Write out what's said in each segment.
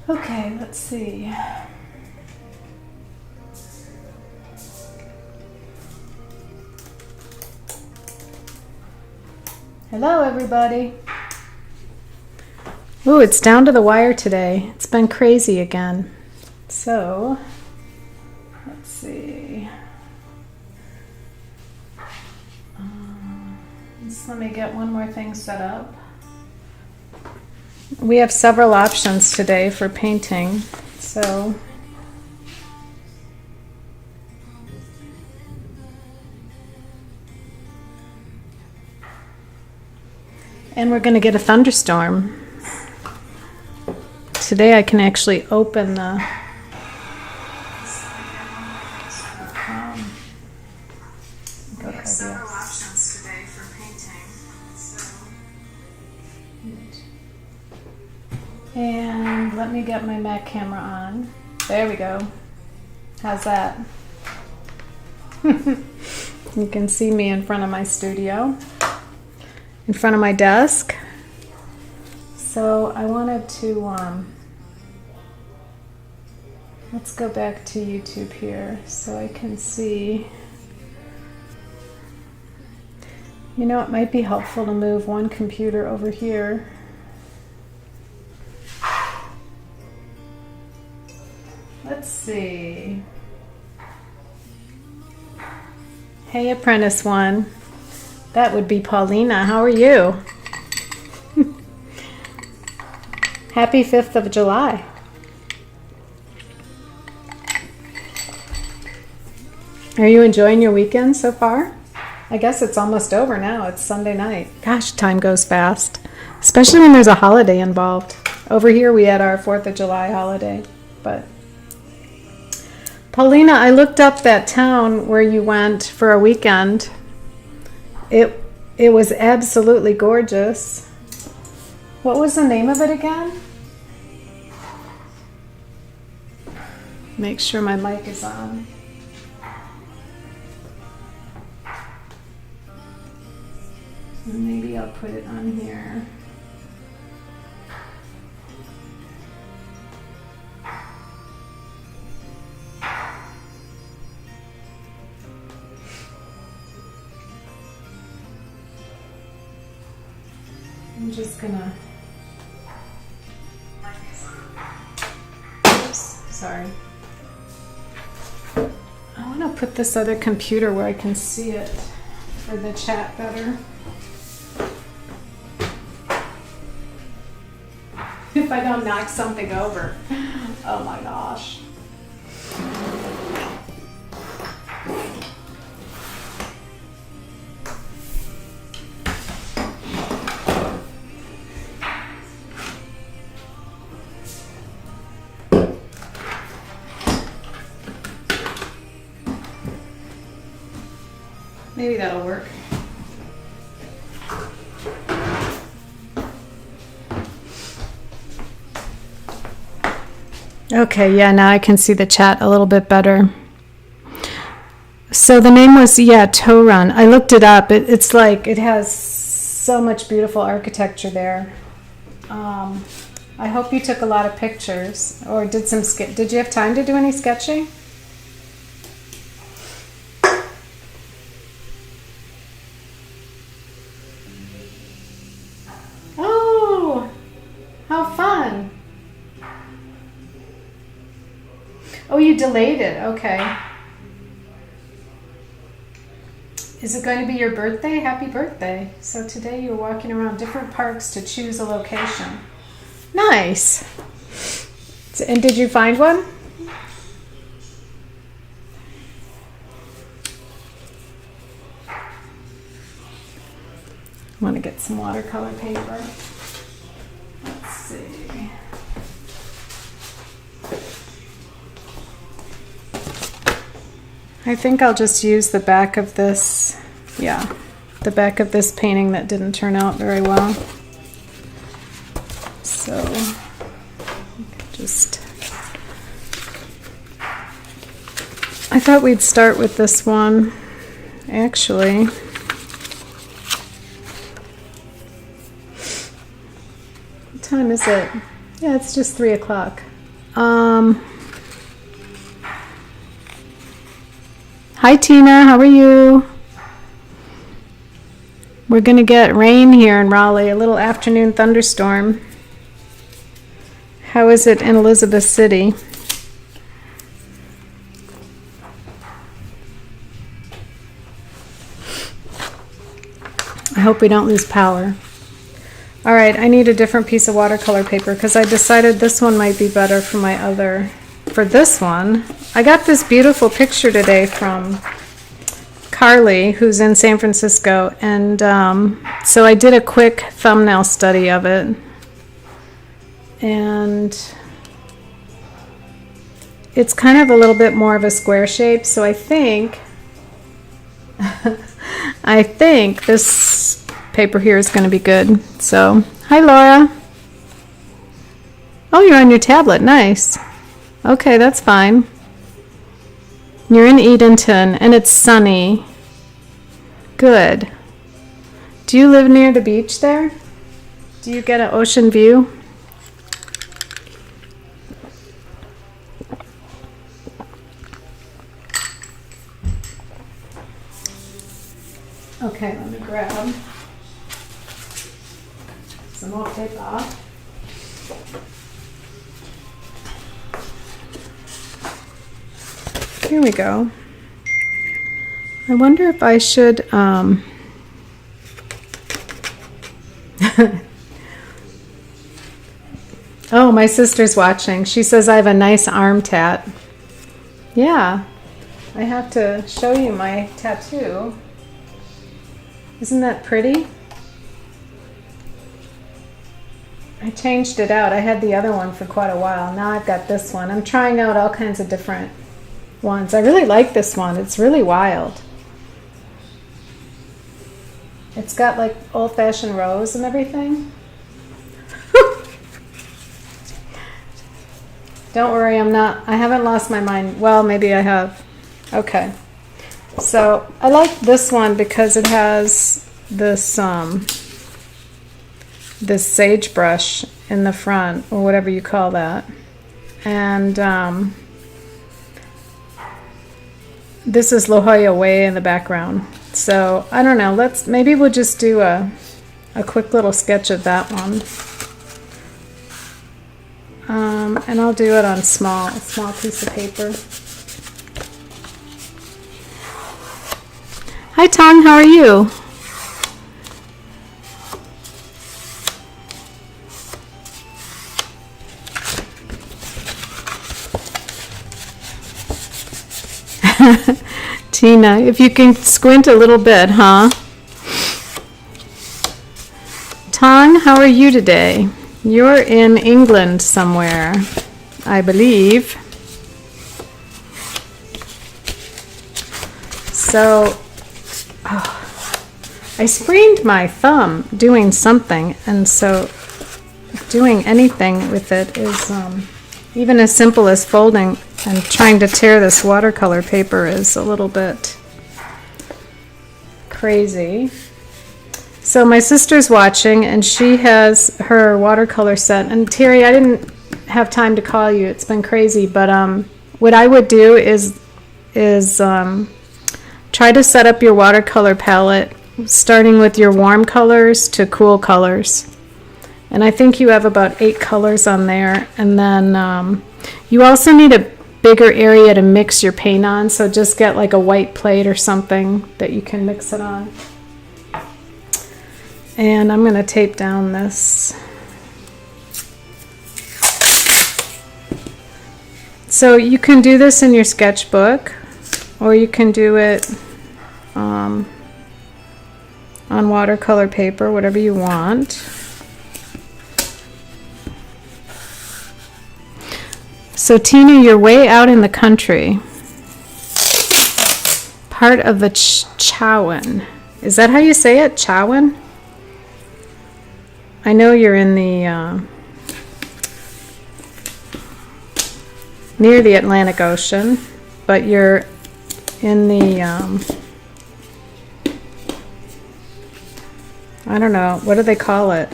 Okay, let's see. Hello, everybody. Ooh, it's down to the wire today. It's been crazy again. So, let's see. Just let me get one more thing set up. We have several options today for painting, so and we're going to get a thunderstorm. Today I can actually open the we have several options today for painting. And let me get my Mac camera on. There we go. How's that? You can see me in front of my studio, in front of my desk. So I wanted to, let's go back to YouTube here so I can see. You know, it might be helpful to move one computer over here. Let's see. Hey, Apprentice One. That would be Paulina. How are you? Happy 5th of July. Are you enjoying your weekend so far? I guess it's almost over now. It's Sunday night. Gosh, time goes fast, especially when there's a holiday involved. Over here we had our 4th of July holiday, but Paulina, I looked up that town where you went for a weekend. It was absolutely gorgeous. What was the name of it again? Make sure my mic is on. Maybe I'll put it on here. I'm just gonna, oops, sorry. I want to put this other computer where I can see it for the chat better. If I don't knock something over. Oh my gosh. Maybe that'll work. Okay, yeah, now I can see the chat a little bit better. So the name was, yeah, Torun. I looked it up. It's like, it has so much beautiful architecture there. I hope you took a lot of pictures or did some did you have time to do any sketching? Oh, how fun. Oh, you delayed it. Okay. Is it going to be your birthday? Happy birthday. So today you're walking around different parks to choose a location. Nice. And did you find one? I want to get some watercolor paper. Let's see. I think I'll just use the back of this, yeah, the back of this painting that didn't turn out very well. So, just, I thought we'd start with this one, actually. What time is it? Yeah, it's just 3 o'clock. Hi Tina, how are you? We're gonna get rain here in Raleigh, a little afternoon thunderstorm. How is it in Elizabeth City? I hope we don't lose power. All right, I need a different piece of watercolor paper because I decided this one might be better for my other. For this one, I got this beautiful picture today from Carly, who's in San Francisco, and so I did a quick thumbnail study of it, and it's kind of a little bit more of a square shape, so I think I think this paper here is going to be good. So, hi Laura. Oh, you're on your tablet. Nice. Okay, that's fine. You're in Edenton, and it's sunny. Good. Do you live near the beach there? Do you get an ocean view? Okay, let me grab some more paper. Here we go. I wonder if I should Oh, my sister's watching. She says I have a nice arm tat. Yeah, I have to show you my tattoo. Isn't that pretty? I changed it out. I had the other one for quite a while. Now I've got this one. I'm trying out all kinds of different ones. I really like this one. It's really wild. It's got like old-fashioned rose and everything. Don't worry, I haven't lost my mind. Well, maybe I have. Okay. So I like this one because it has this this sagebrush in the front, or whatever you call that, and this is La Jolla way in the background. So I don't know. Maybe we'll just do a quick little sketch of that one, and I'll do it on a small piece of paper. Hi Tong, how are you? Tina, if you can squint a little bit, huh? Tong, how are you today? You're in England somewhere, I believe. So, I sprained my thumb doing something, and so doing anything with it is, even as simple as folding and trying to tear this watercolor paper is a little bit crazy. So my sister's watching, and she has her watercolor set. And Terry, I didn't have time to call you. It's been crazy, but what I would do is try to set up your watercolor palette, starting with your warm colors to cool colors. And I think you have about 8 colors on there. And then you also need a bigger area to mix your paint on, so just get like a white plate or something that you can mix it on. And I'm going to tape down this. So you can do this in your sketchbook, or you can do it on watercolor paper, whatever you want. So Tina, you're way out in the country. Part of the Chowan. Is that how you say it? Chowan? I know you're in the near the Atlantic Ocean, but you're in the I don't know, what do they call it?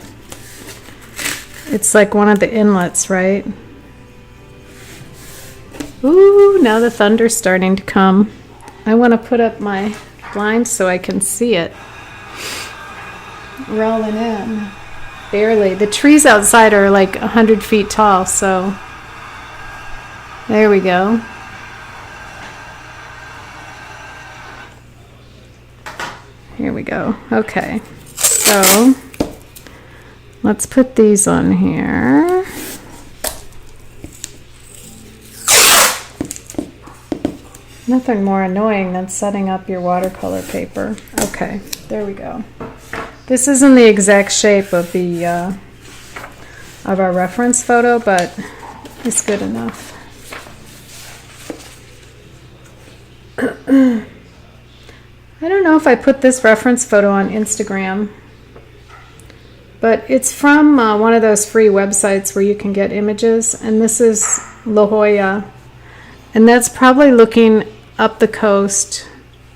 It's like one of the inlets, right? Ooh, now the thunder's starting to come. I want to put up my blinds so I can see it rolling in. Barely. The trees outside are like 100 feet tall, so there we go. Here we go. Okay, so let's put these on here. Nothing more annoying than setting up your watercolor paper. Okay, there we go. This isn't the exact shape of the of our reference photo, but it's good enough. I don't know if I put this reference photo on Instagram, but it's from one of those free websites where you can get images, and this is La Jolla, and that's probably looking up the coast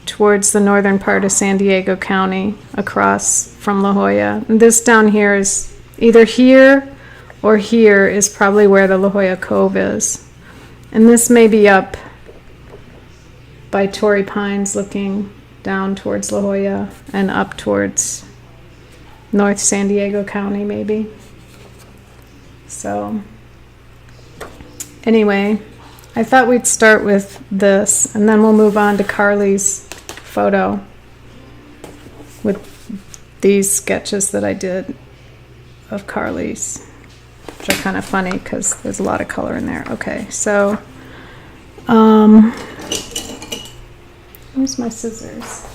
towards the northern part of San Diego County across from La Jolla. And this down here is either here or here is probably where the La Jolla Cove is. And this may be up by Torrey Pines looking down towards La Jolla and up towards North San Diego County maybe. So anyway, I thought we'd start with this and then we'll move on to Carly's photo with these sketches that I did of Carly's, which are kind of funny because there's a lot of color in there. Okay, so where's my scissors?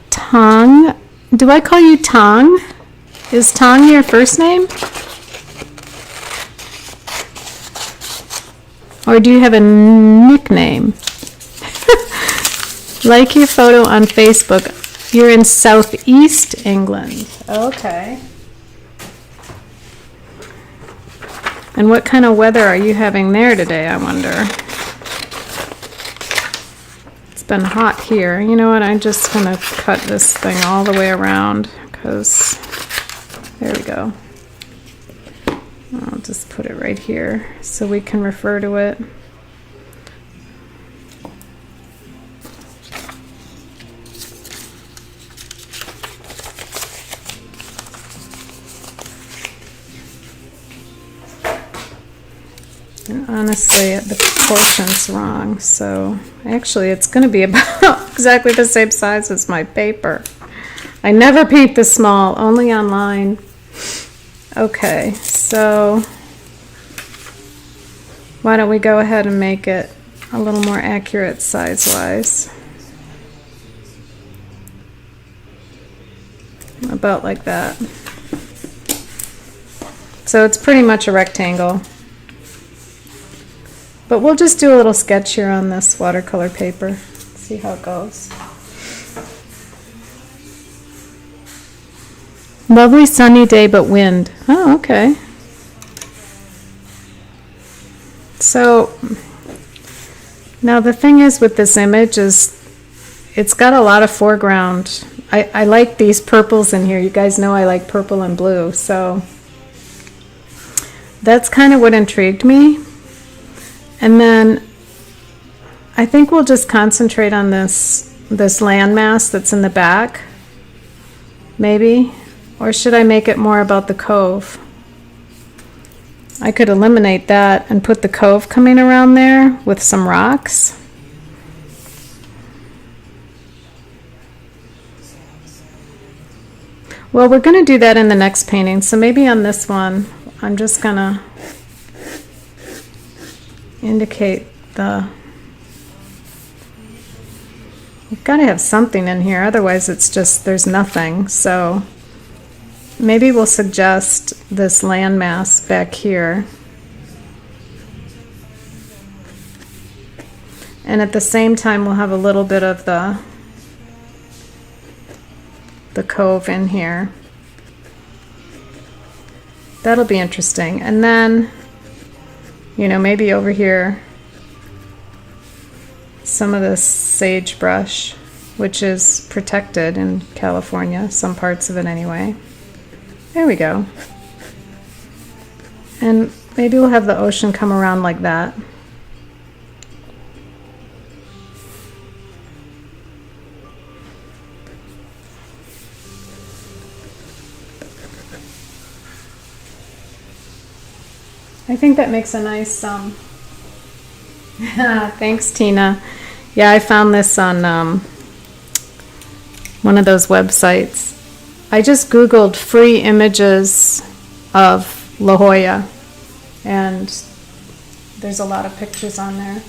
Tong. Do I call you Tong? Is Tong your first name? Or do you have a nickname? Like your photo on Facebook. You're in Southeast England. Okay. And what kind of weather are you having there today, I wonder? It's been hot here. You know what? I'm just going to cut this thing all the way around because there we go. I'll just put it right here so we can refer to it. And honestly, the proportion's wrong, so actually it's going to be about exactly the same size as my paper. I never paint this small, only online. Okay, so why don't we go ahead and make it a little more accurate size-wise. About like that. So it's pretty much a rectangle. But we'll just do a little sketch here on this watercolor paper. See how it goes. Lovely sunny day, but wind. Oh, okay. So now the thing is with this image is it's got a lot of foreground. I like these purples in here. You guys know I like purple and blue. So that's kind of what intrigued me. And then I think we'll just concentrate on this landmass that's in the back, maybe. Or should I make it more about the cove? I could eliminate that and put the cove coming around there with some rocks. Well, we're going to do that in the next painting, so maybe on this one, I'm just going to indicate we've got to have something in here, otherwise it's just, there's nothing. So maybe we'll suggest this landmass back here. And at the same time, we'll have a little bit of the cove in here. That'll be interesting. And then, you know, maybe over here, some of this sagebrush, which is protected in California, some parts of it anyway. There we go. And maybe we'll have the ocean come around like that. I think that makes a nice, thanks Tina. Yeah, I found this on one of those websites. I just Googled free images of La Jolla, and there's a lot of pictures on there.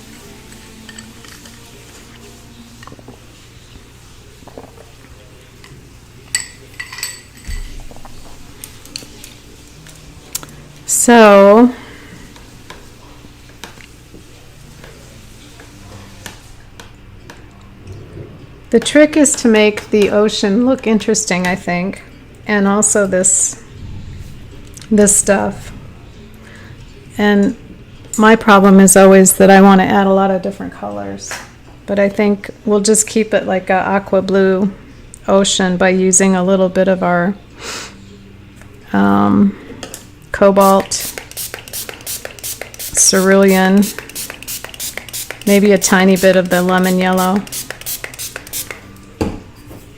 So the trick is to make the ocean look interesting, I think, and also this stuff. And my problem is always that I want to add a lot of different colors, but I think we'll just keep it like a aqua blue ocean by using a little bit of our cobalt, cerulean, maybe a tiny bit of the lemon yellow.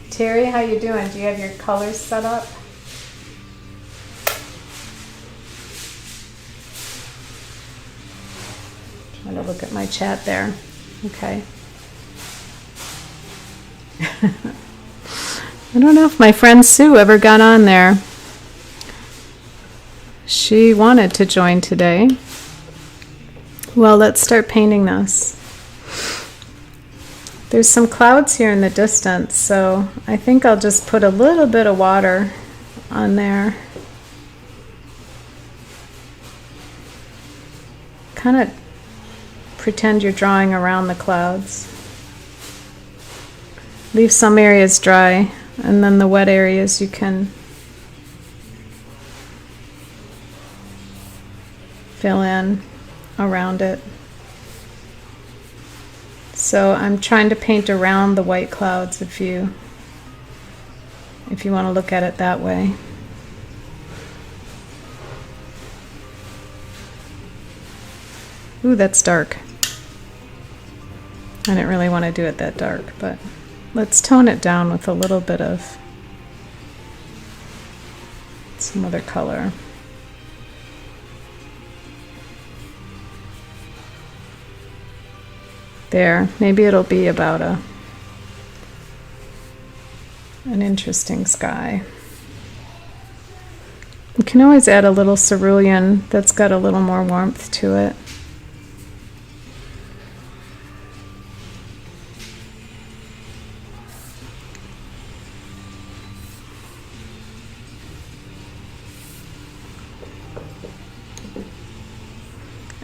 Terry, how you doing? Do you have your colors set up? Trying to look at my chat there. Okay. I don't know if my friend Sue ever got on there. She wanted to join today. Well, let's start painting this. There's some clouds here in the distance, so I think I'll just put a little bit of water on there. Kind of pretend you're drawing around the clouds. Leave some areas dry, and then the wet areas you can fill in around it. So I'm trying to paint around the white clouds if you want to look at it that way. Ooh, that's dark. I didn't really want to do it that dark, but let's tone it down with a little bit of some other color. There, maybe it'll be about an interesting sky. You can always add a little cerulean that's got a little more warmth to it.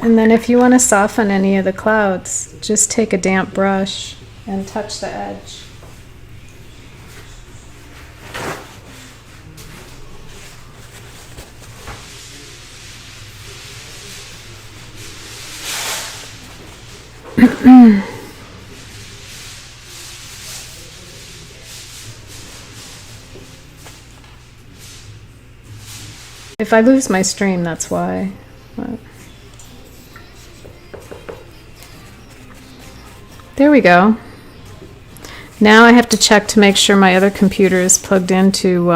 And then if you want to soften any of the clouds, just take a damp brush and touch the edge. If I lose my stream, that's why. But there we go. Now I have to check to make sure my other computer is plugged into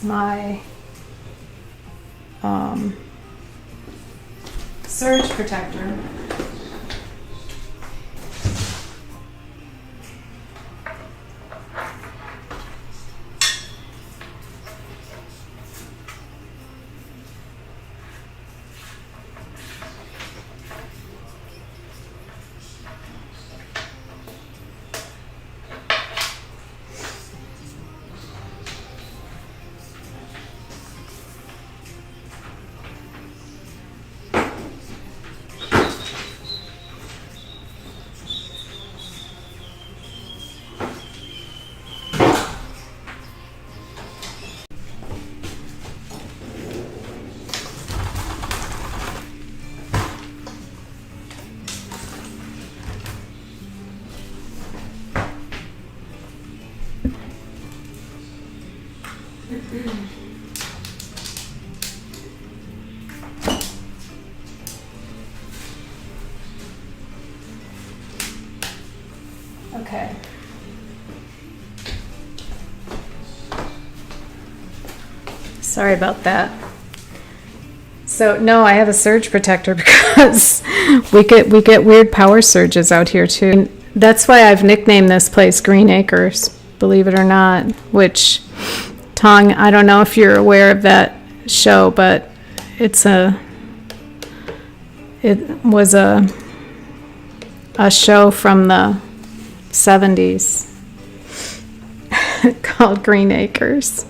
my surge protector. Okay. Sorry about that. So no, I have a surge protector because we get weird power surges out here too. And that's why I've nicknamed this place Green Acres, believe it or not. Which, Tong, I don't know if you're aware of that show, but it was a show from the 70s called Green Acres.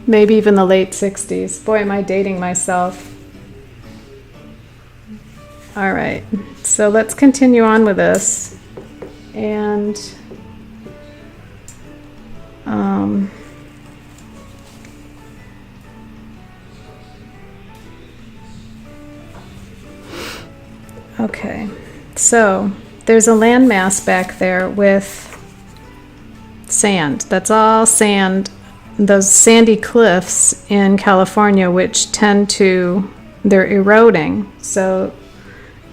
Maybe even the late 60s. Boy, am I dating myself. All right, so let's continue on with this. And okay, so there's a landmass back there with sand. That's all sand. Those sandy cliffs in California, which they're eroding. So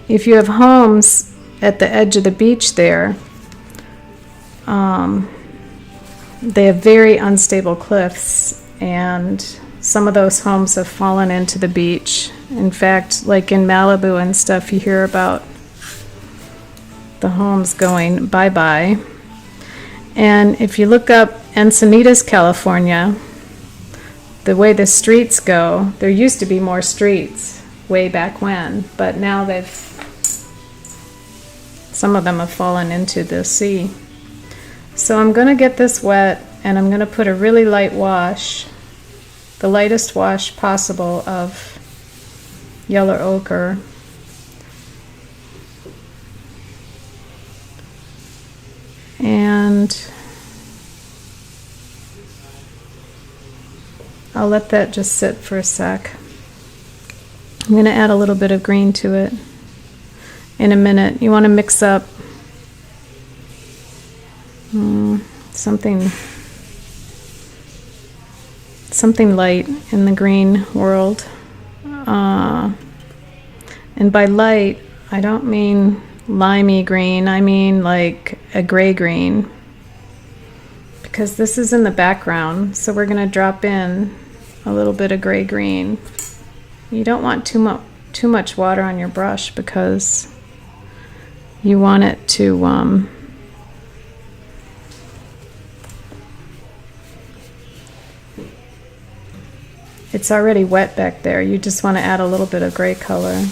if you have homes at the edge of the beach there, they have very unstable cliffs, and some of those homes have fallen into the beach. In fact, like in Malibu and stuff, you hear about the homes going bye-bye. And if you look up Encinitas, California, the way the streets go, there used to be more streets way back when, but now some of them have fallen into the sea. So I'm going to get this wet, and I'm going to put a really light wash, the lightest wash possible of yellow ochre. And I'll let that just sit for a sec. I'm going to add a little bit of green to it in a minute. You want to mix up something light in the green world. And by light, I don't mean limey green, I mean like a gray green, because this is in the background, so we're going to drop in a little bit of gray green. You don't want too much water on your brush, because you want it to it's already wet back there. You just want to add a little bit of gray color.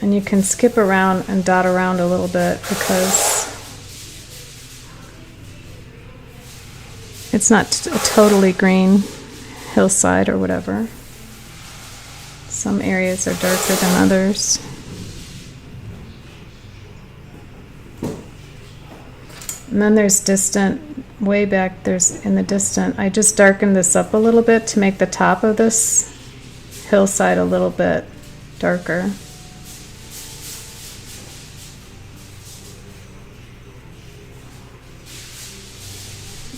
And you can skip around and dot around a little bit, because it's not a totally green hillside or whatever. Some areas are darker than others. And then there's distant, way back there's in the distant. I just darkened this up a little bit to make the top of this hillside a little bit darker.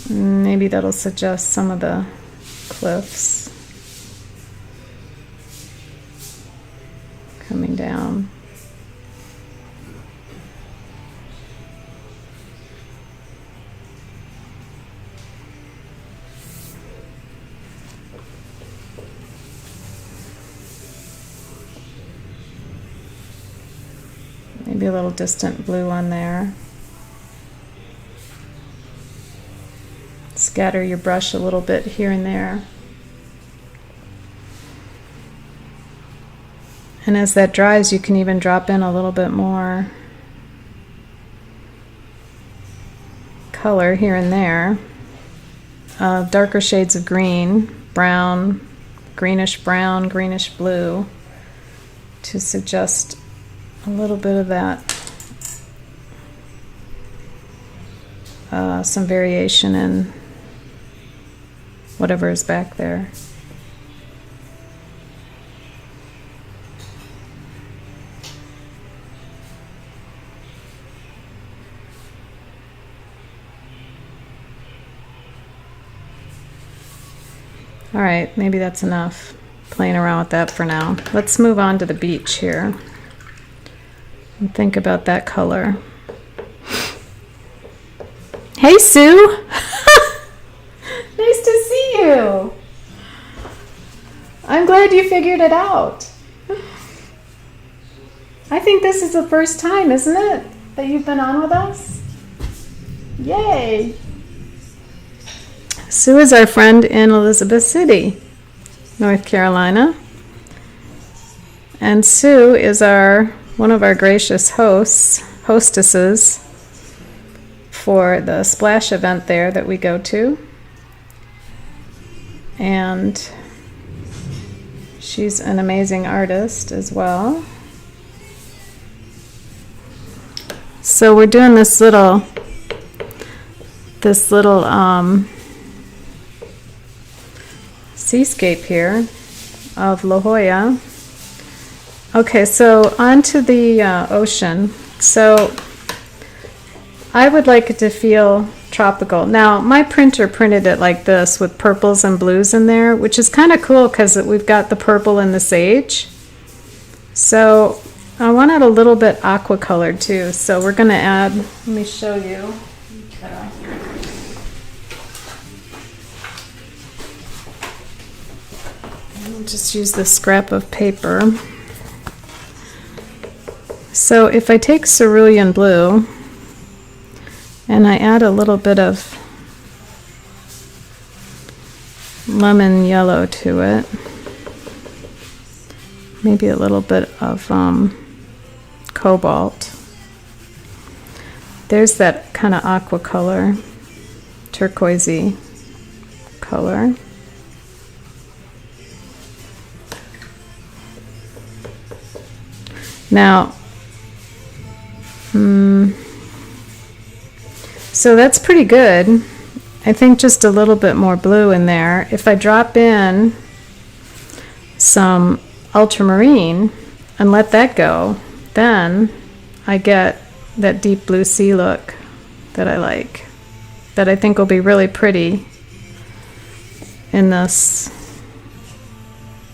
Maybe that'll suggest some of the cliffs coming down. Maybe a little distant blue on there. Scatter your brush a little bit here and there. And as that dries, you can even drop in a little bit more color here and there. Darker shades of green, brown, greenish brown, greenish blue, to suggest a little bit of that. Some variation in whatever is back there. All right, maybe that's enough playing around with that for now. Let's move on to the beach here and think about that color. Hey, Sue! Nice to see you! I'm glad you figured it out. I think this is the first time, isn't it, that you've been on with us? Yay! Sue is our friend in Elizabeth City, North Carolina. And Sue is one of our gracious hostesses for the Splash event there that we go to. And she's an amazing artist as well. So we're doing this little seascape here of La Jolla. Okay, so on to the ocean. So I would like it to feel tropical. Now, my printer printed it like this with purples and blues in there, which is kind of cool because we've got the purple and the sage. So I want it a little bit aqua colored too. So we're going to add, let me show you. I'll just use this scrap of paper. So if I take cerulean blue and I add a little bit of lemon yellow to it, maybe a little bit of cobalt. There's that kind of aqua color, turquoisey color. Now, so that's pretty good. I think just a little bit more blue in there. If I drop in some ultramarine and let that go, then I get that deep blue sea look that I like, that I think will be really pretty in this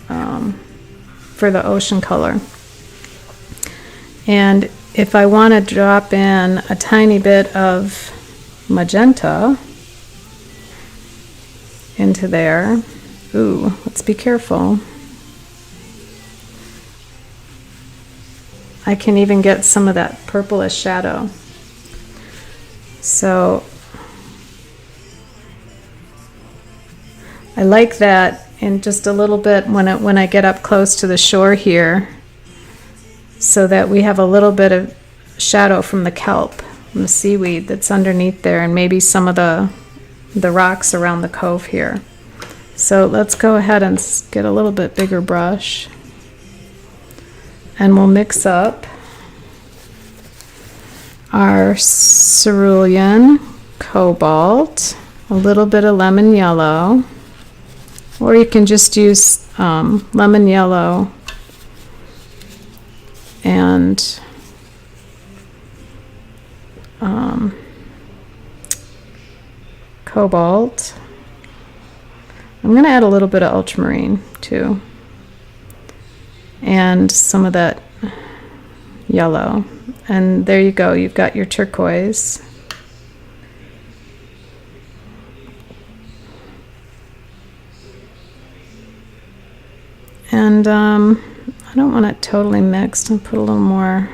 for the ocean color. And if I want to drop in a tiny bit of magenta into there, ooh, let's be careful. I can even get some of that purplish shadow. So I like that in just a little bit when I get up close to the shore here, so that we have a little bit of shadow from the kelp, from the seaweed that's underneath there, and maybe some of the rocks around the cove here. So let's go ahead and get a little bit bigger brush, and we'll mix up our cerulean, cobalt, a little bit of lemon yellow, or you can just use lemon yellow and cobalt. I'm going to add a little bit of ultramarine too, and some of that yellow, and there you go, you've got your turquoise. And I don't want it totally mixed. I'll put a little more,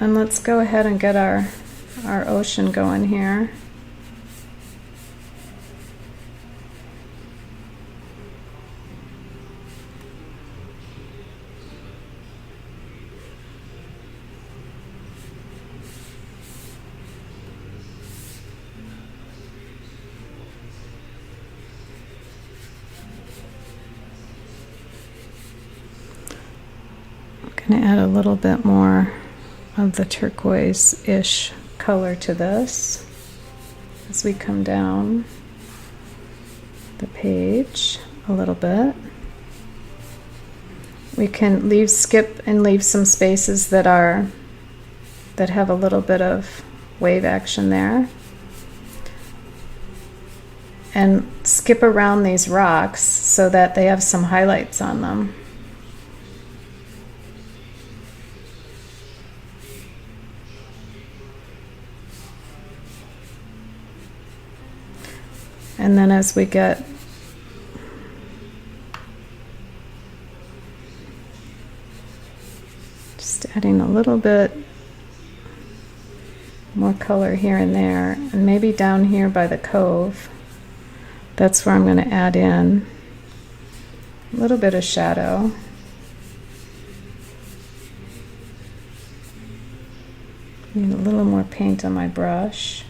and let's go ahead and get our ocean going here. I'm going to add a little bit more of the turquoise-ish color to this as we come down the page a little bit. We can skip and leave some spaces that have a little bit of wave action there. and skip around these rocks so that they have some highlights on them. And then as we get just adding a little bit more color here and there, and maybe down here by the cove, that's where I'm going to add in a little bit of shadow. Need a little more paint on my brush.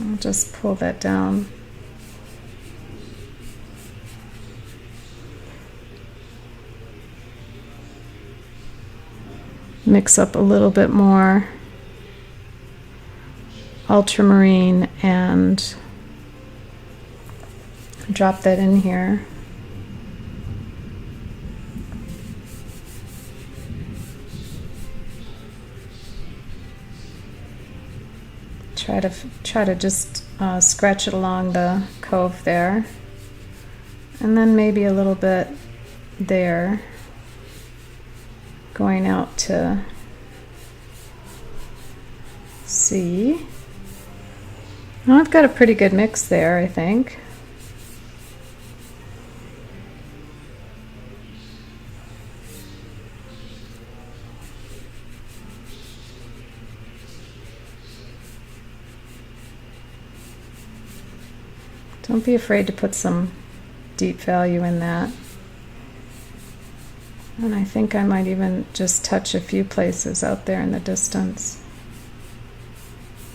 I'll just pull that down. Mix up a little bit more ultramarine and drop that in here. Try to just scratch it along the cove there, and then maybe a little bit there, going out to sea. Now I've got a pretty good mix there, I think. Don't be afraid to put some deep value in that. And I think I might even just touch a few places out there in the distance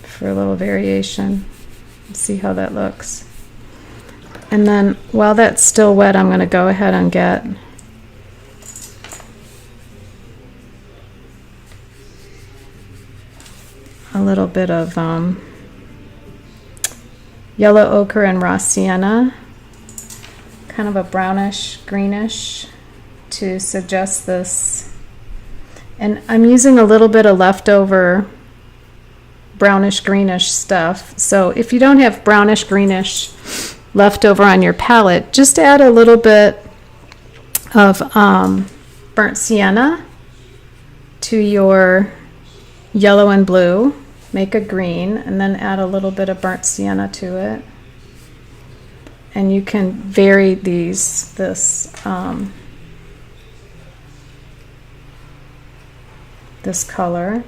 for a little variation. See how that looks. And then while that's still wet, I'm going to go ahead and get a little bit of yellow ochre and raw sienna, kind of a brownish greenish, to suggest this. And I'm using a little bit of leftover brownish greenish stuff, so if you don't have brownish greenish left over on your palette, just add a little bit of burnt sienna to your yellow and blue. Make a green, and then add a little bit of burnt sienna to it, and you can vary this color.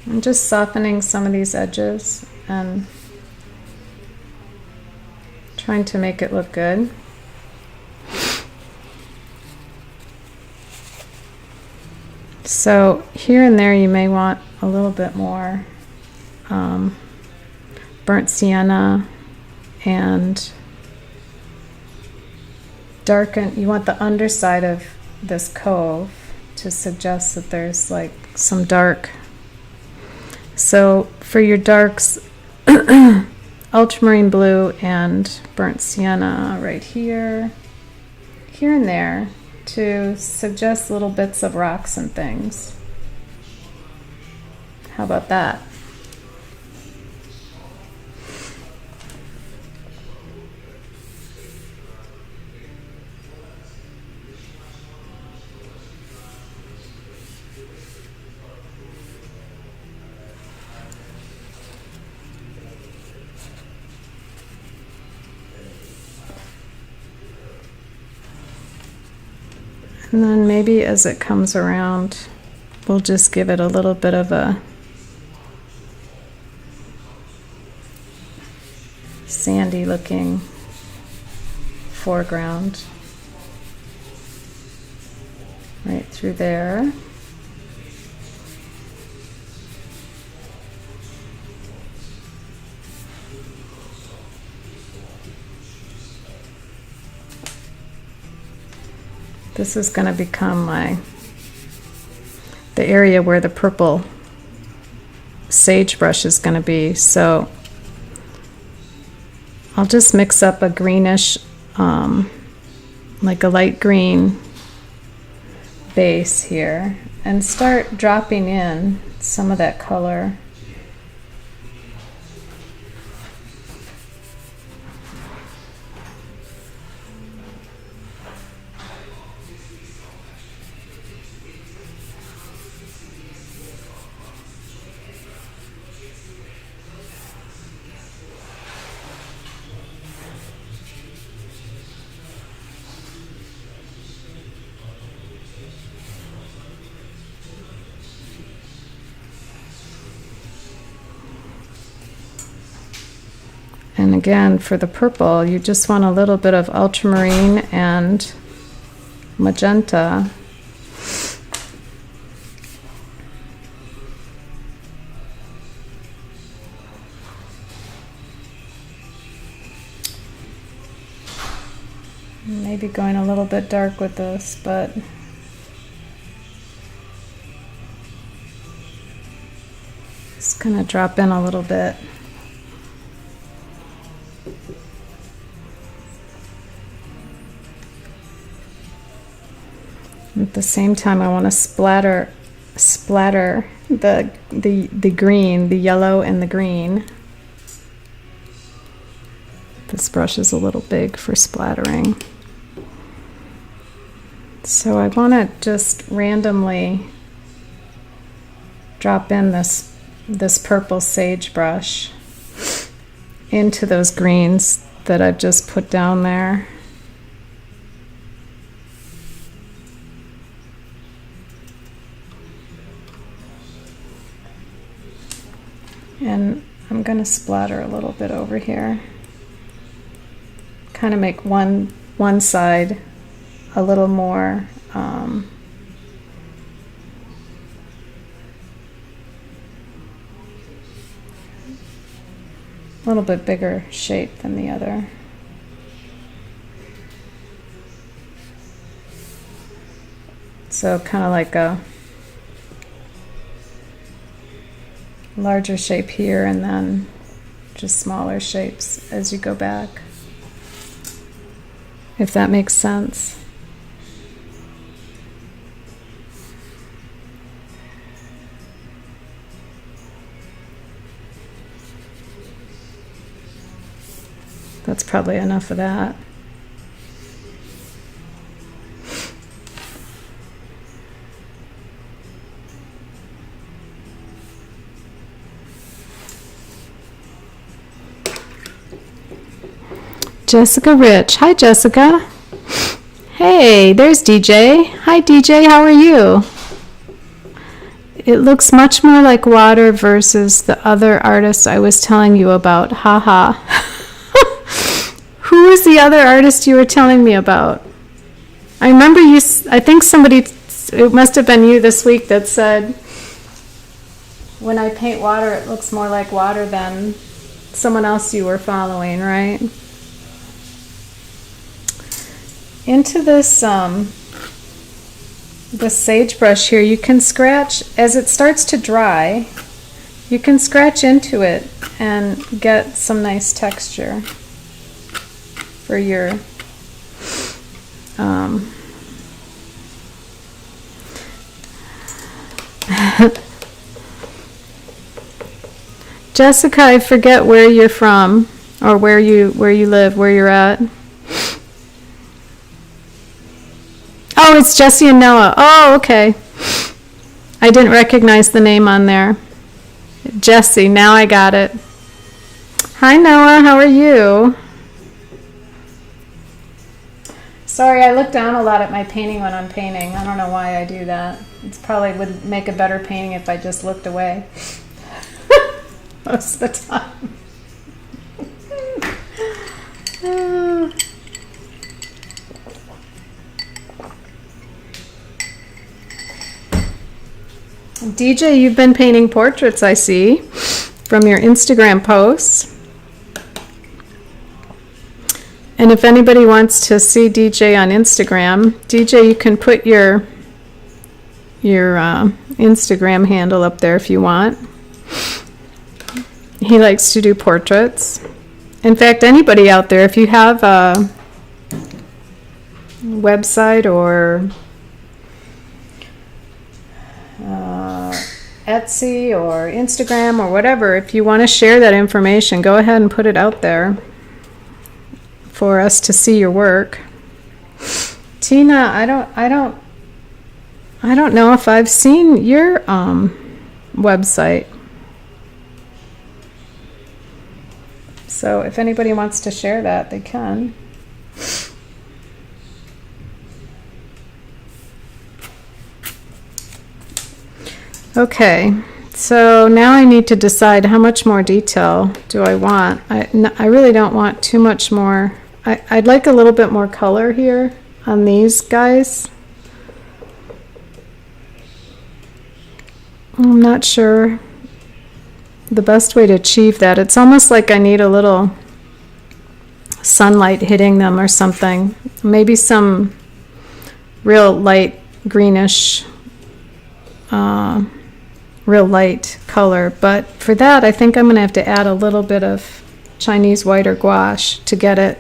I'm just softening some of these edges and trying to make it look good. So here and there you may want a little bit more burnt sienna, and darken. You want the underside of this cove to suggest that there's like some dark. So for your darks, ultramarine blue and burnt sienna right here and there, to suggest little bits of rocks and things. How about that? And then maybe as it comes around, we'll just give it a little bit of a sandy looking foreground right through there. This is going to become the area where the purple sagebrush is going to be. So I'll just mix up a greenish, like a light green base here, and start dropping in some of that color. And again, for the purple, you just want a little bit of ultramarine and magenta. Maybe going a little bit dark with this, but just gonna drop in a little bit. At the same time, I want to splatter the green, the yellow and the green. This brush is a little big for splattering. So I want to just randomly drop in this purple sagebrush into those greens that I've just put down there. And I'm going to splatter a little bit over here. Kind of make one side a little more a little bit bigger shape than the other. So kind of like a larger shape here, and then just smaller shapes as you go back, if that makes sense. That's probably enough of that. Jessica Rich. Hi, Jessica. Hey, there's DJ. Hi, DJ. How are you? It looks much more like water versus the other artist I was telling you about. Haha. Who was the other artist you were telling me about? I remember you, I think somebody, it must have been you this week that said, when I paint water, it looks more like water than someone else you were following, right? Into this the sagebrush here, you can scratch, as it starts to dry, you can scratch into it and get some nice texture for your Jessica, I forget where you're from or where you live, where you're at. Oh, it's Jesse and Noah. Oh, okay. I didn't recognize the name on there. Jesse, now I got it. Hi, Noah. How are you? Sorry, I look down a lot at my painting when I'm painting. I don't know why I do that. It probably would make a better painting if I just looked away most of the time. DJ, you've been painting portraits, I see, from your Instagram posts. And if anybody wants to see DJ on Instagram, DJ, you can put your Instagram handle up there if you want. He likes to do portraits. In fact, anybody out there, if you have a website or Etsy or Instagram or whatever, if you want to share that information, go ahead and put it out there for us to see your work. Tina, I don't know if I've seen your website. So if anybody wants to share that, they can. Okay, so now I need to decide how much more detail do I want. I really don't want too much more. I'd like a little bit more color here on these guys. I'm not sure the best way to achieve that. It's almost like I need a little sunlight hitting them or something. Maybe some real light greenish, real light color. But for that, I think I'm going to have to add a little bit of Chinese white or gouache to get it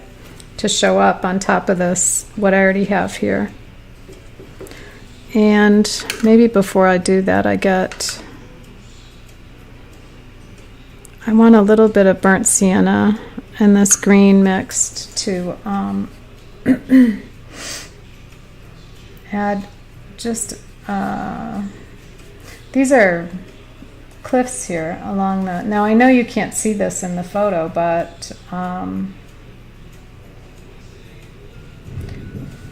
to show up on top of this, what I already have here. And maybe before I do that, I want a little bit of burnt sienna and this green mixed to add just, these are cliffs here along the, now I know you can't see this in the photo, but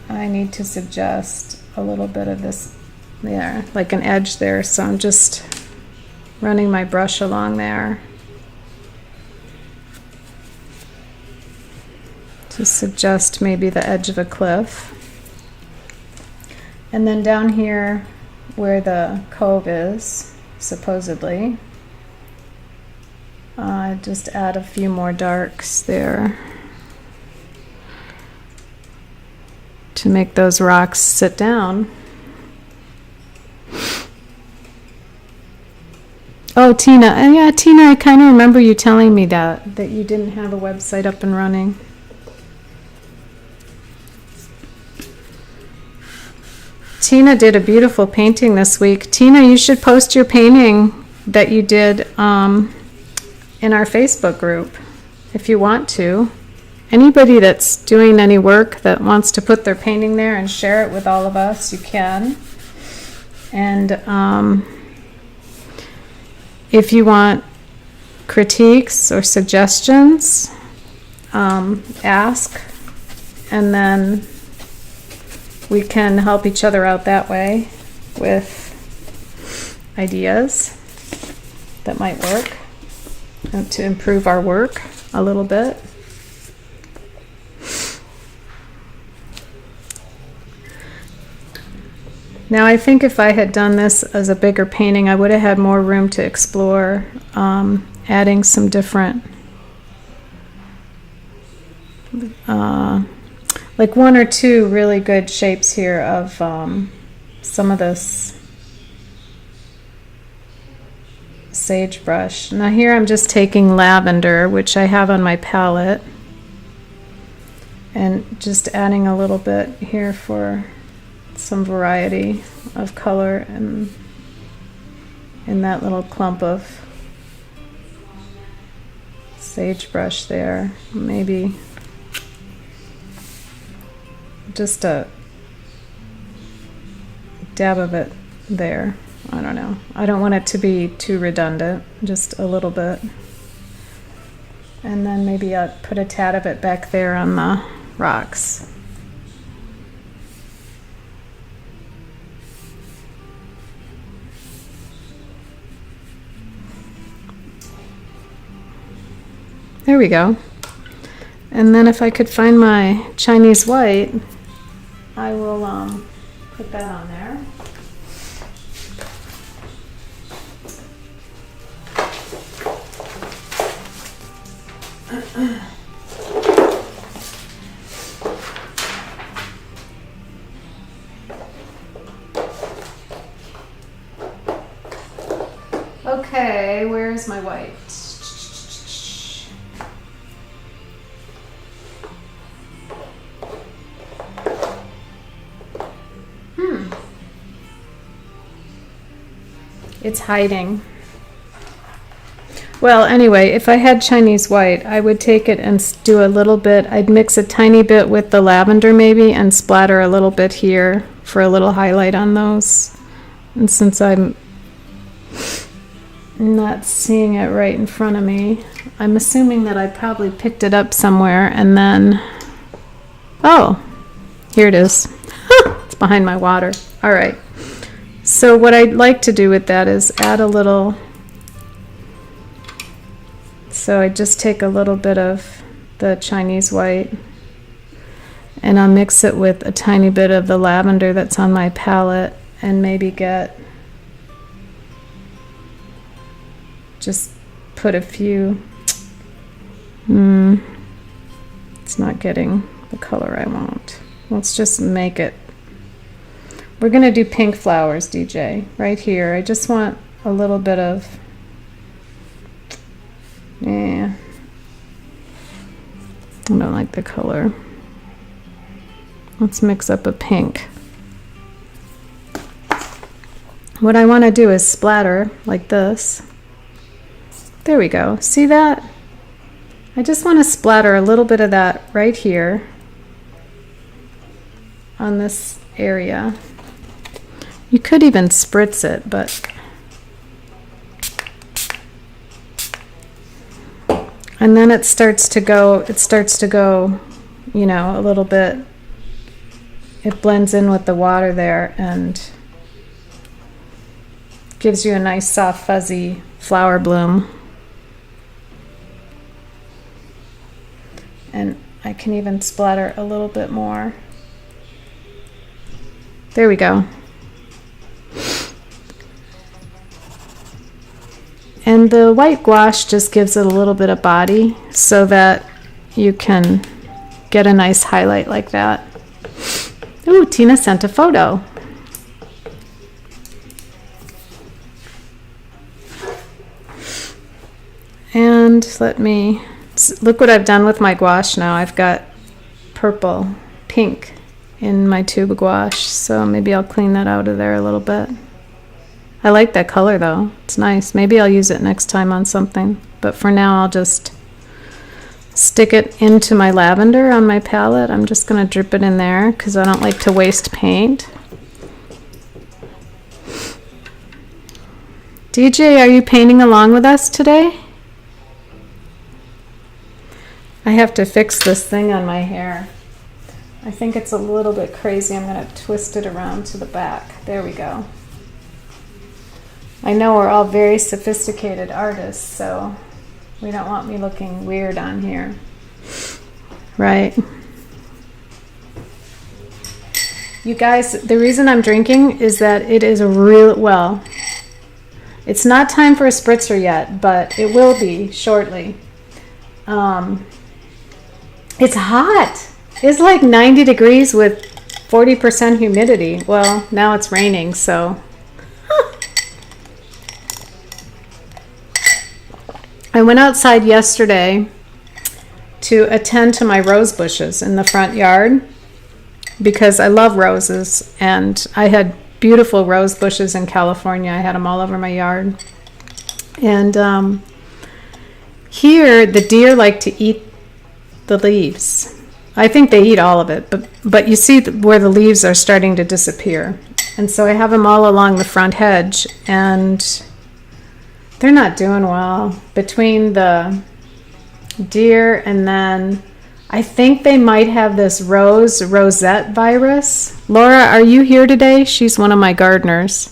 I need to suggest a little bit of this there, like an edge there, so I'm just running my brush along there to suggest maybe the edge of a cliff. And then down here where the cove is, supposedly, just add a few more darks there to make those rocks sit down. Oh, Tina, yeah, Tina, I kind of remember you telling me that you didn't have a website up and running. Tina did a beautiful painting this week. Tina, you should post your painting that you did in our Facebook group if you want to. Anybody that's doing any work that wants to put their painting there and share it with all of us, you can. And if you want critiques or suggestions, ask, and then we can help each other out that way with ideas that might work and to improve our work a little bit. Now I think if I had done this as a bigger painting, I would have had more room to explore, adding some different, like one or two really good shapes here of some of this sagebrush. Now here I'm just taking lavender, which I have on my palette, and just adding a little bit here for some variety of color and in that little clump of sagebrush there. Maybe just a dab of it there. I don't know. I don't want it to be too redundant, just a little bit. And then maybe I'll put a tad of it back there on the rocks. There we go. And then if I could find my Chinese white, I will put that on there. Okay, where's my white? It's hiding. Well, anyway, if I had Chinese white, I would take it and do a little bit. I'd mix a tiny bit with the lavender maybe and splatter a little bit here for a little highlight on those. And since I'm not seeing it right in front of me, I'm assuming that I probably picked it up somewhere and then, oh, here it is. It's behind my water. All right. So what I'd like to do with that is add a little, so I just take a little bit of the Chinese white and I'll mix it with a tiny bit of the lavender that's on my palette and maybe just put a few, it's not getting the color I want. Let's just make it. We're going to do pink flowers, DJ, right here. I just want a little bit of, I don't like the color. Let's mix up a pink. What I want to do is splatter like this. There we go. See that? I just want to splatter a little bit of that right here on this area. You could even spritz it, but and then it starts to go, you know, a little bit, it blends in with the water there and gives you a nice soft fuzzy flower bloom. And I can even splatter a little bit more. There we go. And the white gouache just gives it a little bit of body so that you can get a nice highlight like that. Ooh, Tina sent a photo. And look what I've done with my gouache now. I've got pink in my tube of gouache, so maybe I'll clean that out of there a little bit. I like that color though. It's nice. Maybe I'll use it next time on something. But for now, I'll just stick it into my lavender on my palette. I'm just going to drip it in there because I don't like to waste paint. DJ, are you painting along with us today? I have to fix this thing on my hair. I think it's a little bit crazy. I'm going to twist it around to the back. There we go. I know we're all very sophisticated artists, so we don't want me looking weird on here. Right? You guys, the reason I'm drinking is that it is well, it's not time for a spritzer yet, but it will be shortly. It's hot. It's like 90 degrees with 40% humidity. Well, now it's raining, so. I went outside yesterday to attend to my rose bushes in the front yard because I love roses, and I had beautiful rose bushes in California. I had them all over my yard. And here the deer like to eat the leaves. I think they eat all of it, but you see where the leaves are starting to disappear. And so I have them all along the front hedge, and they're not doing well. Between the deer and then I think they might have this rosette virus. Laura, are you here today? She's one of my gardeners.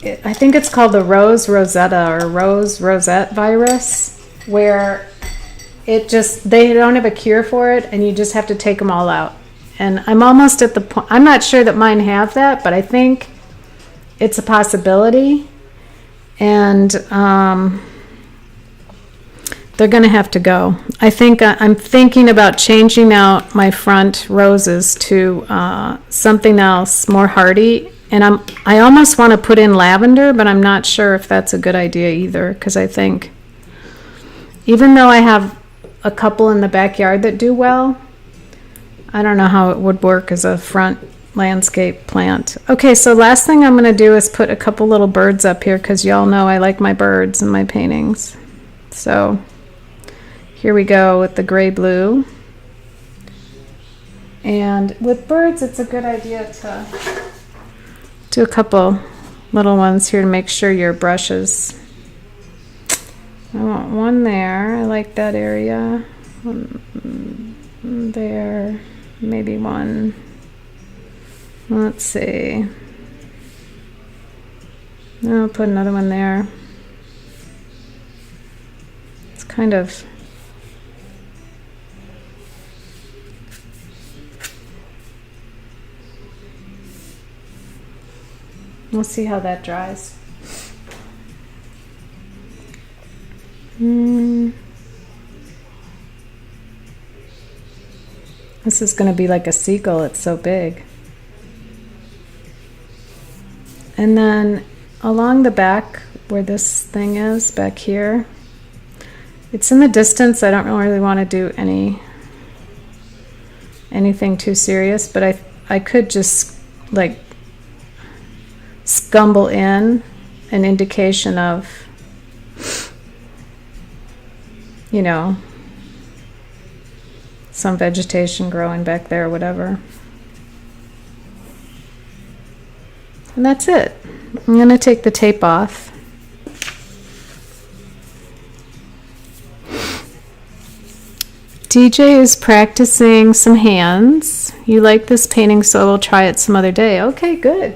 I think it's called the rosetta or rosette virus, where they don't have a cure for it and you just have to take them all out. And I'm almost at the point, I'm not sure that mine have that, but I think it's a possibility. And they're going to have to go. I think I'm thinking about changing out my front roses to something else more hardy, And I almost want to put in lavender, but I'm not sure if that's a good idea either, because I think even though I have a couple in the backyard that do well, I don't know how it would work as a front landscape plant. Okay, so last thing I'm going to do is put a couple little birds up here, because y'all know I like my birds in my paintings. So here we go with the gray blue. And with birds, it's a good idea to do a couple little ones here to make sure your brushes. I want one there. I like that area. One there. Maybe one. Let's see. I'll put another one there. It's kind of. We'll see how that dries. This is going to be like a seagull. It's so big. And then along the back where this thing is, back here, it's in the distance. I don't really want to do anything too serious, but I could just like scumble in an indication of, you know, some vegetation growing back there or whatever. And that's it. I'm going to take the tape off. DJ is practicing some hands. You like this painting, so we'll try it some other day. Okay, good.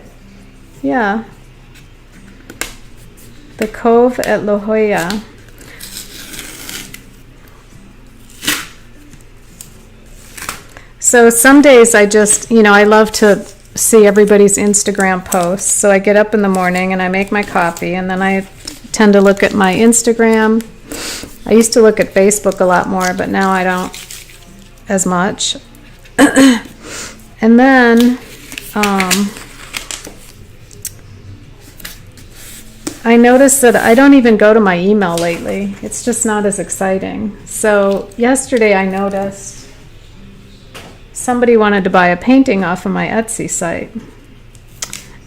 Yeah. The Cove at La Jolla. So some days I just, you know, I love to see everybody's Instagram posts. So I get up in the morning and I make my coffee, and then I tend to look at my Instagram. I used to look at Facebook a lot more, but now I don't as much. And then I noticed that I don't even go to my email lately. It's just not as exciting. So yesterday I noticed somebody wanted to buy a painting off of my Etsy site.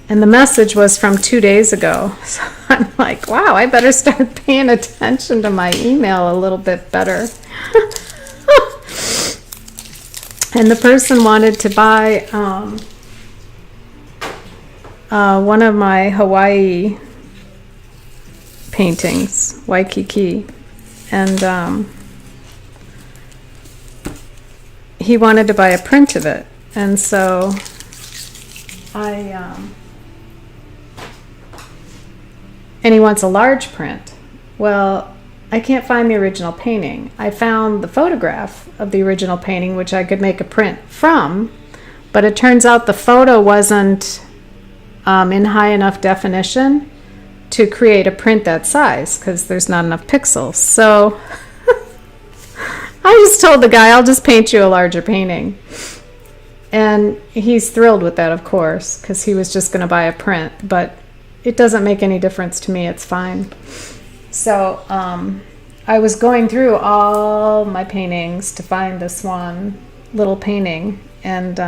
And the message was from 2 days ago. So I'm like, wow, I better start paying attention to my email a little bit better. And the person wanted to buy one of my Hawaii paintings, Waikiki. And he wanted to buy a print of it. And so and he wants a large print. Well, I can't find the original painting. I found the photograph of the original painting, which I could make a print from, but it turns out the photo wasn't in high enough definition to create a print that size, because there's not enough pixels. So I just told the guy, I'll just paint you a larger painting. And he's thrilled with that, of course, because he was just going to buy a print, but it doesn't make any difference to me. It's fine. So I was going through all my paintings to find this one little painting, and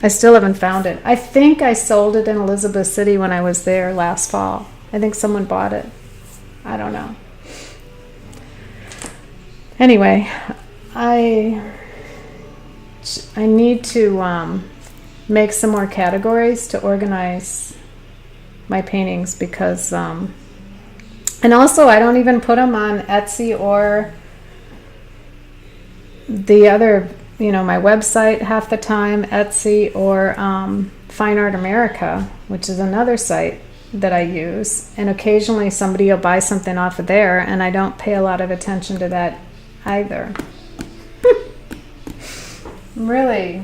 I still haven't found it. I think I sold it in Elizabeth City when I was there last fall. I think someone bought it. I don't know. Anyway, I need to make some more categories to organize my paintings, because and also I don't even put them on Etsy or the other, you know, my website half the time, Etsy or Fine Art America, which is another site that I use, and occasionally somebody will buy something off of there, and I don't pay a lot of attention to that either. I'm really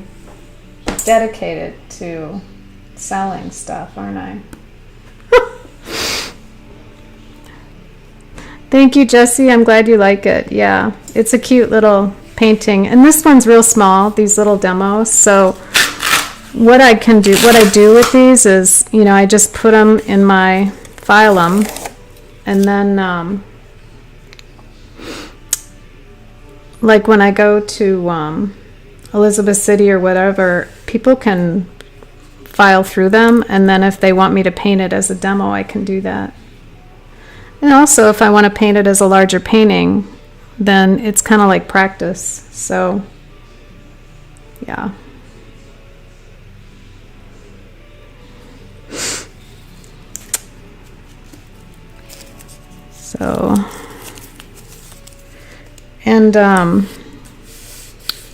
dedicated to selling stuff, aren't I? Thank you, Jessie. I'm glad you like it. Yeah, it's a cute little painting. And this one's real small, these little demos. So what I do with these is, you know, I just put them in my Phylum, and then like when I go to Elizabeth City or whatever, people can file through them, and then if they want me to paint it as a demo, I can do that. And also, if I want to paint it as a larger painting, then it's kind of like practice. So, yeah. So, and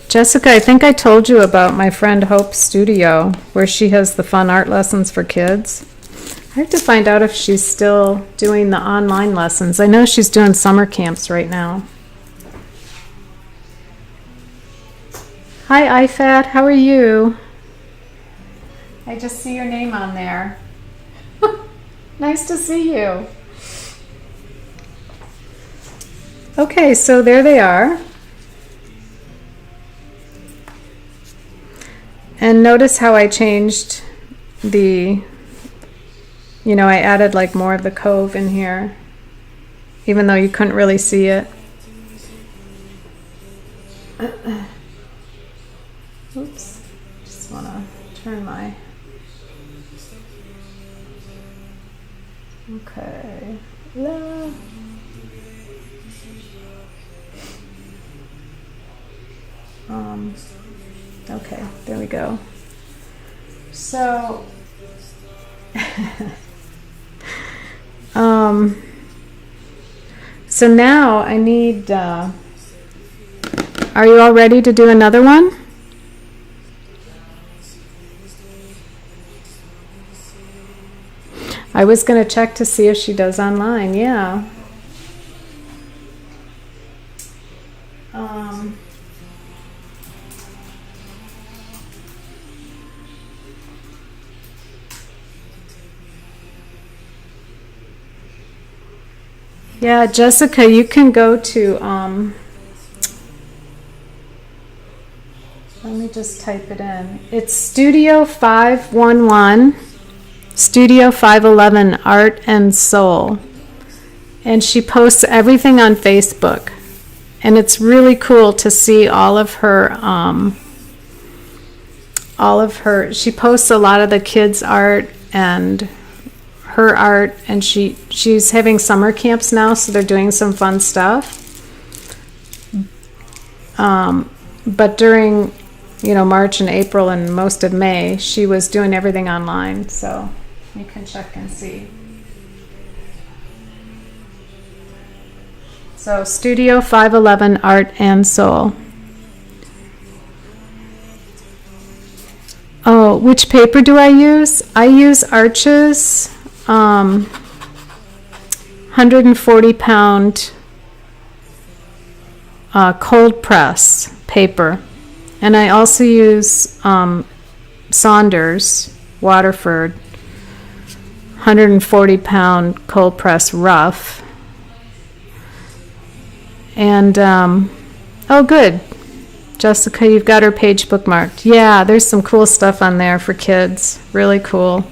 Jessica, I think I told you about my friend Hope's studio, where she has the fun art lessons for kids. I have to find out if she's still doing the online lessons. I know she's doing summer camps right now. Hi, IFAT. How are you? I just see your name on there. Nice to see you. Okay, so there they are. And notice how I changed the, you know, I added like more of the cove in here, even though you couldn't really see it. Oops, just want to turn my, okay. La. Okay, there we go. So, so now I need, are you all ready to do another one? I was going to check to see if she does online, yeah. Yeah, Jessica, you can go to, let me just type it in. It's Studio 511, Studio 511 Art and Soul. And she posts everything on Facebook. And it's really cool to see all of her, she posts a lot of the kids' art and her art, and she's having summer camps now, so they're doing some fun stuff. But during, you know, March and April and most of May, she was doing everything online, so you can check and see. So Studio 511 Art and Soul. Oh, which paper do I use? I use Arches 140 pound cold press paper, and I also use Saunders Waterford 140 pound cold press rough. And oh good, Jessica, you've got her page bookmarked. Yeah, there's some cool stuff on there for kids, really cool.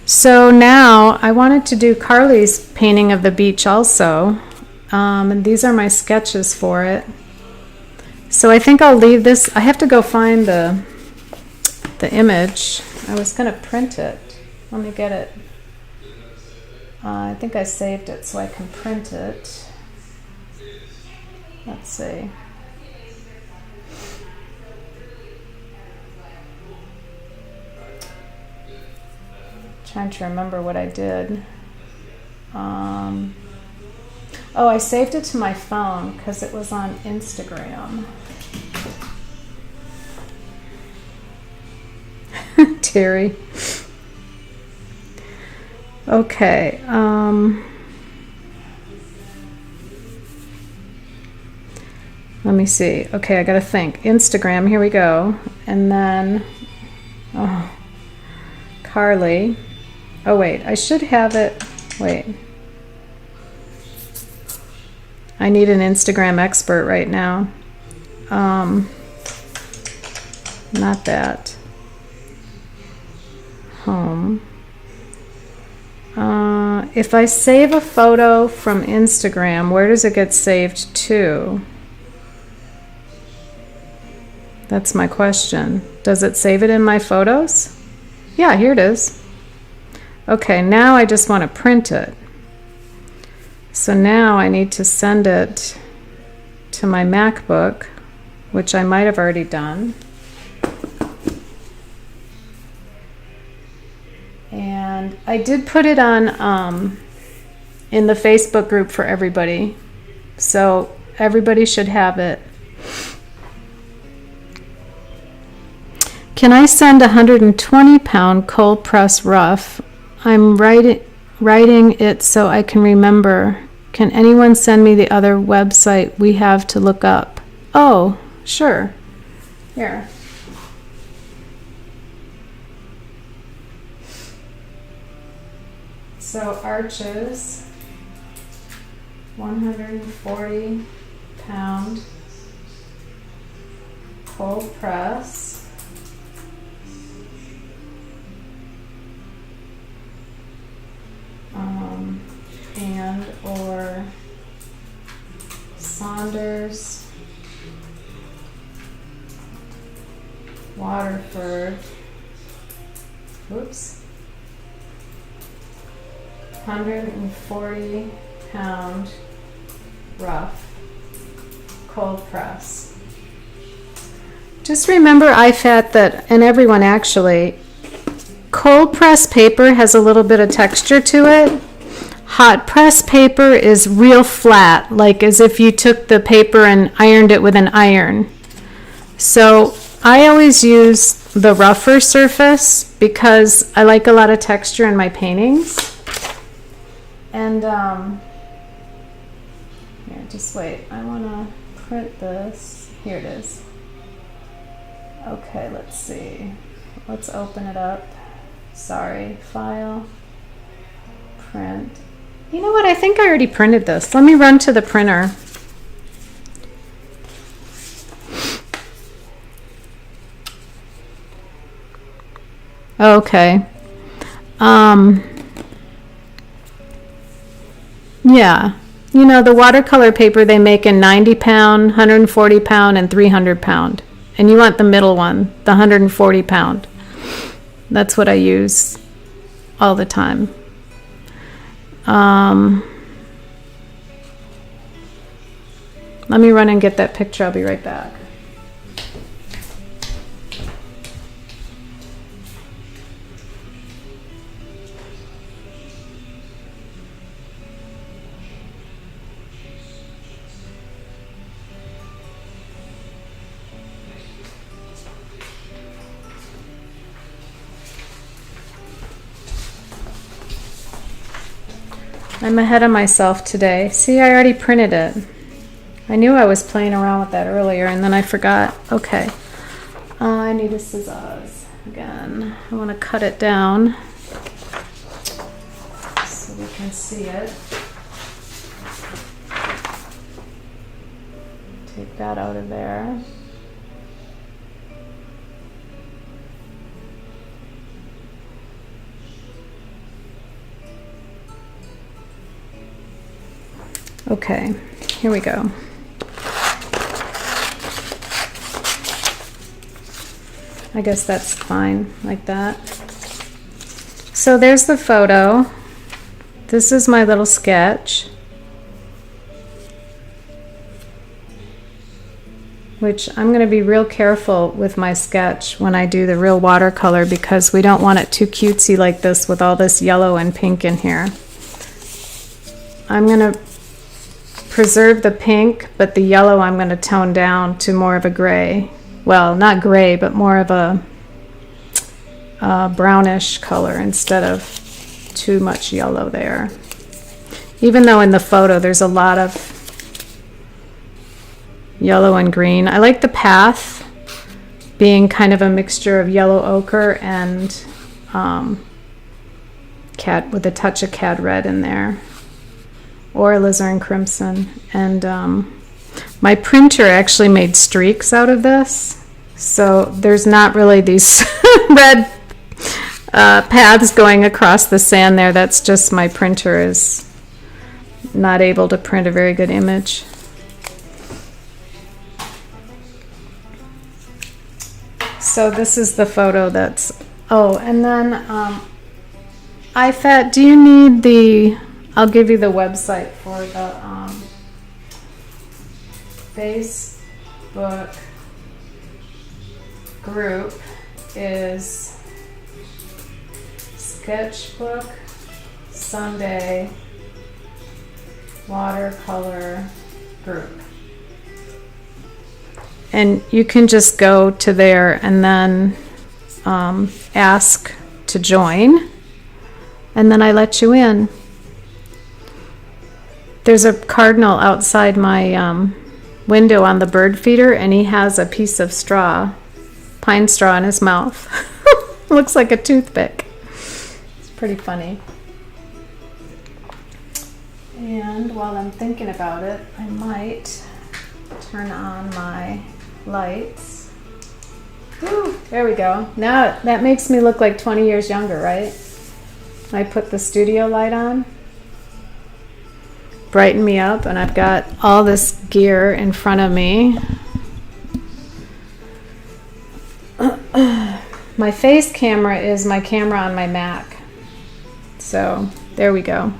So now I wanted to do Carly's painting of the beach also, and these are my sketches for it. So I think I'll leave this. I have to go find the image. I was going to print it. Let me get it. I think I saved it so I can print it. Let's see. Trying to remember what I did. Oh, I saved it to my phone because it was on Instagram. Terry. Okay. Let me see. Okay, I gotta think. Instagram, here we go. And then, oh, Carly. Oh, wait, I should have it. Wait. I need an Instagram expert right now. Not that. Home. If I save a photo from Instagram, where does it get saved to? That's my question. Does it save it in my photos? Yeah, here it is. Okay, now I just want to print it. So now I need to send it to my MacBook, which I might have already done. And I did put it on in the Facebook group for everybody. So everybody should have it. Can I send a 120-pound cold press rough? I'm writing it so I can remember. Can anyone send me the other website we have to look up? Oh, sure. Here. So Arches, 140-pound cold press. And or Saunders, Waterford, oops, 140-pound rough cold press. Just remember, IFAT, that, and everyone actually, cold press paper has a little bit of texture to it. Hot press paper is real flat, like as if you took the paper and ironed it with an iron. So I always use the rougher surface because I like a lot of texture in my paintings. And here, just wait. I want to print this. Here it is. Okay, let's see. Let's open it up. Sorry, file, print. You know what? I think I already printed this. Let me run to the printer. Okay. Yeah. You know, the watercolor paper they make in 90-pound, 140-pound, and 300-pound. And you want the middle one, the 140-pound. That's what I use all the time. Let me run and get that picture. I'll be right back. I'm ahead of myself today. See, I already printed it. I knew I was playing around with that earlier and then I forgot. Okay. I need a scissors again. I want to cut it down so we can see it. Take that out of there. Okay, here we go. I guess that's fine like that. So there's the photo. This is my little sketch, which I'm going to be real careful with my sketch when I do the real watercolor because we don't want it too cutesy like this with all this yellow and pink in here. I'm going to preserve the pink, but the yellow I'm going to tone down to more of a gray. Well, not gray, but more of a brownish color instead of too much yellow there. Even though in the photo there's a lot of yellow and green. I like the path being kind of a mixture of yellow ochre and with a touch of cad red in there. or alizarin crimson. And my printer actually made streaks out of this, so there's not really these red paths going across the sand there. That's just my printer is not able to print a very good image. So this is the photo that's, oh, and then do you need the, I'll give you the website for the Facebook group is Sketchbook Sunday Watercolor group. And you can just go to there and then ask to join, and then I let you in. There's a cardinal outside my window on the bird feeder, and he has a piece of straw, pine straw, in his mouth. Looks like a toothpick. It's pretty funny. And while I'm thinking about it, I might turn on my lights. Woo, there we go. Now that makes me look like 20 years younger, right? I put the studio light on. Brighten me up, and I've got all this gear in front of me. My face camera is my camera on my Mac. So there we go.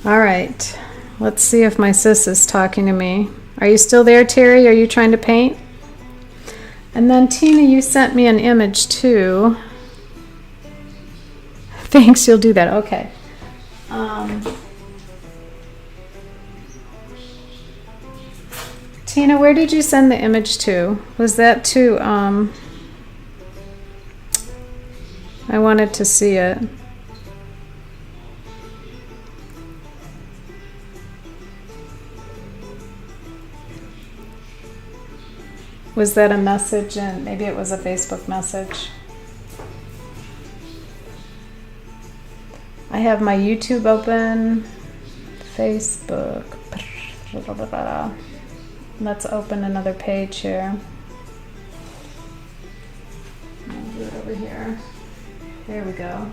All right, let's see if my sis is talking to me. Are you still there, Terry? Are you trying to paint? And then Tina, you sent me an image too. Thanks, you'll do that. Okay. Tina, where did you send the image to? Was that to, I wanted to see it. Was that a message? And maybe it was a Facebook message. I have my YouTube open. Facebook. Let's open another page here. I'll do it over here. There we go.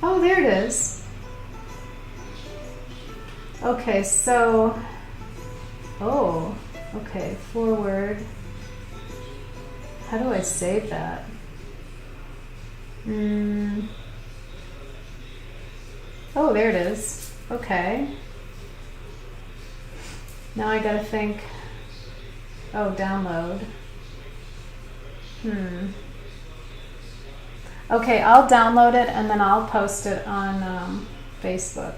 Oh, there it is. Okay, so, oh, okay, forward. How do I save that? Oh, there it is. Okay. Now I gotta think. Oh, download. Okay, I'll download it and then I'll post it on Facebook.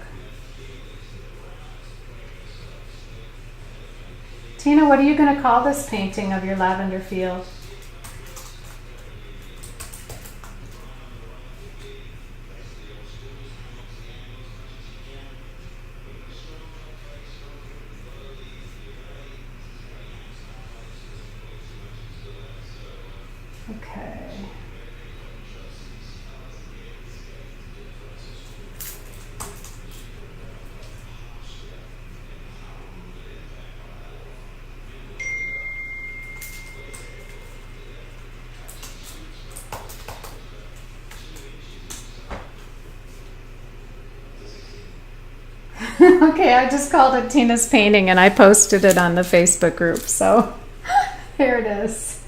Tina, what are you going to call this painting of your lavender field? Okay. Okay, I just called it Tina's Painting and I posted it on the Facebook group, so here it is.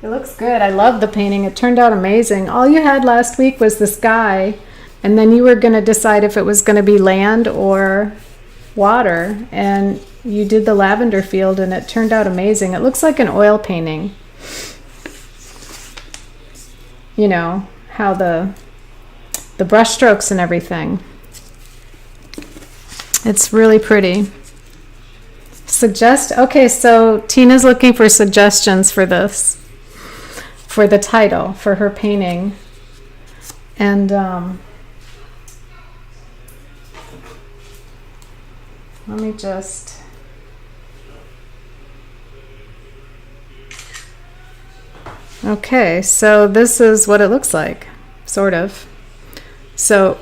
It looks good. I love the painting. It turned out amazing. All you had last week was the sky, and then you were going to decide if it was going to be land or water, and you did the lavender field and it turned out amazing. It looks like an oil painting. You know, how the brush strokes and everything. It's really pretty. Okay, so Tina's looking for suggestions for this, for the title, for her painting. And let me just, Okay, so this is what it looks like, sort of. So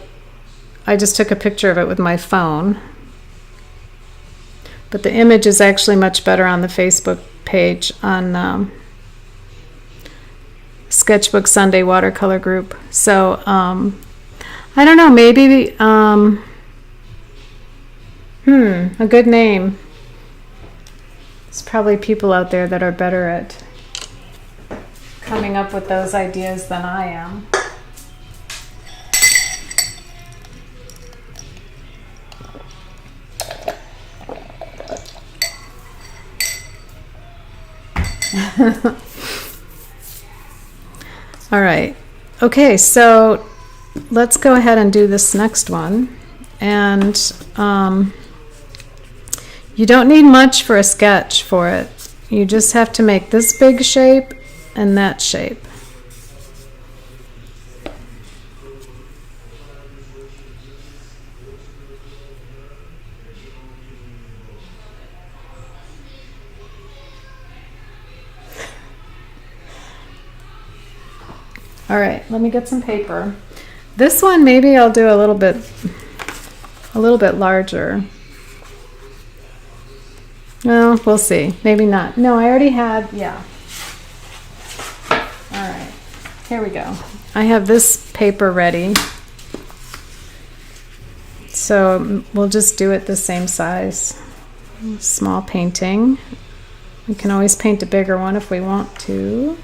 I just took a picture of it with my phone, but the image is actually much better on the Facebook page on Sketchbook Sunday Watercolor group. So I don't know, maybe a good name. There's probably people out there that are better at coming up with those ideas than I am. All right. Okay, so let's go ahead and do this next one. And you don't need much for a sketch for it. You just have to make this big shape and that shape. All right, let me get some paper. This one maybe I'll do a little bit larger. Well, we'll see. Maybe not. No, I already had, yeah. All right, here we go. I have this paper ready. So we'll just do it the same size. Small painting. We can always paint a bigger one if we want to.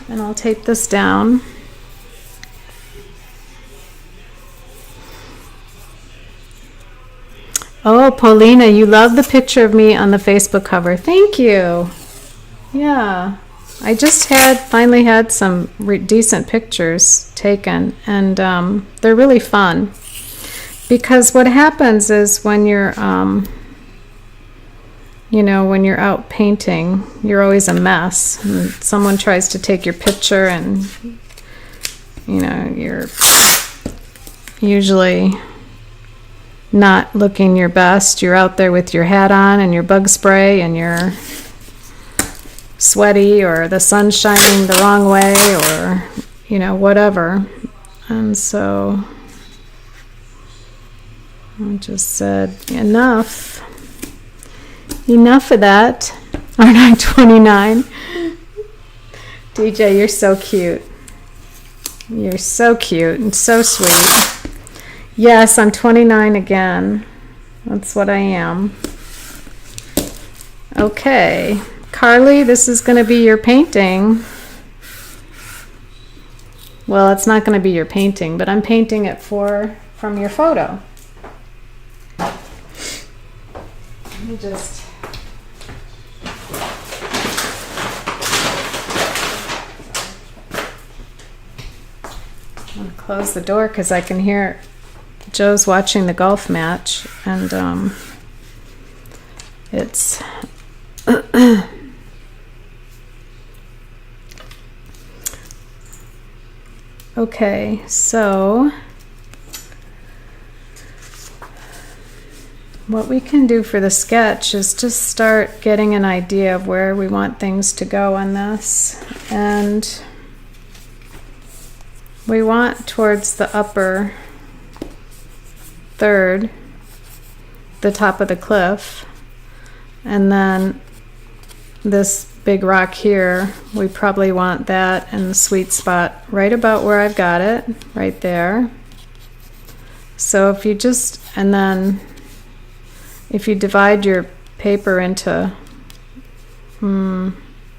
And I'll tape this down. Oh, Paulina, you love the picture of me on the Facebook cover. Thank you. Yeah, I just finally had some decent pictures taken, and they're really fun. Because what happens is when you're, when you're out painting, you're always a mess. And someone tries to take your picture and, you're usually not looking your best. You're out there with your hat on and your bug spray and you're sweaty or the sun's shining the wrong way or, whatever. And so I just said, enough of that. Aren't I 29? DJ, you're so cute. You're so cute and so sweet. Yes, I'm 29 again. That's what I am. Okay. Carly, this is going to be your painting. Well, it's not going to be your painting, but I'm painting it from your photo. Let me just... I'm going to close the door because I can hear Joe's watching the golf match, and it's okay, so what we can do for the sketch is just start getting an idea of where we want things to go on this, and we want towards the upper third, the top of the cliff, and then this big rock here, we probably want that in the sweet spot right about where I've got it, right there. So if you just, and then if you divide your paper into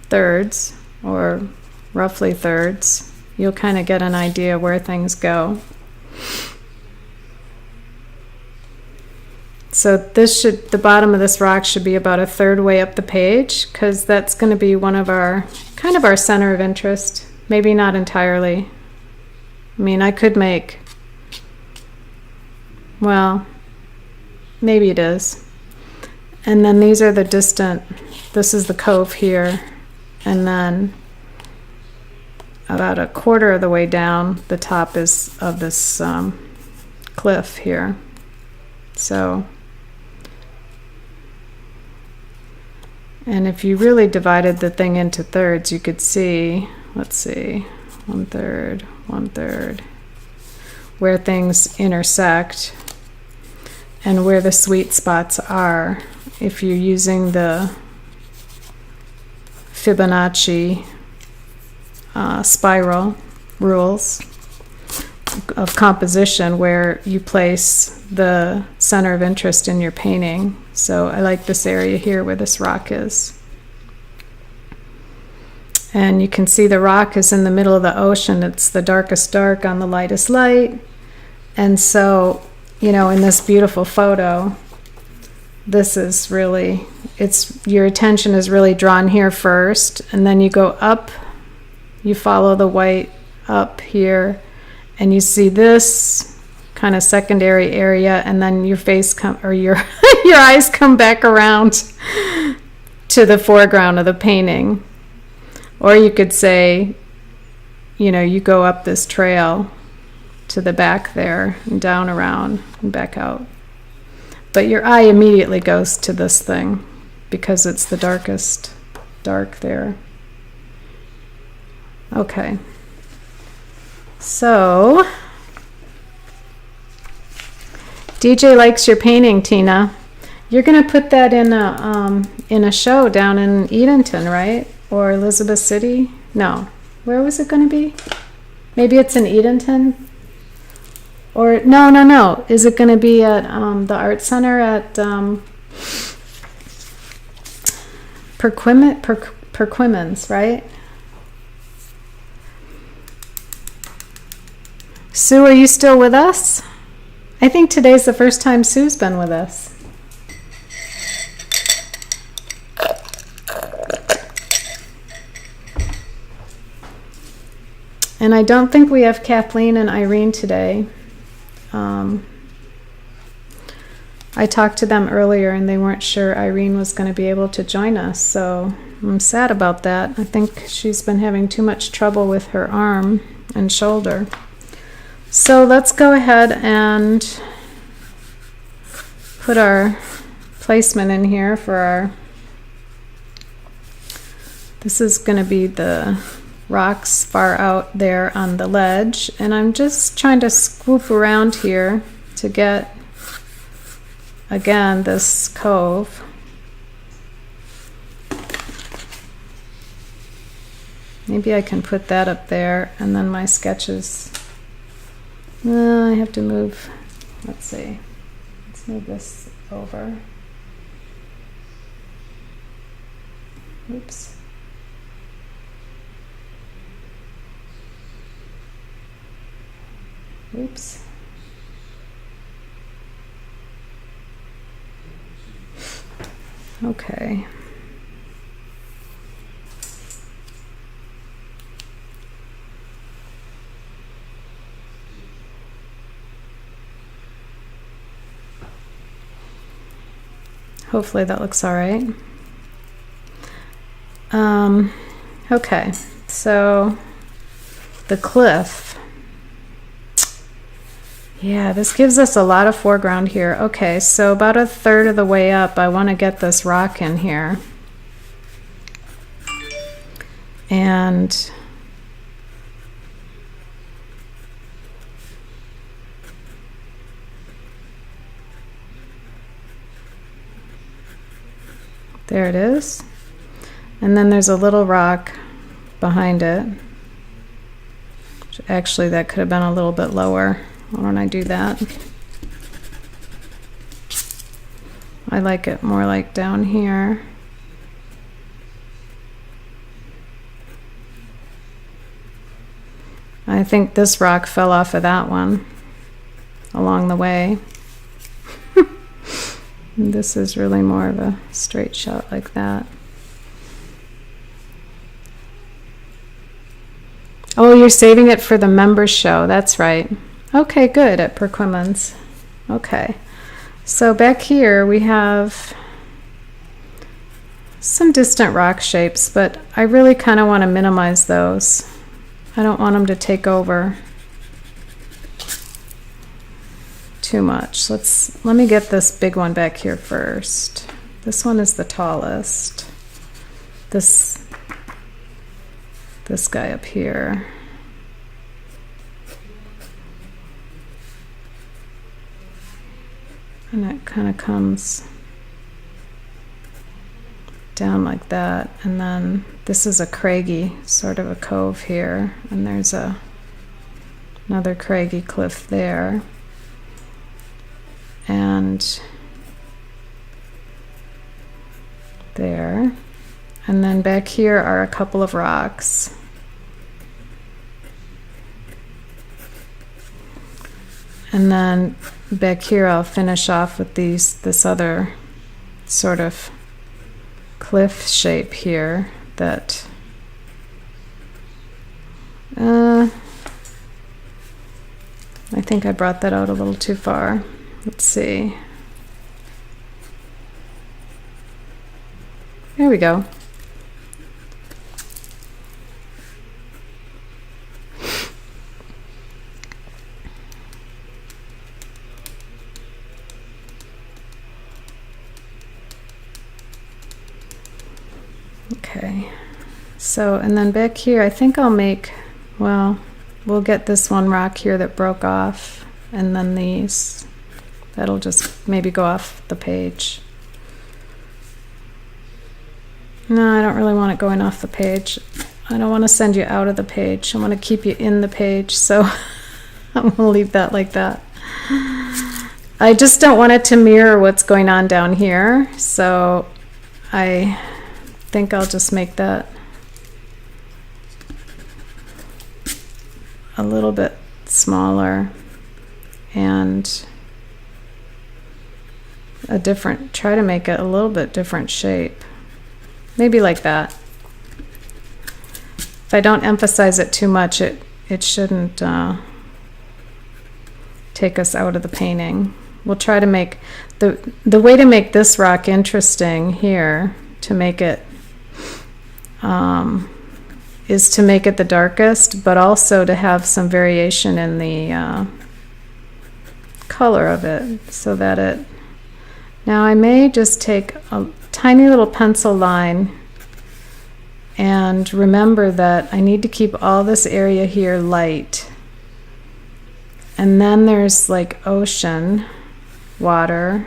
thirds, or roughly thirds, you'll kind of get an idea where things go. So the bottom of this rock should be about a third way up the page, because that's going to be one of our, kind of our center of interest. Maybe not entirely. I mean, I could make, well, maybe it is. And then these are the distant, this is the cove here, and then about a quarter of the way down, the top is of this cliff here. So, And if you really divided the thing into thirds, you could see, let's see, 1/3, 1/3, where things intersect and where the sweet spots are if you're using the Fibonacci spiral rules of composition, where you place the center of interest in your painting. So I like this area here where this rock is. And you can see the rock is in the middle of the ocean. It's the darkest dark on the lightest light. And so, you know, in this beautiful photo, this is really, your attention is really drawn here first, and then you go up, you follow the white up here, and you see this kind of secondary area, and then your face your your eyes come back around to the foreground of the painting. Or you could say, you know, you go up this trail to the back there and down around and back out. But your eye immediately goes to this thing because it's the darkest dark there. Okay. So, DJ likes your painting, Tina. You're going to put that in a show down in Edenton, right? Or Elizabeth City? No. Where was it going to be? Maybe it's in Edenton? Or no. Is it going to be at the art center at Perquimans, right? Sue, are you still with us? I think today's the first time Sue's been with us. And I don't think we have Kathleen and Irene today. I talked to them earlier and they weren't sure Irene was going to be able to join us, so I'm sad about that. I think she's been having too much trouble with her arm and shoulder. So let's go ahead and put our placement in here for our, this is going to be the rocks far out there on the ledge, and I'm just trying to swoop around here to get, again, this cove. Maybe I can put that up there, and then my sketches, I have to move, let's see, let's move this over. Oops. Oops. Okay. Hopefully that looks all right. Okay, so the cliff. Yeah, this gives us a lot of foreground here. Okay, so about 1/3 of the way up, I want to get this rock in here. And there it is. And then there's a little rock behind it. Actually, that could have been a little bit lower. Why don't I do that? I like it more like down here. I think this rock fell off of that one along the way. This is really more of a straight shot like that. Oh, you're saving it for the members show. That's right. Okay, good, at Perquimans. Okay. So back here we have some distant rock shapes, but I really kind of want to minimize those. I don't want them to take over too much. Let me get this big one back here first. This one is the tallest. this guy up here. And it kind of comes down like that, and then this is a craggy sort of a cove here, and there's another craggy cliff there, and there, and then back here are a couple of rocks. And then back here I'll finish off with this other sort of cliff shape here that I think I brought that out a little too far. Let's see. There we go. Okay, so, and then back here, I think I'll make, well, we'll get this one rock here that broke off, and then these, that'll just maybe go off the page. No, I don't really want it going off the page. I don't want to send you out of the page. I want to keep you in the page, so I'm going to leave that like that. I just don't want it to mirror what's going on down here, so I think I'll just make that a little bit smaller and try to make it a little bit different shape. Maybe like that. If I don't emphasize it too much, it shouldn't take us out of the painting. We'll try to make the way to make this rock interesting here, to make it is to make it the darkest, but also to have some variation in the color of it, so that it, now I may just take a tiny little pencil line and remember that I need to keep all this area here light, and then there's like ocean water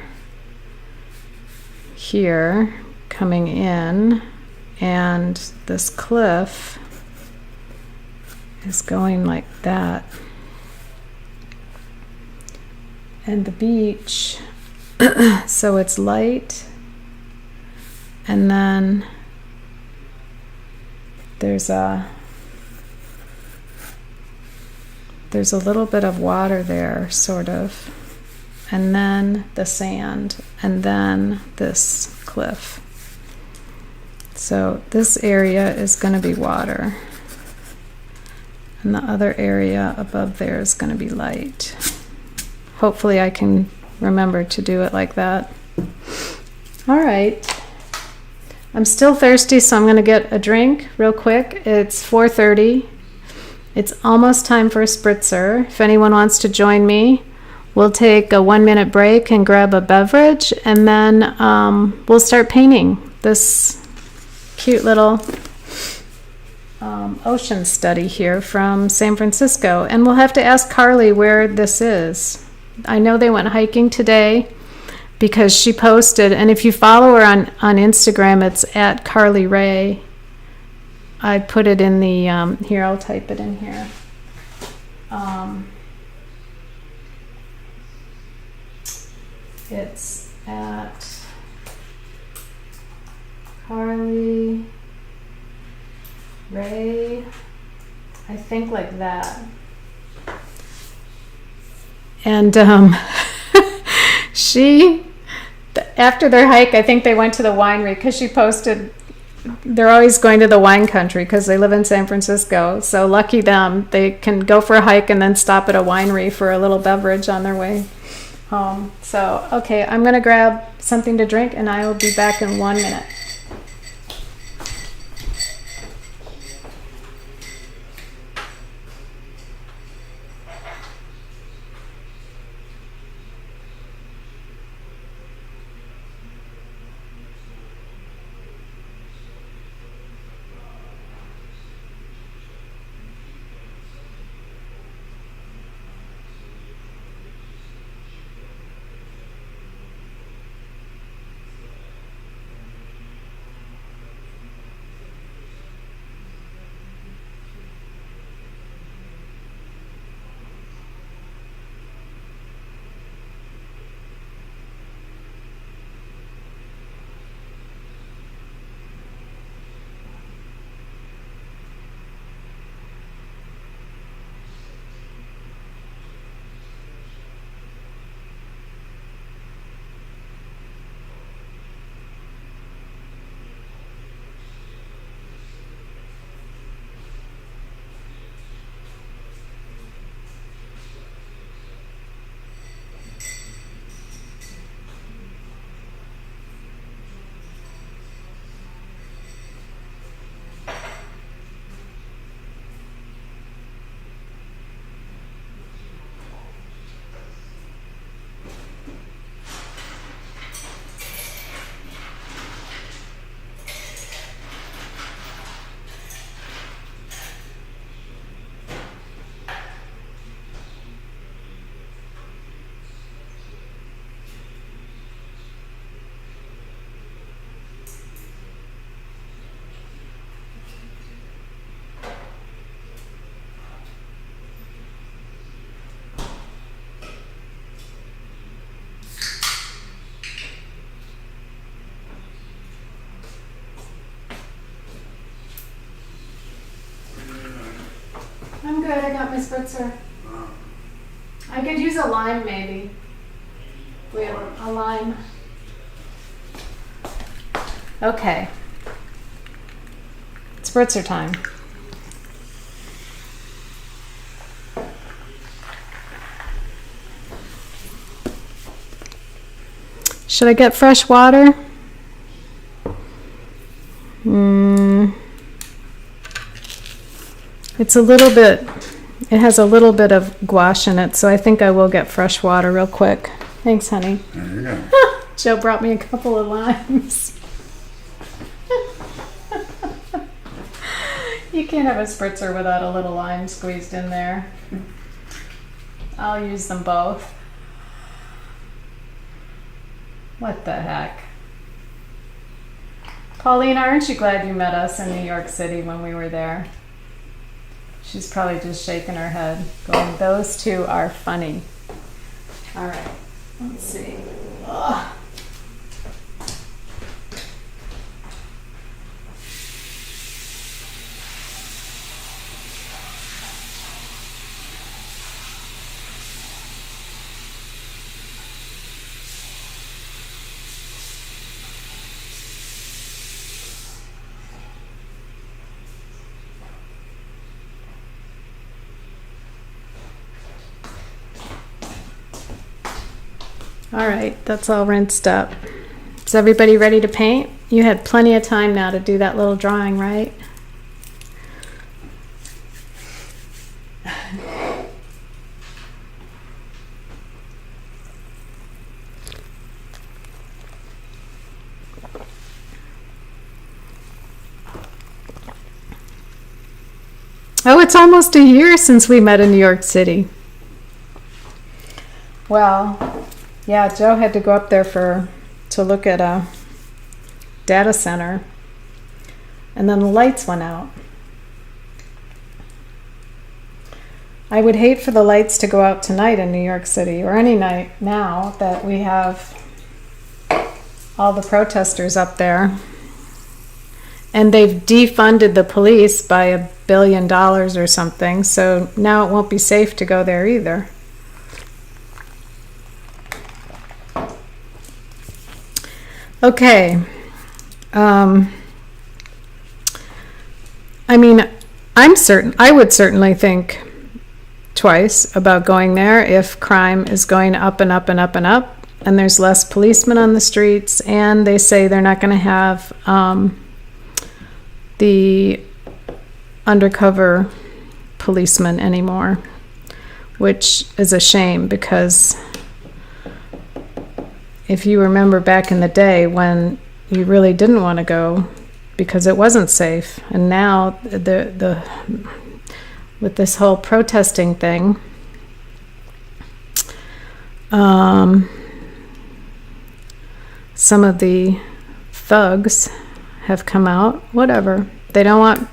here coming in, and this cliff is going like that, and the beach so it's light, and then there's a little bit of water there, sort of, and then the sand, and then this cliff. So this area is going to be water, and the other area above there is going to be light. Hopefully I can remember to do it like that. All right. I'm still thirsty, so I'm going to get a drink real quick. It's 4:30. It's almost time for a spritzer. If anyone wants to join me, we'll take a 1-minute break and grab a beverage, and then we'll start painting this cute little ocean study here from San Francisco. And we'll have to ask Carly where this is. I know they went hiking today because she posted, and if you follow her on Instagram, it's at Carly Ray. I put it in the, here, I'll type it in here. It's at Carly Ray, I think, like that. And after their hike, I think they went to the winery, because she posted they're always going to the wine country because they live in San Francisco. So lucky them, they can go for a hike and then stop at a winery for a little beverage on their way home. So, okay, I'm going to grab something to drink, and I will be back in 1 minute. I'm good. I got my spritzer. I could use a lime, maybe. We have a lime. Okay. Spritzer time. Should I get fresh water? It's a little bit, it has a little bit of gouache in it, so I think I will get fresh water real quick. Thanks, honey. There you go. Joe brought me a couple of limes. You can't have a spritzer without a little lime squeezed in there. I'll use them both. What the heck? Pauline, aren't you glad you met us in New York City when we were there? She's probably just shaking her head, going, those two are funny. All right, let's see. Ugh. All right, that's all rinsed up. Is everybody ready to paint? You had plenty of time now to do that little drawing, right? Oh, it's almost a year since we met in New York City. Well, yeah, Joe had to go up there to look at a data center, and then the lights went out. I would hate for the lights to go out tonight in New York City, or any night now that we have all the protesters up there. And they've defunded the police by $1 billion or something, so now it won't be safe to go there either. Okay. I mean, I would certainly think twice about going there if crime is going up and up and up and up, and there's less policemen on the streets, and they say they're not going to have the undercover policemen anymore, which is a shame, because if you remember back in the day when you really didn't want to go because it wasn't safe, and now with this whole protesting thing, some of the thugs have come out. Whatever, they don't want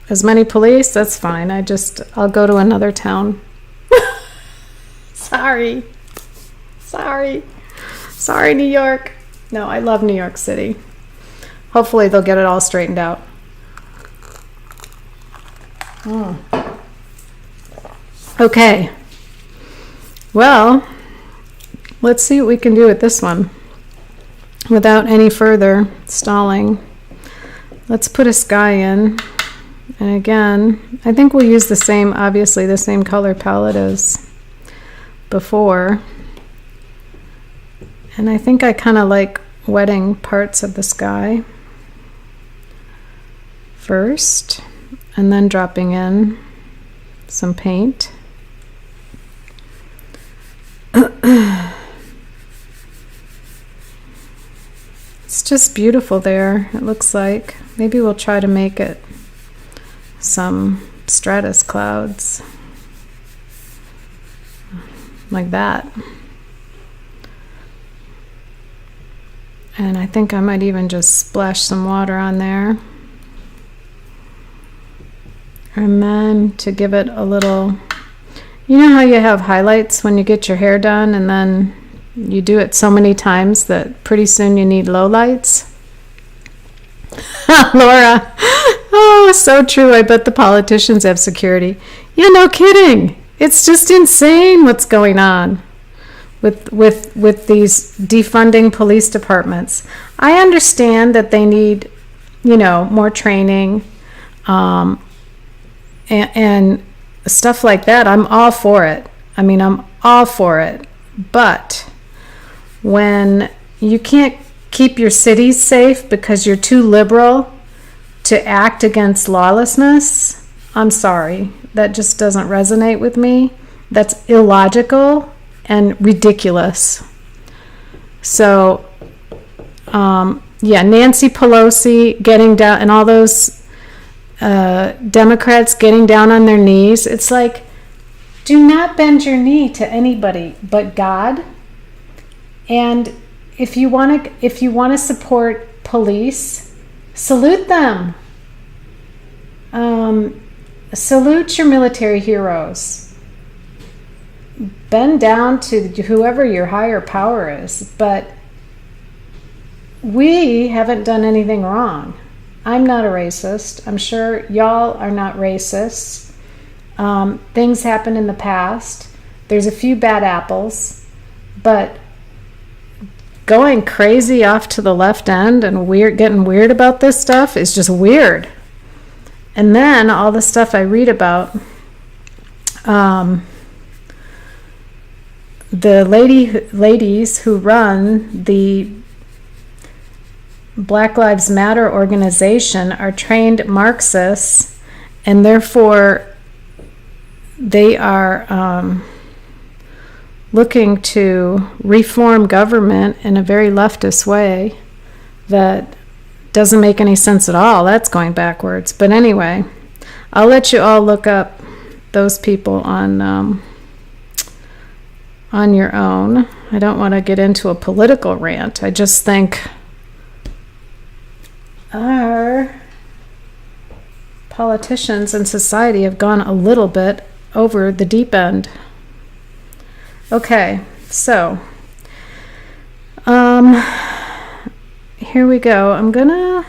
as many police, that's fine. I'll go to another town. Sorry, New York. No, I love New York City. Hopefully they'll get it all straightened out. Okay. Well, let's see what we can do with this one without any further stalling. Let's put a sky in. And again, I think we'll use the same color palette as before. And I think I kind of like wetting parts of the sky first, and then dropping in some paint. It's just beautiful there, it looks like. Maybe we'll try to make it some stratus clouds like that. And I think I might even just splash some water on there. And then to give it a little, you know how you have highlights when you get your hair done and then you do it so many times that pretty soon you need lowlights? Laura, oh, so true. I bet the politicians have security. Yeah, no kidding. It's just insane what's going on with these defunding police departments. I understand that they need, more training, and stuff like that. I'm all for it. I'm all for it. But when you can't keep your cities safe because you're too liberal to act against lawlessness, I'm sorry. That just doesn't resonate with me. That's illogical and ridiculous. So, Nancy Pelosi getting down, and all those Democrats getting down on their knees. It's like, do not bend your knee to anybody but God. And if you want to support police, salute them. Salute your military heroes. Bend down to whoever your higher power is. But we haven't done anything wrong. I'm not a racist. I'm sure y'all are not racists. Things happened in the past. There's a few bad apples. But going crazy off to the left end and getting weird about this stuff is just weird. And then all the stuff I read about, the ladies who run the Black Lives Matter organization are trained Marxists, and therefore they are looking to reform government in a very leftist way that doesn't make any sense at all. That's going backwards. But anyway, I'll let you all look up those people on your own. I don't want to get into a political rant. I just think our politicians and society have gone a little bit over the deep end. Okay, so here we go. I'm gonna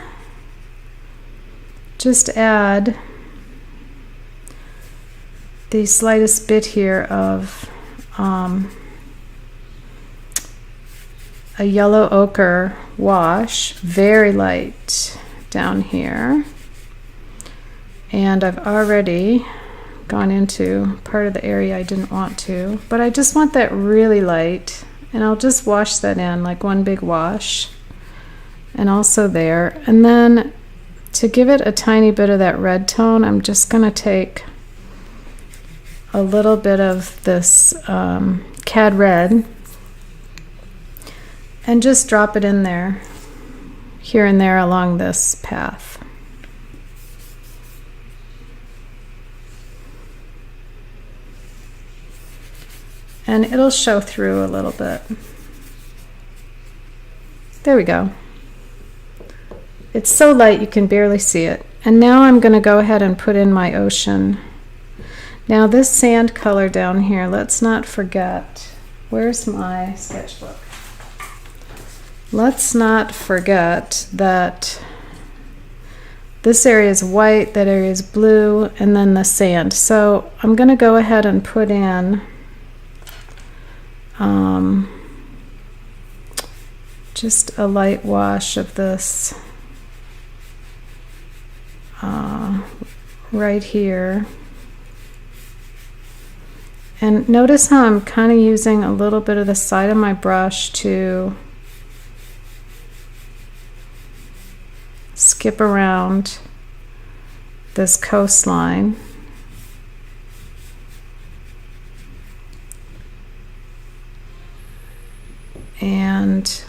just add the slightest bit here of a yellow ochre wash, very light down here. And I've already gone into part of the area I didn't want to, but I just want that really light, and I'll just wash that in like one big wash. And also there. And then to give it a tiny bit of that red tone, I'm just going to take a little bit of this Cad Red and just drop it in there, here and there along this path. And it'll show through a little bit. There we go. It's so light you can barely see it. And now I'm going to go ahead and put in my ocean. Now this sand color down here, let's not forget, where's my sketchbook? Let's not forget that this area is white, that area is blue, and then the sand. So I'm going to go ahead and put in just a light wash of this right here. And notice how I'm kind of using a little bit of the side of my brush to skip around this coastline. And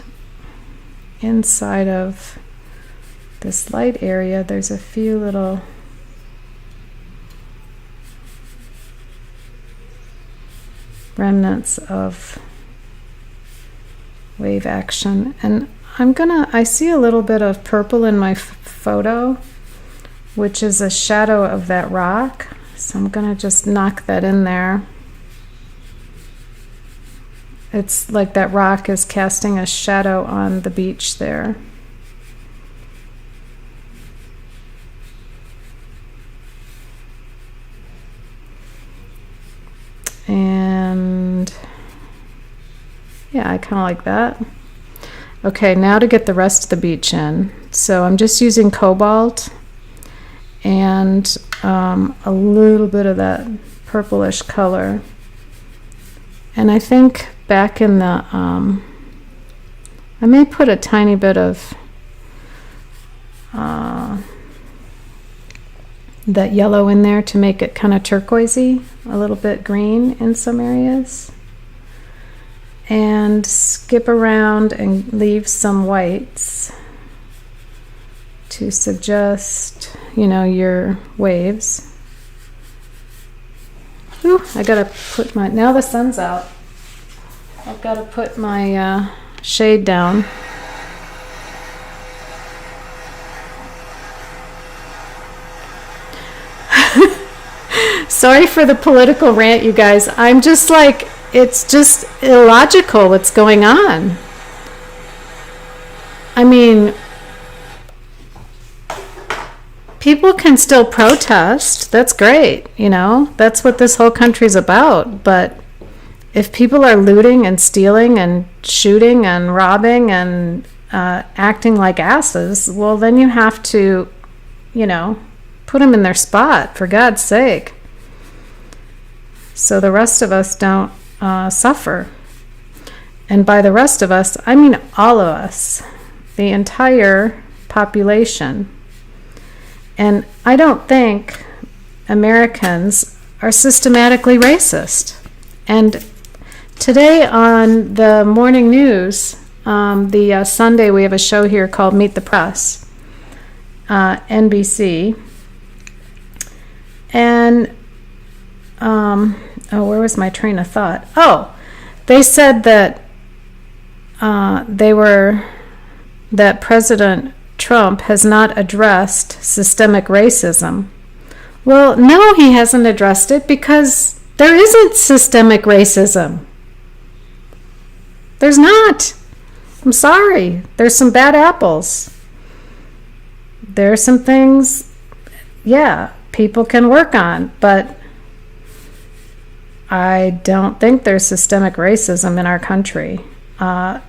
inside of this light area, there's a few little remnants of wave action. And I see a little bit of purple in my photo, which is a shadow of that rock. So I'm gonna just knock that in there. It's like that rock is casting a shadow on the beach there. Yeah, I kind of like that. Okay, now to get the rest of the beach in. So I'm just using cobalt and a little bit of that purplish color. And I think back in the, I may put a tiny bit of that yellow in there to make it kind of turquoisey, a little bit green in some areas. And skip around and leave some whites to suggest, you know, your waves. Ooh, I gotta put my, now the sun's out, I've got to put my shade down. Sorry for the political rant, you guys. I'm just like, it's just illogical what's going on. I mean, people can still protest. That's great, you know. That's what this whole country's about. But if people are looting and stealing and shooting and robbing and acting like asses, well, then you have to, you know, put them in their spot, for God's sake. So the rest of us don't suffer. And by the rest of us, I mean all of us, the entire population. And I don't think Americans are systematically racist. And today on the morning news, the Sunday, we have a show here called Meet the Press, NBC. And where was my train of thought? Oh, they said that that President Trump has not addressed systemic racism. Well, no, he hasn't addressed it because there isn't systemic racism. There's not. I'm sorry. There's some bad apples. There are some things, yeah, people can work on, but I don't think there's systemic racism in our country.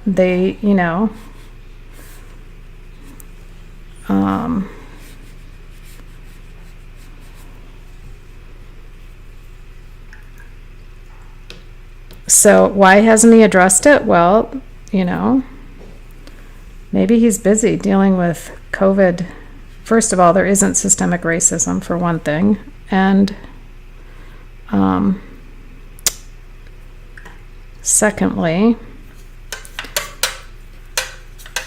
They, you know, so why hasn't he addressed it? Well, you know, maybe he's busy dealing with COVID. First of all, there isn't systemic racism, for one thing, and secondly,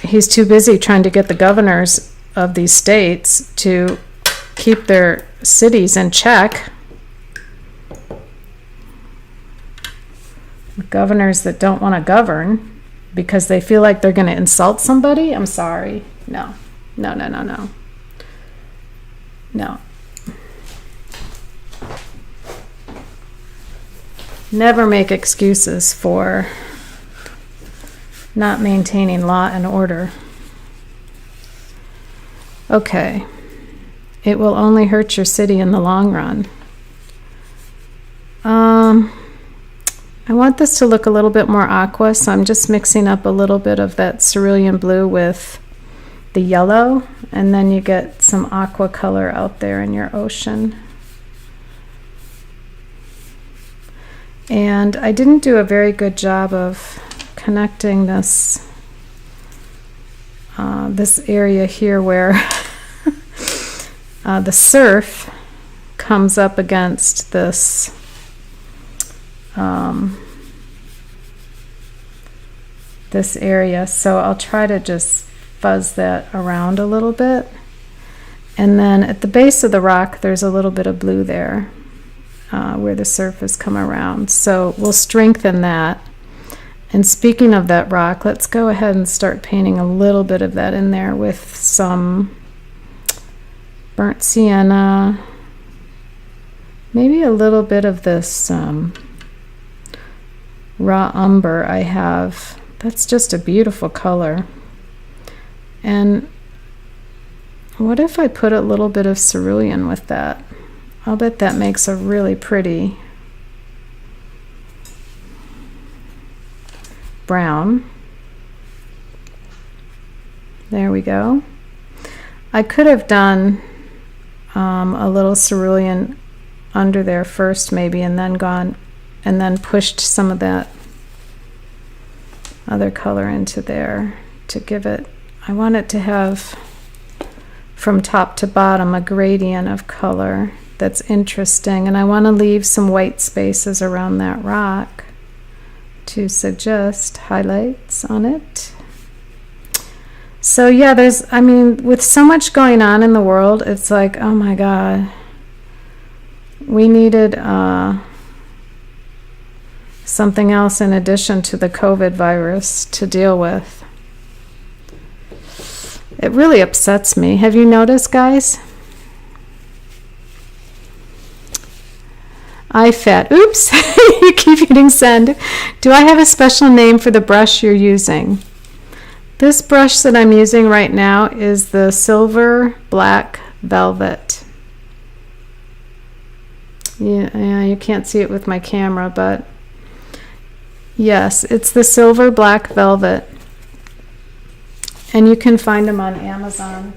he's too busy trying to get the governors of these states to keep their cities in check. Governors that don't want to govern because they feel like they're going to insult somebody. I'm sorry. No. No, no, no, no. No. Never make excuses for not maintaining law and order. Okay. It will only hurt your city in the long run. I want this to look a little bit more aqua, so I'm just mixing up a little bit of that cerulean blue with the yellow, and then you get some aqua color out there in your ocean. And I didn't do a very good job of connecting this this area here where the surf comes up against this this area. So I'll try to just fuzz that around a little bit. And then at the base of the rock, there's a little bit of blue there where the surf has come around. So we'll strengthen that. And speaking of that rock, let's go ahead and start painting a little bit of that in there with some burnt sienna, maybe a little bit of this raw umber I have. That's just a beautiful color. And what if I put a little bit of cerulean with that? I'll bet that makes a really pretty brown. There we go. I could have done a little cerulean under there first maybe, and then pushed some of that other color into there to give it, I want it to have from top to bottom a gradient of color that's interesting, and I want to leave some white spaces around that rock to suggest highlights on it. So yeah, with so much going on in the world, it's like, oh my God, we needed something else in addition to the COVID virus to deal with. It really upsets me. Have you noticed, guys? iFat. Oops, you keep hitting send. Do I have a special name for the brush you're using? This brush that I'm using right now is the Silver Black Velvet. Yeah, you can't see it with my camera, but yes, it's the Silver Black Velvet. And you can find them on Amazon.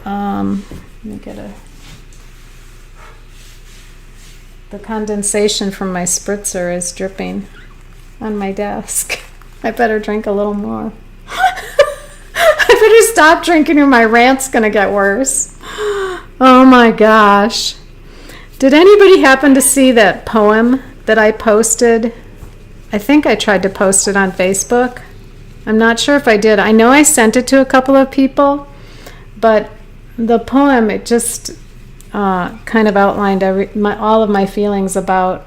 Let me get the condensation from my spritzer is dripping on my desk. I better drink a little more. I better stop drinking or my rant's gonna get worse. Oh my gosh. Did anybody happen to see that poem that I posted? I think I tried to post it on Facebook. I'm not sure if I did. I know I sent it to a couple of people, but the poem, it just kind of outlined all of my feelings about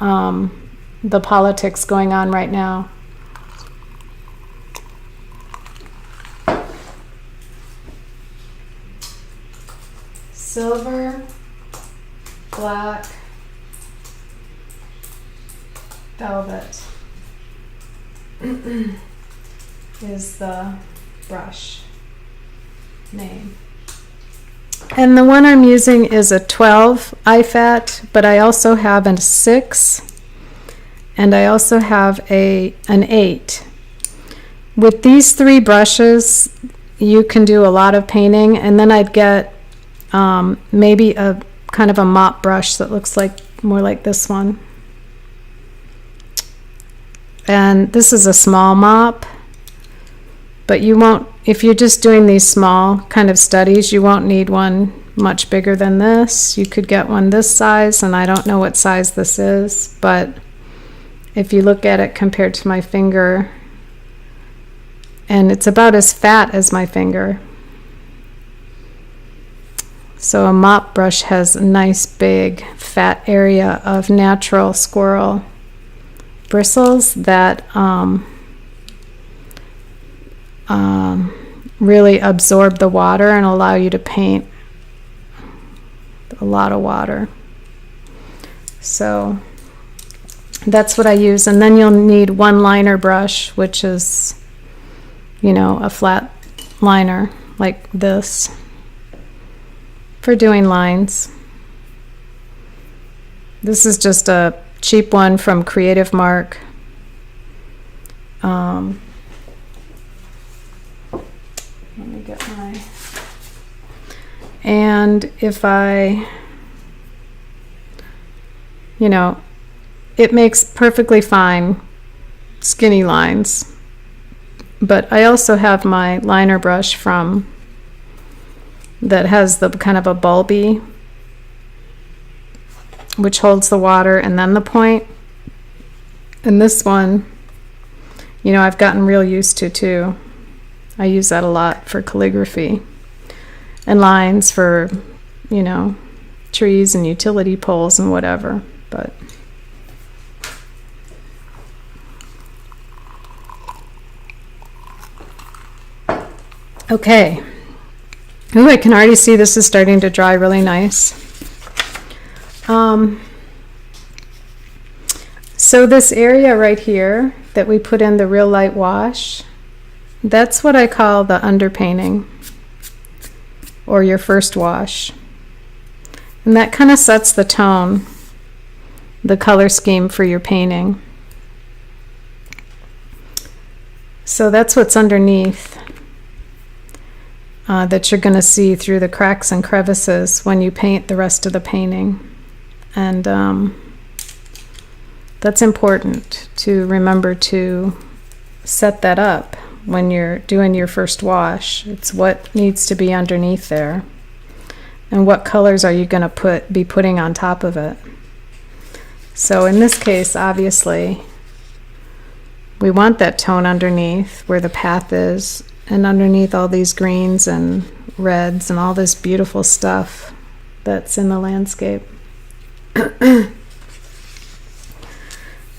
the politics going on right now. Silver Black Velvet is the brush name. And the one I'm using is a 12 IFAT, but I also have a 6, and I also have an 8. With these 3 brushes, you can do a lot of painting, and then I'd get maybe a kind of a mop brush that looks more like this one. And this is a small mop, but you won't, if you're just doing these small kind of studies, you won't need one much bigger than this. You could get one this size, and I don't know what size this is, but if you look at it compared to my finger, and it's about as fat as my finger. So a mop brush has a nice big fat area of natural squirrel bristles that really absorb the water and allow you to paint a lot of water. So that's what I use. And then you'll need one liner brush, which is, a flat liner like this for doing lines. This is just a cheap one from Creative Mark. Let me get my, and if I, it makes perfectly fine skinny lines, but I also have my liner brush that has the kind of a bulby, which holds the water and then the point. And this one, I've gotten real used to too. I use that a lot for calligraphy and lines for, trees and utility poles and whatever. But okay. Ooh, I can already see this is starting to dry really nice. So this area right here that we put in the real light wash, that's what I call the underpainting, or your first wash. And that kind of sets the tone the color scheme for your painting. So that's what's underneath that you're going to see through the cracks and crevices when you paint the rest of the painting. And that's important to remember to set that up when you're doing your first wash. It's what needs to be underneath there. And what colors are you going to be putting on top of it? So in this case, obviously, we want that tone underneath where the path is, and underneath all these greens and reds and all this beautiful stuff that's in the landscape.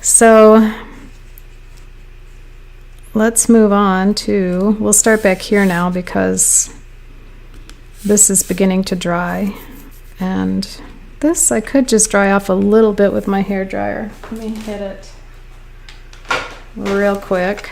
So let's move on to, we'll start back here now because this is beginning to dry. And this I could just dry off a little bit with my hair dryer. Let me hit it real quick.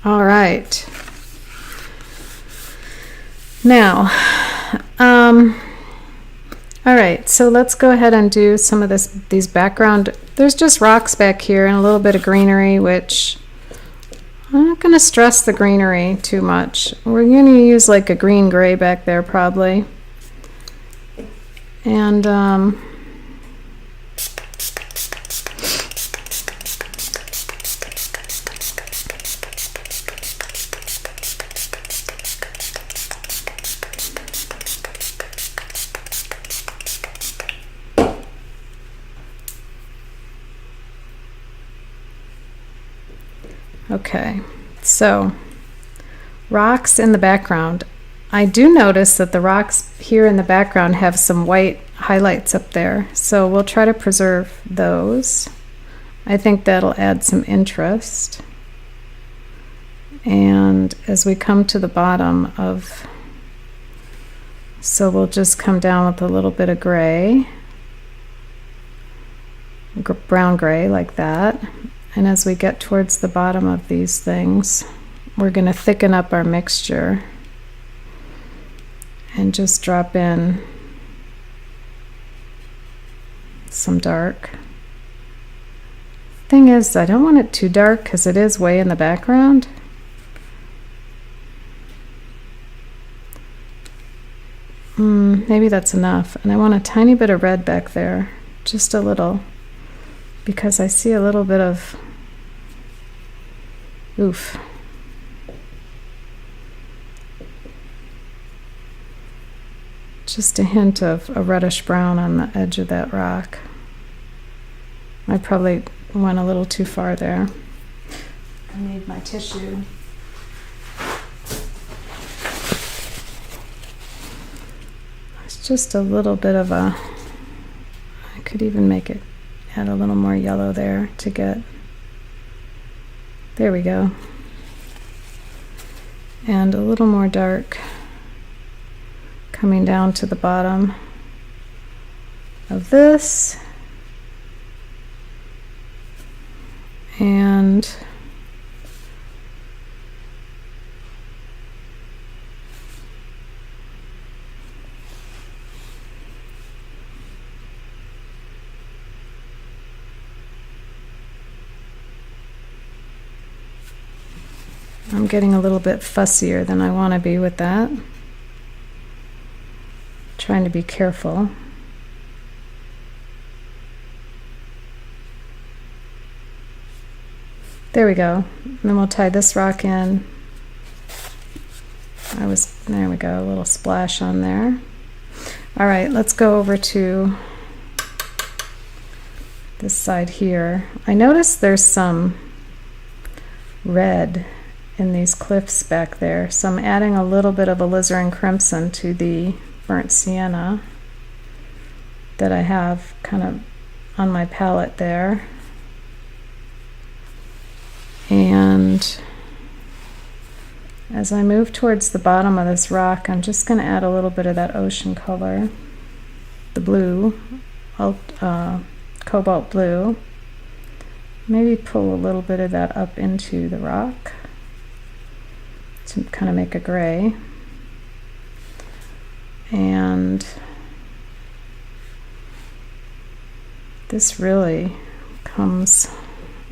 All right. Now, all right, so let's go ahead and do some of these background. There's just rocks back here and a little bit of greenery, which I'm not going to stress the greenery too much. We're going to use like a green-gray back there probably. And okay, so rocks in the background. I do notice that the rocks here in the background have some white highlights up there, so we'll try to preserve those. I think that'll add some interest. And as we come to the bottom of, so we'll just come down with a little bit of gray, brown gray like that. And as we get towards the bottom of these things, we're going to thicken up our mixture and just drop in some dark. Thing is, I don't want it too dark because it is way in the background. Maybe that's enough. And I want a tiny bit of red back there, just a little, because I see a little bit of oof. Just a hint of a reddish brown on the edge of that rock. I probably went a little too far there. I need my tissue. It's just a little bit of a, I could even make it, add a little more yellow there to get, there we go. And a little more dark coming down to the bottom of this. And I'm getting a little bit fussier than I want to be with that. Trying to be careful. There we go. And then we'll tie this rock in There we go, a little splash on there. All right, let's go over to this side here. I noticed there's some red in these cliffs back there, so I'm adding a little bit of alizarin crimson to the burnt sienna that I have kind of on my palette there. And as I move towards the bottom of this rock, I'm just going to add a little bit of that ocean color, the blue, cobalt blue. Maybe pull a little bit of that up into the rock to kind of make a gray. And this really comes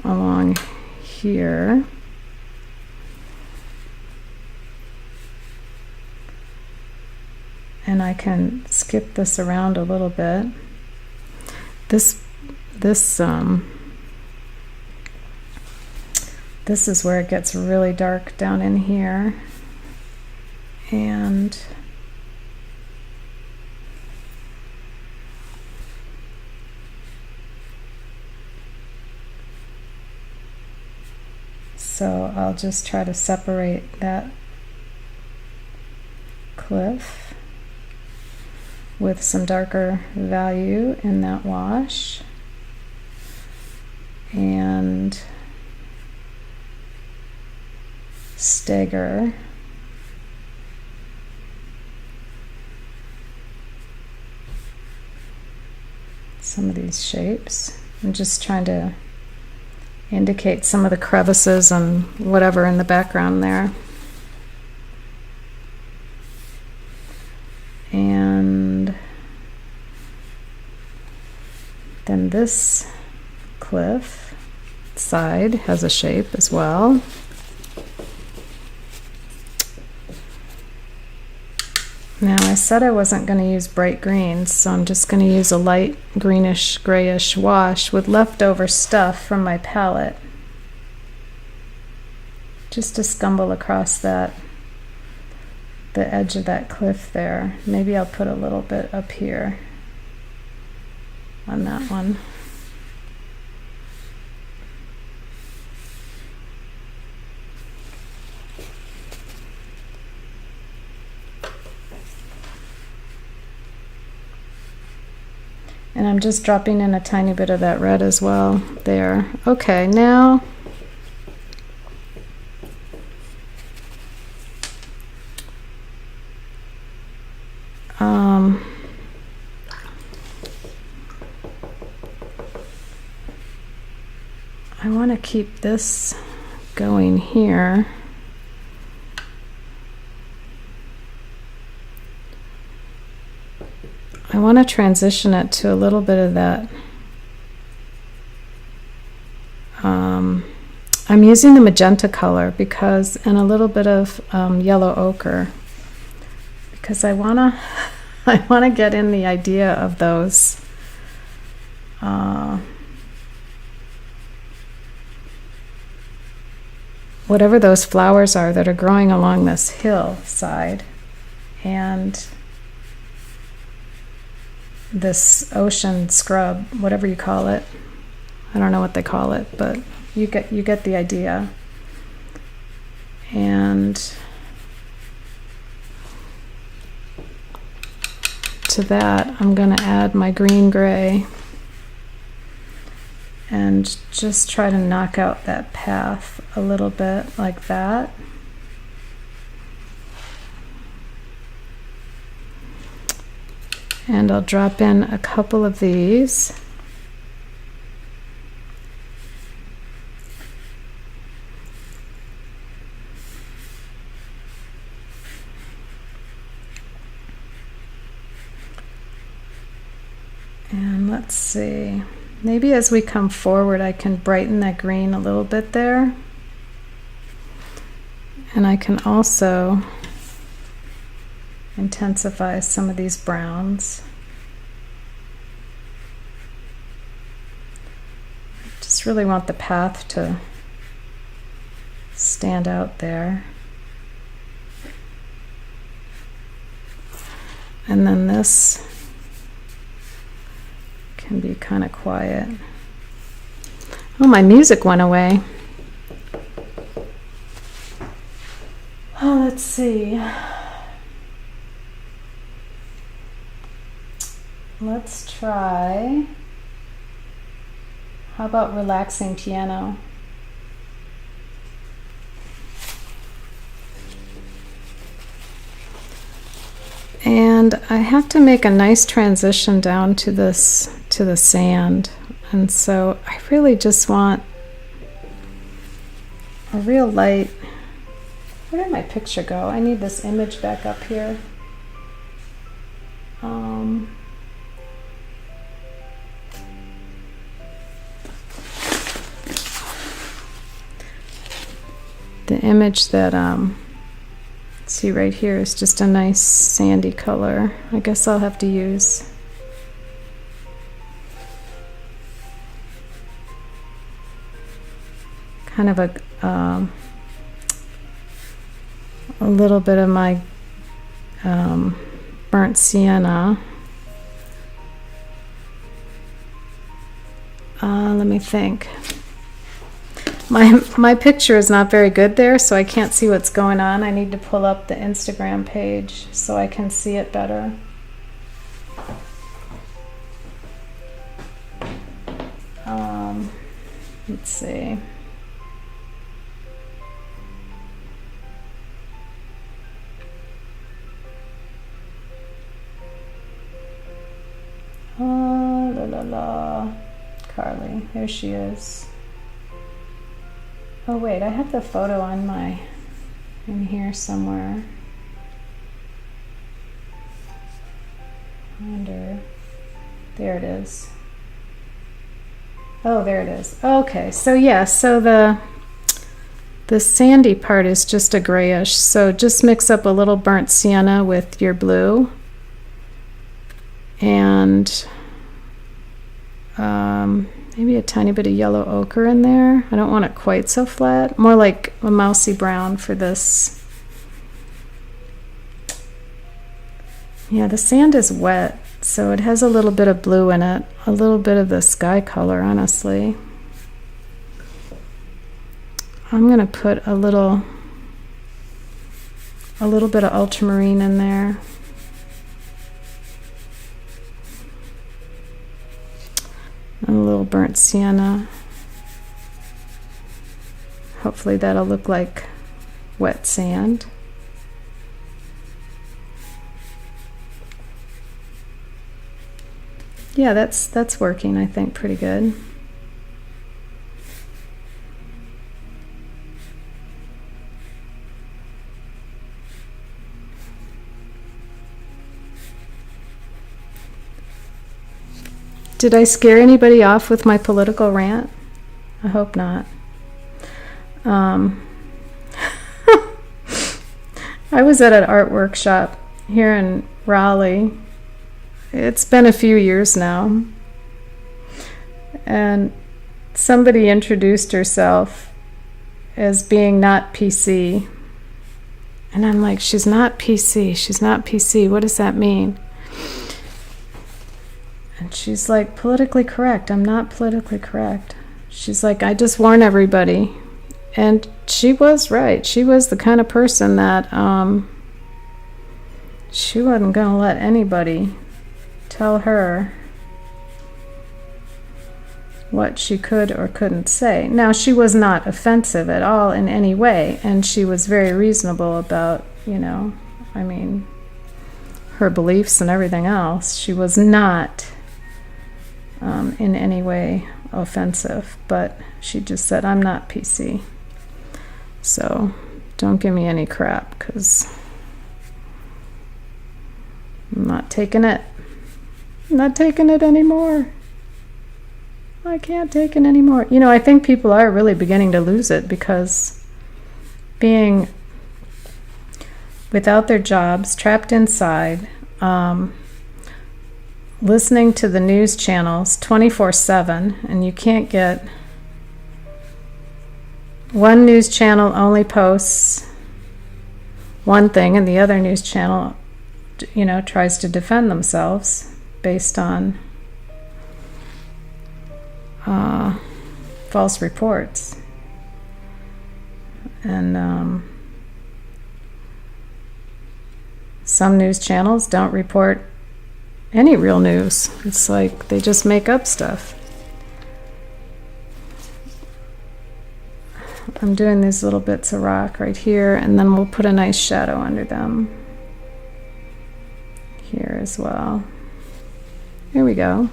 along here. And I can skip this around a little bit. This is where it gets really dark down in here. And so I'll just try to separate that cliff with some darker value in that wash, and stagger some of these shapes. I'm just trying to indicate some of the crevices and whatever in the background there. And then this cliff side has a shape as well. Now I said I wasn't going to use bright greens, so I'm just going to use a light greenish grayish wash with leftover stuff from my palette just to scumble across the edge of that cliff there. Maybe I'll put a little bit up here on that one. And I'm just dropping in a tiny bit of that red as well there. Okay, now I want to keep this going here. I want to transition it to a little bit of that. I'm using the magenta color because, and a little bit of yellow ochre, because I wanna get in the idea of those whatever those flowers are that are growing along this hillside, and this ocean scrub, whatever you call it. I don't know what they call it, but you get the idea. And to that, I'm going to add my green gray and just try to knock out that path a little bit like that. And I'll drop in a couple of these. And let's see, maybe as we come forward I can brighten that green a little bit there. And I can also intensify some of these browns. Just really want the path to stand out there. And then this can be kind of quiet. Oh, my music went away. Oh, let's see. Let's try. How about relaxing piano? And I have to make a nice transition down to this, to the sand. And so I really just want a real light. Where did my picture go? I need this image back up here. The image that see right here is just a nice sandy color. I guess I'll have to use kind of a little bit of my burnt sienna. Let me think. My picture is not very good there, so I can't see what's going on. I need to pull up the Instagram page so I can see it better. Let's see. Oh, la la la. Carly, there she is. Oh wait, I have the photo on in here somewhere. I wonder. There it is. Oh, there it is. Okay, so yeah, so the sandy part is just a grayish. So just mix up a little burnt sienna with your blue, and maybe a tiny bit of yellow ochre in there. I don't want it quite so flat. More like a mousy brown for this. Yeah, the sand is wet, so it has a little bit of blue in it. A little bit of the sky color, honestly. I'm going to put a little bit of ultramarine in there. And a little burnt sienna. Hopefully that'll look like wet sand. Yeah, that's working, I think, pretty good. Did I scare anybody off with my political rant? I hope not. I was at an art workshop here in Raleigh. It's been a few years now. And somebody introduced herself as being not PC. And I'm like, she's not PC. She's not PC. What does that mean? And she's like, politically correct. I'm not politically correct. She's like, I just warn everybody. And she was right. She was the kind of person that she wasn't going to let anybody tell her what she could or couldn't say. Now, she was not offensive at all in any way, and she was very reasonable about, her beliefs and everything else. She was not in any way offensive, but she just said, I'm not PC. So don't give me any crap, because I'm not taking it. I'm not taking it anymore. I can't take it anymore. I think people are really beginning to lose it, because being without their jobs, trapped inside, listening to the news channels 24/7, and you can't get one news channel only posts one thing and the other news channel tries to defend themselves based on false reports. And some news channels don't report any real news. It's like they just make up stuff. I'm doing these little bits of rock right here, and then we'll put a nice shadow under them here as well. Here we go.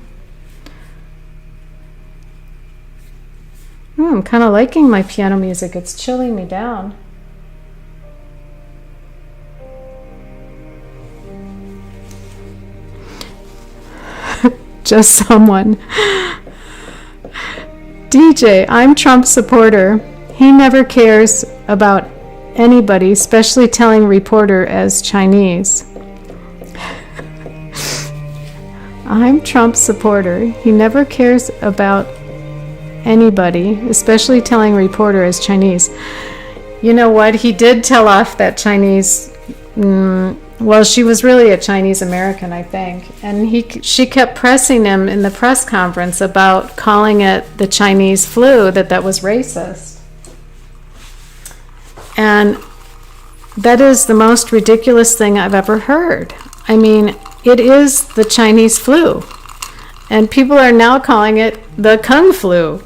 Oh, I'm kind of liking my piano music. It's chilling me down. Just someone. DJ, I'm Trump supporter. He never cares about anybody, especially telling reporter as Chinese. I'm Trump supporter. He never cares about anybody, especially telling reporter as Chinese. You know what? He did tell off that Chinese. Well, she was really a Chinese American, I think, and she kept pressing him in the press conference about calling it the Chinese flu, that was racist. And that is the most ridiculous thing I've ever heard. I mean, it is the Chinese flu, and people are now calling it the Kung flu.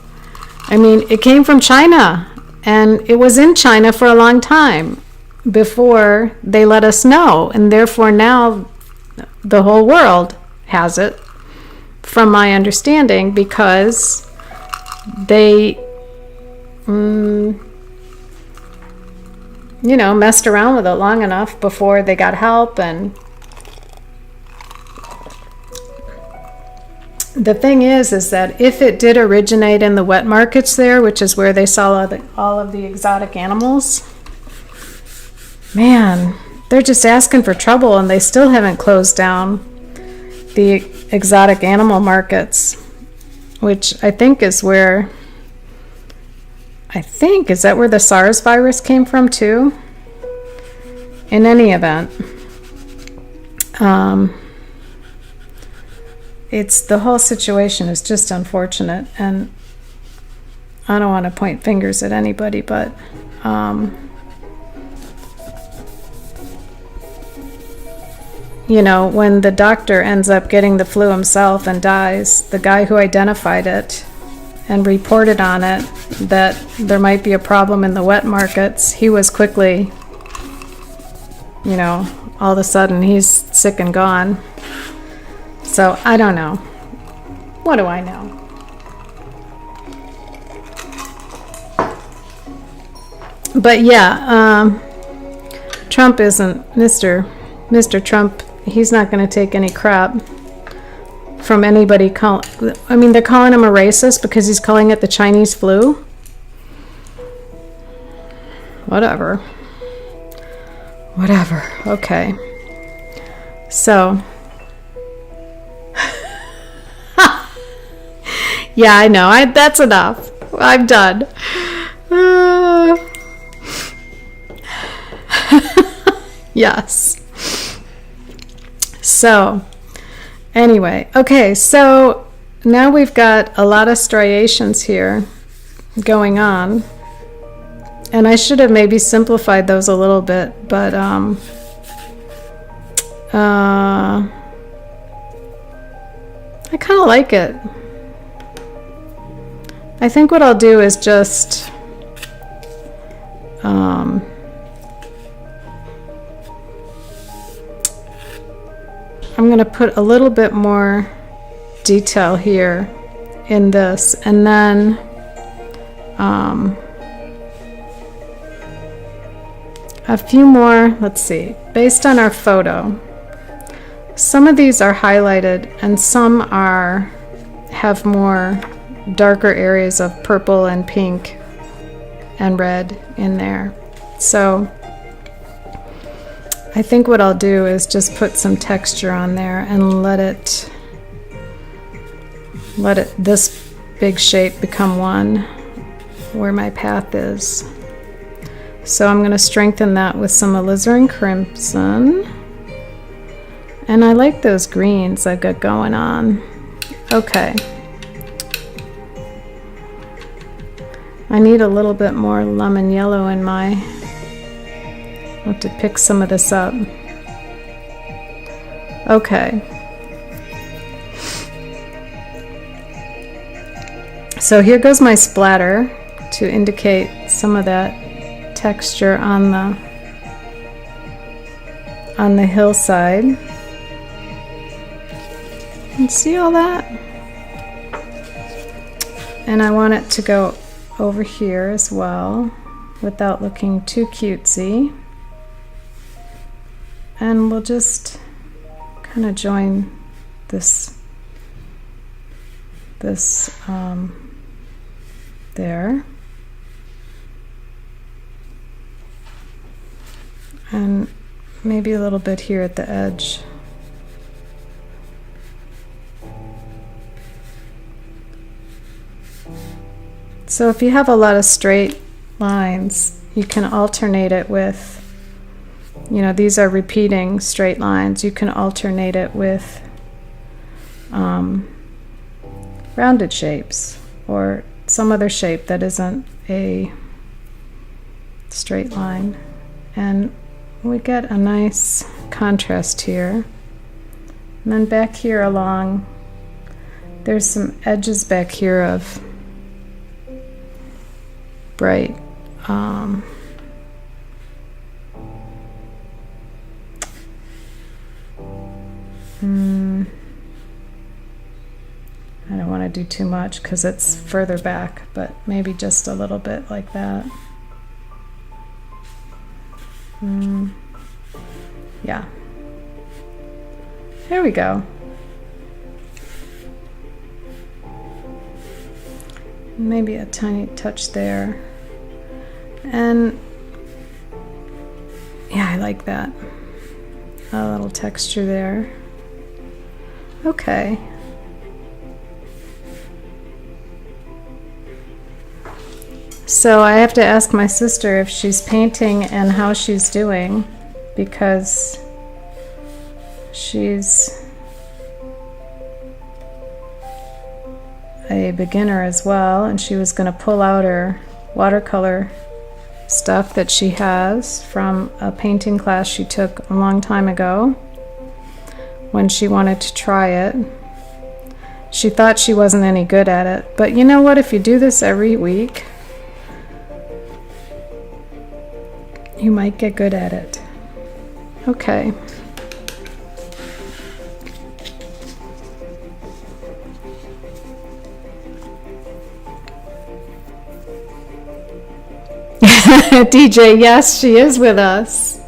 I mean, it came from China, and it was in China for a long time before they let us know, and therefore now the whole world has it, from my understanding, because they messed around with it long enough before they got help. And the thing is that if it did originate in the wet markets there, which is where they saw all of the exotic animals, man, they're just asking for trouble, and they still haven't closed down the exotic animal markets, which I think is where, is that where the SARS virus came from too? In any event, the whole situation is just unfortunate, and I don't want to point fingers at anybody, but when the doctor ends up getting the flu himself and dies, the guy who identified it and reported on it that there might be a problem in the wet markets, he was quickly, all of a sudden he's sick and gone. So I don't know. What do I know? But yeah, Trump isn't Mr. Trump. He's not going to take any crap from anybody. They're calling him a racist because he's calling it the Chinese flu. Whatever. Okay. So. Yeah, I know. That's enough. I'm done. Yes. So, anyway, okay, so now we've got a lot of striations here going on, and I should have maybe simplified those a little bit, but I kind of like it. I think what I'll do is just I'm going to put a little bit more detail here in this, and then a few more, let's see, based on our photo. Some of these are highlighted and some have more darker areas of purple and pink and red in there. So I think what I'll do is just put some texture on there and let it this big shape become one where my path is. So I'm going to strengthen that with some alizarin crimson. And I like those greens I got going on. Okay. I need a little bit more lemon yellow in my... I'll have to pick some of this up. Okay. So here goes my splatter to indicate some of that texture on the hillside. And see all that? And I want it to go over here as well without looking too cutesy. And we'll just kind of join this there. And maybe a little bit here at the edge. So if you have a lot of straight lines, you can alternate it with, you know, these are repeating straight lines. You can alternate it with rounded shapes or some other shape that isn't a straight line. And we get a nice contrast here. And then back here along, there's some edges back here of bright I don't want to do too much because it's further back, but maybe just a little bit like that. Yeah. There we go. Maybe a tiny touch there. And yeah, I like that. A little texture there. Okay. So I have to ask my sister if she's painting and how she's doing, because she's a beginner as well, and she was going to pull out her watercolor stuff that she has from a painting class she took a long time ago when she wanted to try it. She thought she wasn't any good at it, but you know what, if you do this every week, you might get good at it. Okay. DJ, yes, she is with us.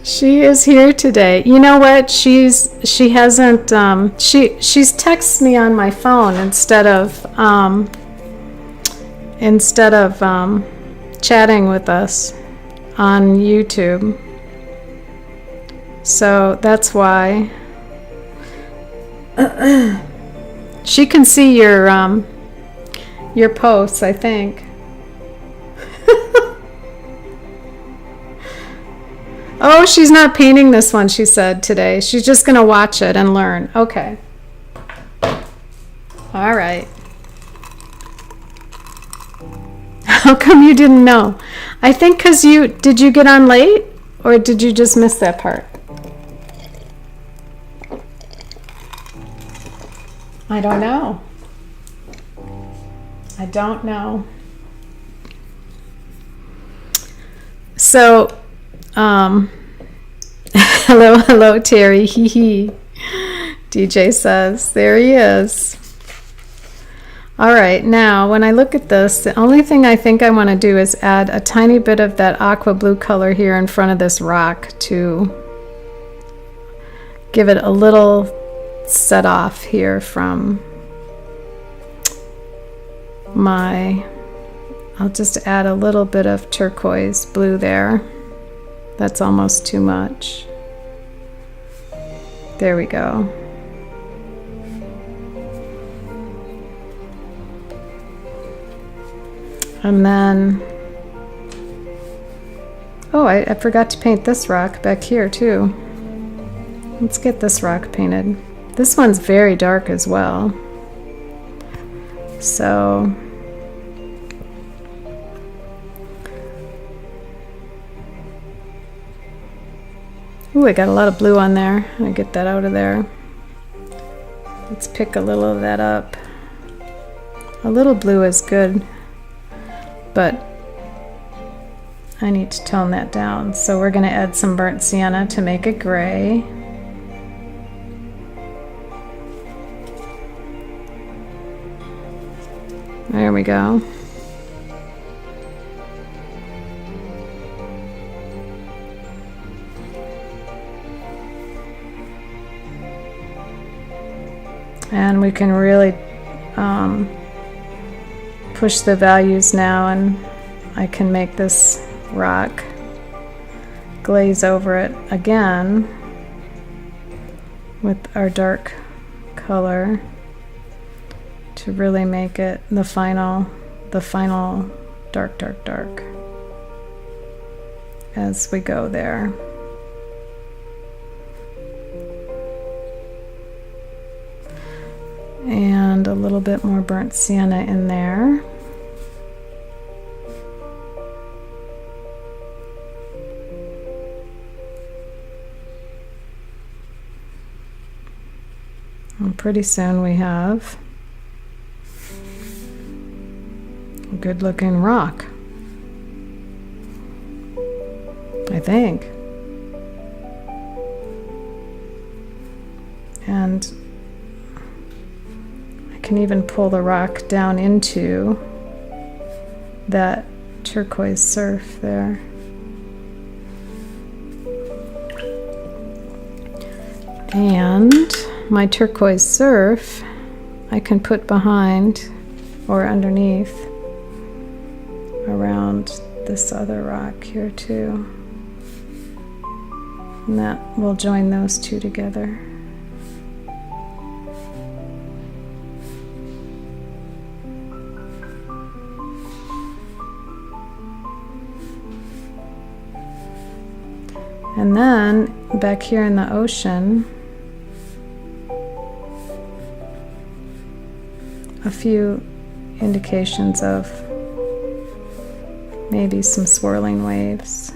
She is here today. You know what? She hasn't. She's texted me on my phone instead of chatting with us on YouTube. So that's why she can see your posts, I think. Oh, she's not painting this one, she said today. She's just going to watch it and learn. Okay. All right. How come you didn't know? I think because did you get on late, or did you just miss that part? I don't know. I don't know. So, hello, Terry. Hee hee. DJ says, there he is. All right, now when I look at this, the only thing I think I want to do is add a tiny bit of that aqua blue color here in front of this rock to give it a little set off here from I'll just add a little bit of turquoise blue there. That's almost too much. There we go. And then, oh, Oh, I forgot to paint this rock back here too. Let's get this rock painted. This one's very dark as well. So ooh, I got a lot of blue on there. I'm gonna get that out of there. Let's pick a little of that up. A little blue is good, but I need to tone that down. So we're gonna add some burnt sienna to make it gray. There we go. And we can really push the values now, and I can make this rock glaze over it again with our dark color to really make it the final dark as we go there. And a little bit more burnt sienna in there. And pretty soon we have a good looking rock, I think. And can even pull the rock down into that turquoise surf there. And my turquoise surf I can put behind or underneath around this other rock here too. And that will join those two together. And then back here in the ocean, a few indications of maybe some swirling waves.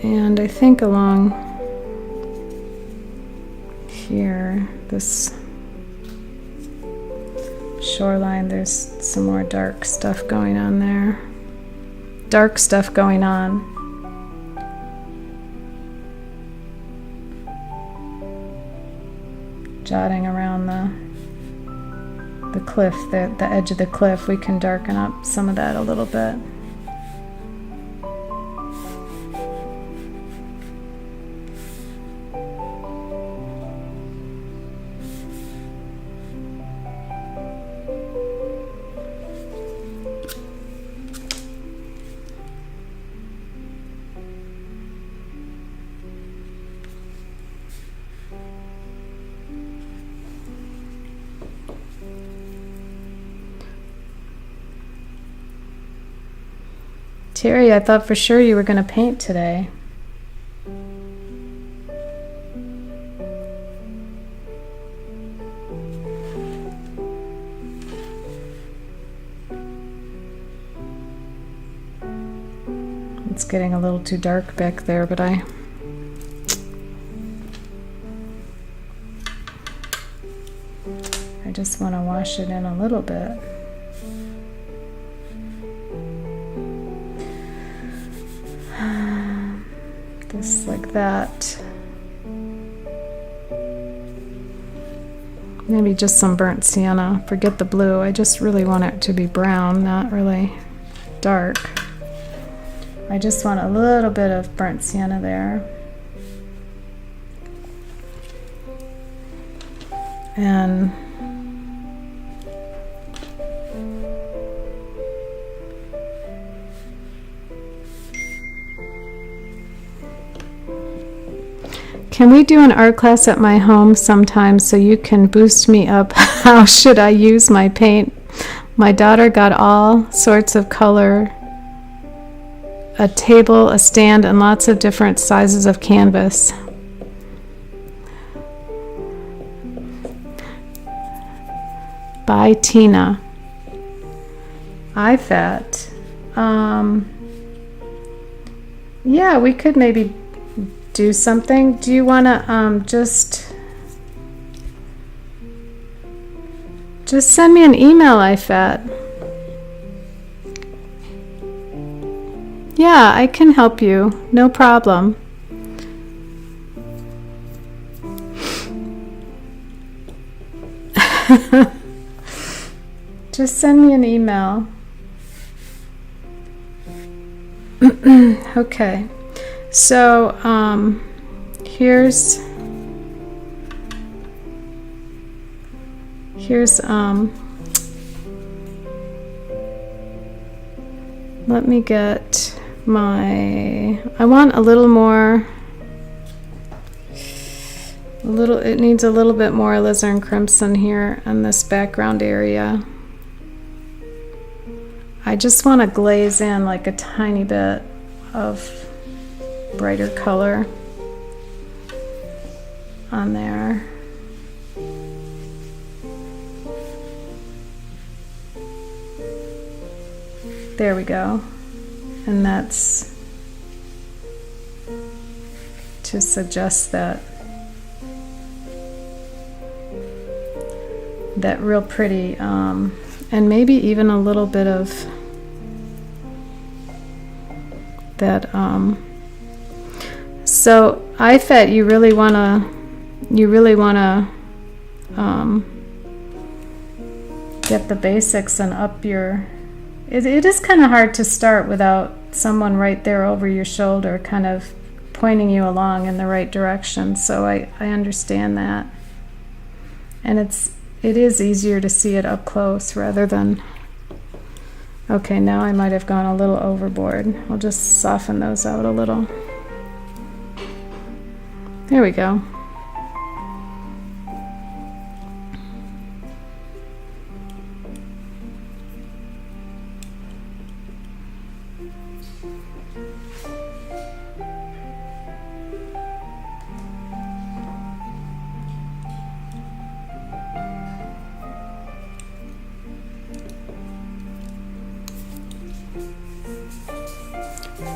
And I think along here, this shoreline, there's some more dark stuff going on there. Dark stuff going on. Jotting around the cliff, the edge of the cliff, we can darken up some of that a little bit. Terry, I thought for sure you were going to paint today. It's getting a little too dark back there, but I just want to wash it in a little bit. Just like that. Maybe just some burnt sienna. Forget the blue. I just really want it to be brown, not really dark. I just want a little bit of burnt sienna there. And Can we do an art class at my home sometime so you can boost me up? How should I use my paint? My daughter got all sorts of color, a table, a stand, and lots of different sizes of canvas. By Tina. IFAT. Yeah, we could maybe do something. Do you want to just send me an email, IFAT? Yeah, I can help you. No problem. Just send me an email. Okay. So, here's let me get my, I want a little more, it needs a little bit more alizarin crimson here in this background area. I just want to glaze in like a tiny bit of brighter color on there. There we go. And that's to suggest that real pretty, and maybe even a little bit of that. So IFAT, you really wanna get the basics and up your. It is kind of hard to start without someone right there over your shoulder, kind of pointing you along in the right direction. So I understand that, and it is easier to see it up close rather than. Okay, now I might have gone a little overboard. I'll just soften those out a little. There we go.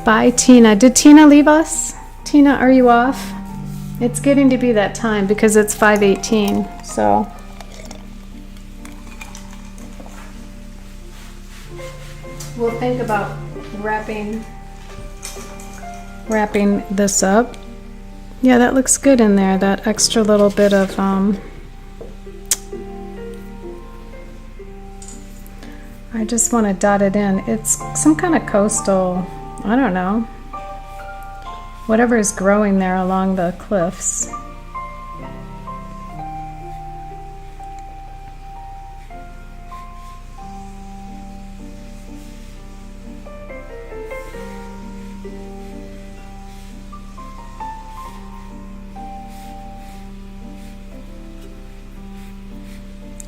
Bye, Tina. Did Tina leave us? Tina, are you off? It's getting to be that time because it's 5:18, so. We'll think about wrapping this up. Yeah, that looks good in there, that extra little bit of, I just want to dot it in. It's some kind of coastal, I don't know, whatever is growing there along the cliffs.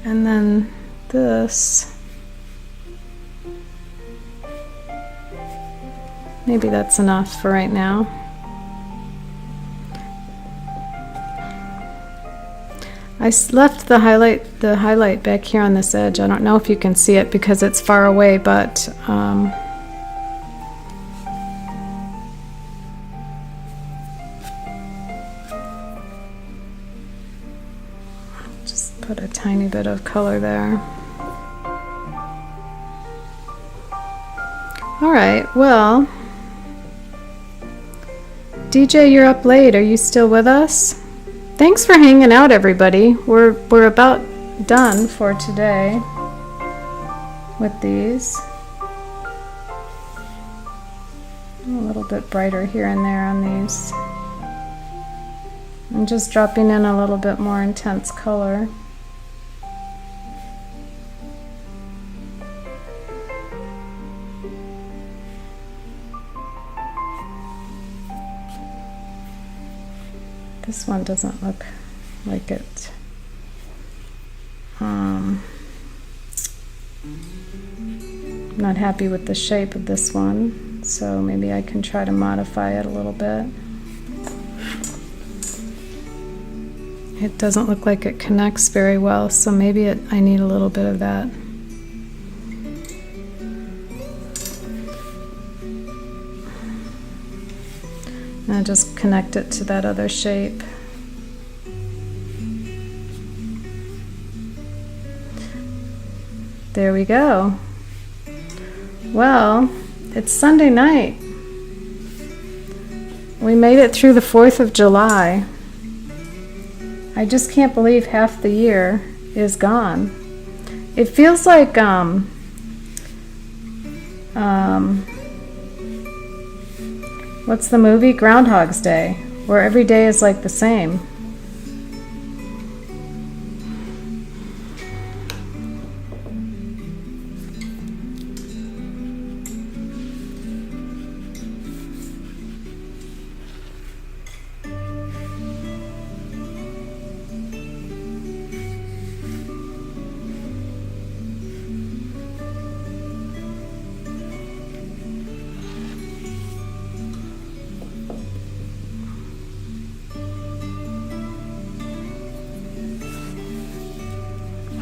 And then this. Maybe that's enough for right now. I left the highlight back here on this edge. I don't know if you can see it because it's far away, but just put a tiny bit of color there. All right, well, DJ, you're up late. Are you still with us? Thanks for hanging out, everybody. We're about done for today with these. A little bit brighter here and there on these. I'm just dropping in a little bit more intense color. This one doesn't look like it. Not happy with the shape of this one, so maybe I can try to modify it a little bit. It doesn't look like it connects very well, so maybe I need a little bit of that. And I'll just connect it to that other shape. There we go. Well, it's Sunday night. We made it through the 4th of July. I just can't believe half the year is gone. It feels like what's the movie? Groundhog's Day, where every day is like the same.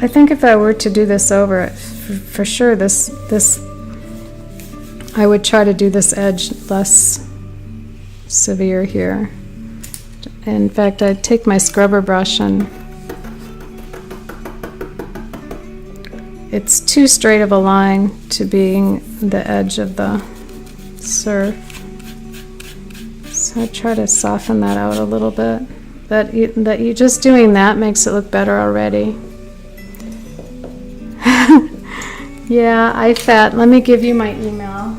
I think if I were to do this over, for sure, this I would try to do this edge less severe here. In fact, I'd take my scrubber brush and it's too straight of a line to being the edge of the surf. So I try to soften that out a little bit. That you just doing that makes it look better already. Yeah, let me give you my email.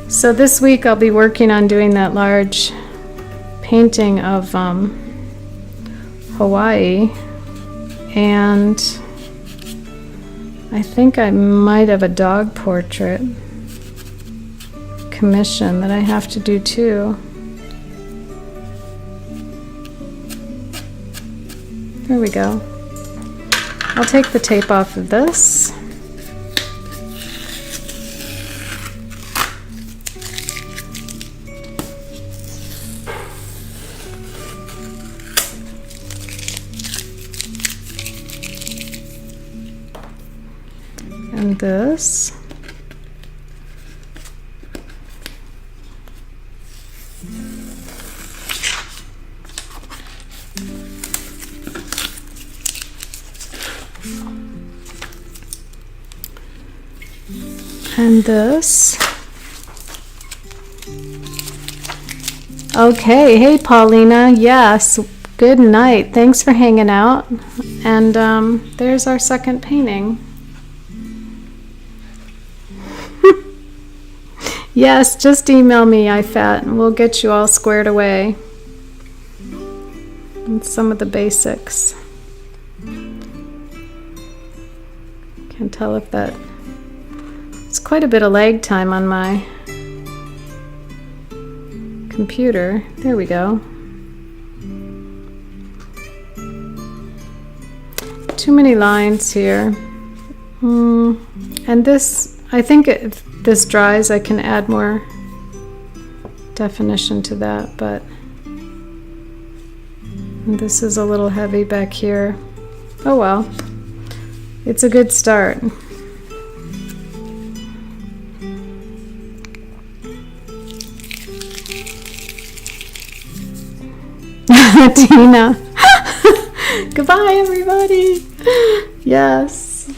So this week I'll be working on doing that large painting of Hawaii, and I think I might have a dog portrait commission that I have to do too. There we go. I'll take the tape off of this. And this. And this. Okay, hey Paulina, yes, good night. Thanks for hanging out. And there's our second painting. Yes, just email me, IFAT, and we'll get you all squared away. And some of the basics. Can't tell if that... It's quite a bit of lag time on my computer. There we go. Too many lines here. And this, I think if this dries, I can add more definition to that, but this is a little heavy back here. Oh well, it's a good start. Tina. Goodbye, everybody. Yes.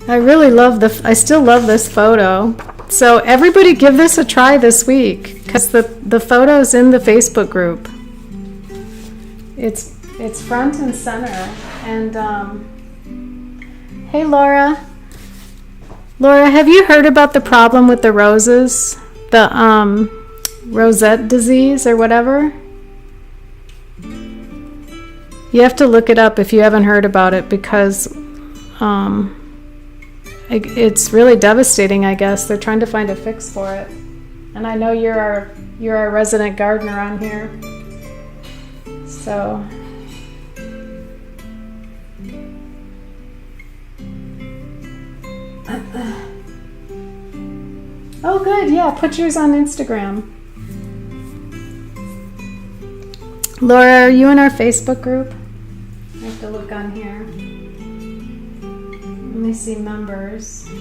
I really love I still love this photo. So everybody give this a try this week, because the photo's in the Facebook group. It's front and center. And hey Laura. Laura, have you heard about the problem with the roses? The rosette disease or whatever? You have to look it up if you haven't heard about it, because it's really devastating, I guess. They're trying to find a fix for it. And I know you're our resident gardener on here. So oh good, yeah, put yours on Instagram. Laura, are you in our Facebook group? I have to look on here. Let me see members. No.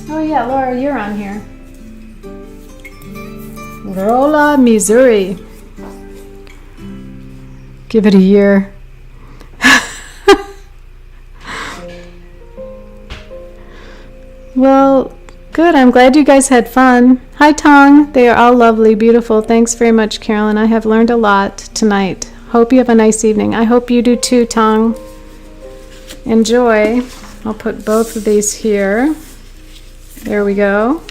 Oh yeah, Laura, you're on here. Rolla, Missouri. Give it a year. Well, good. I'm glad you guys had fun. Hi, Tong. They are all lovely, beautiful. Thanks very much, Carolyn. I have learned a lot tonight. Hope you have a nice evening. I hope you do too, Tong. Enjoy. I'll put both of these here. There we go.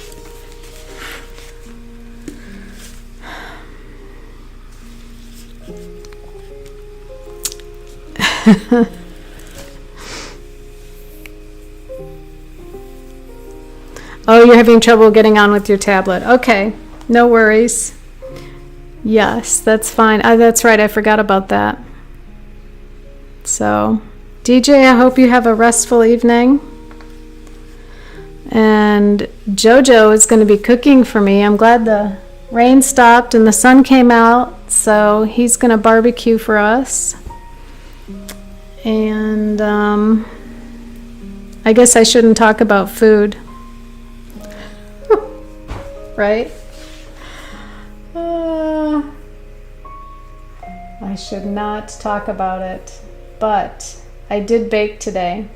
Oh, you're having trouble getting on with your tablet. Okay, no worries. Yes, that's fine. That's right, I forgot about that. So, DJ, I hope you have a restful evening. And Jojo is going to be cooking for me. I'm glad the rain stopped and the sun came out, so he's going to barbecue for us. And I guess I shouldn't talk about food. Right? I should not talk about it, but I did bake today.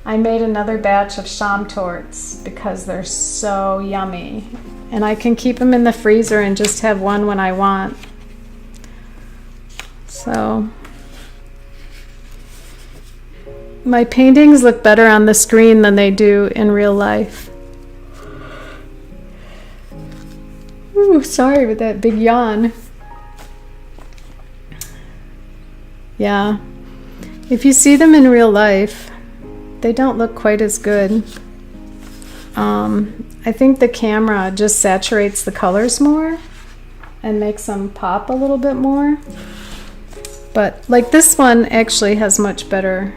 I made another batch of sham torts because they're so yummy, and I can keep them in the freezer and just have one when I want. So my paintings look better on the screen than they do in real life. Ooh, sorry with that big yawn. Yeah, if you see them in real life, they don't look quite as good. I think the camera just saturates the colors more and makes them pop a little bit more. But like this one actually has much better,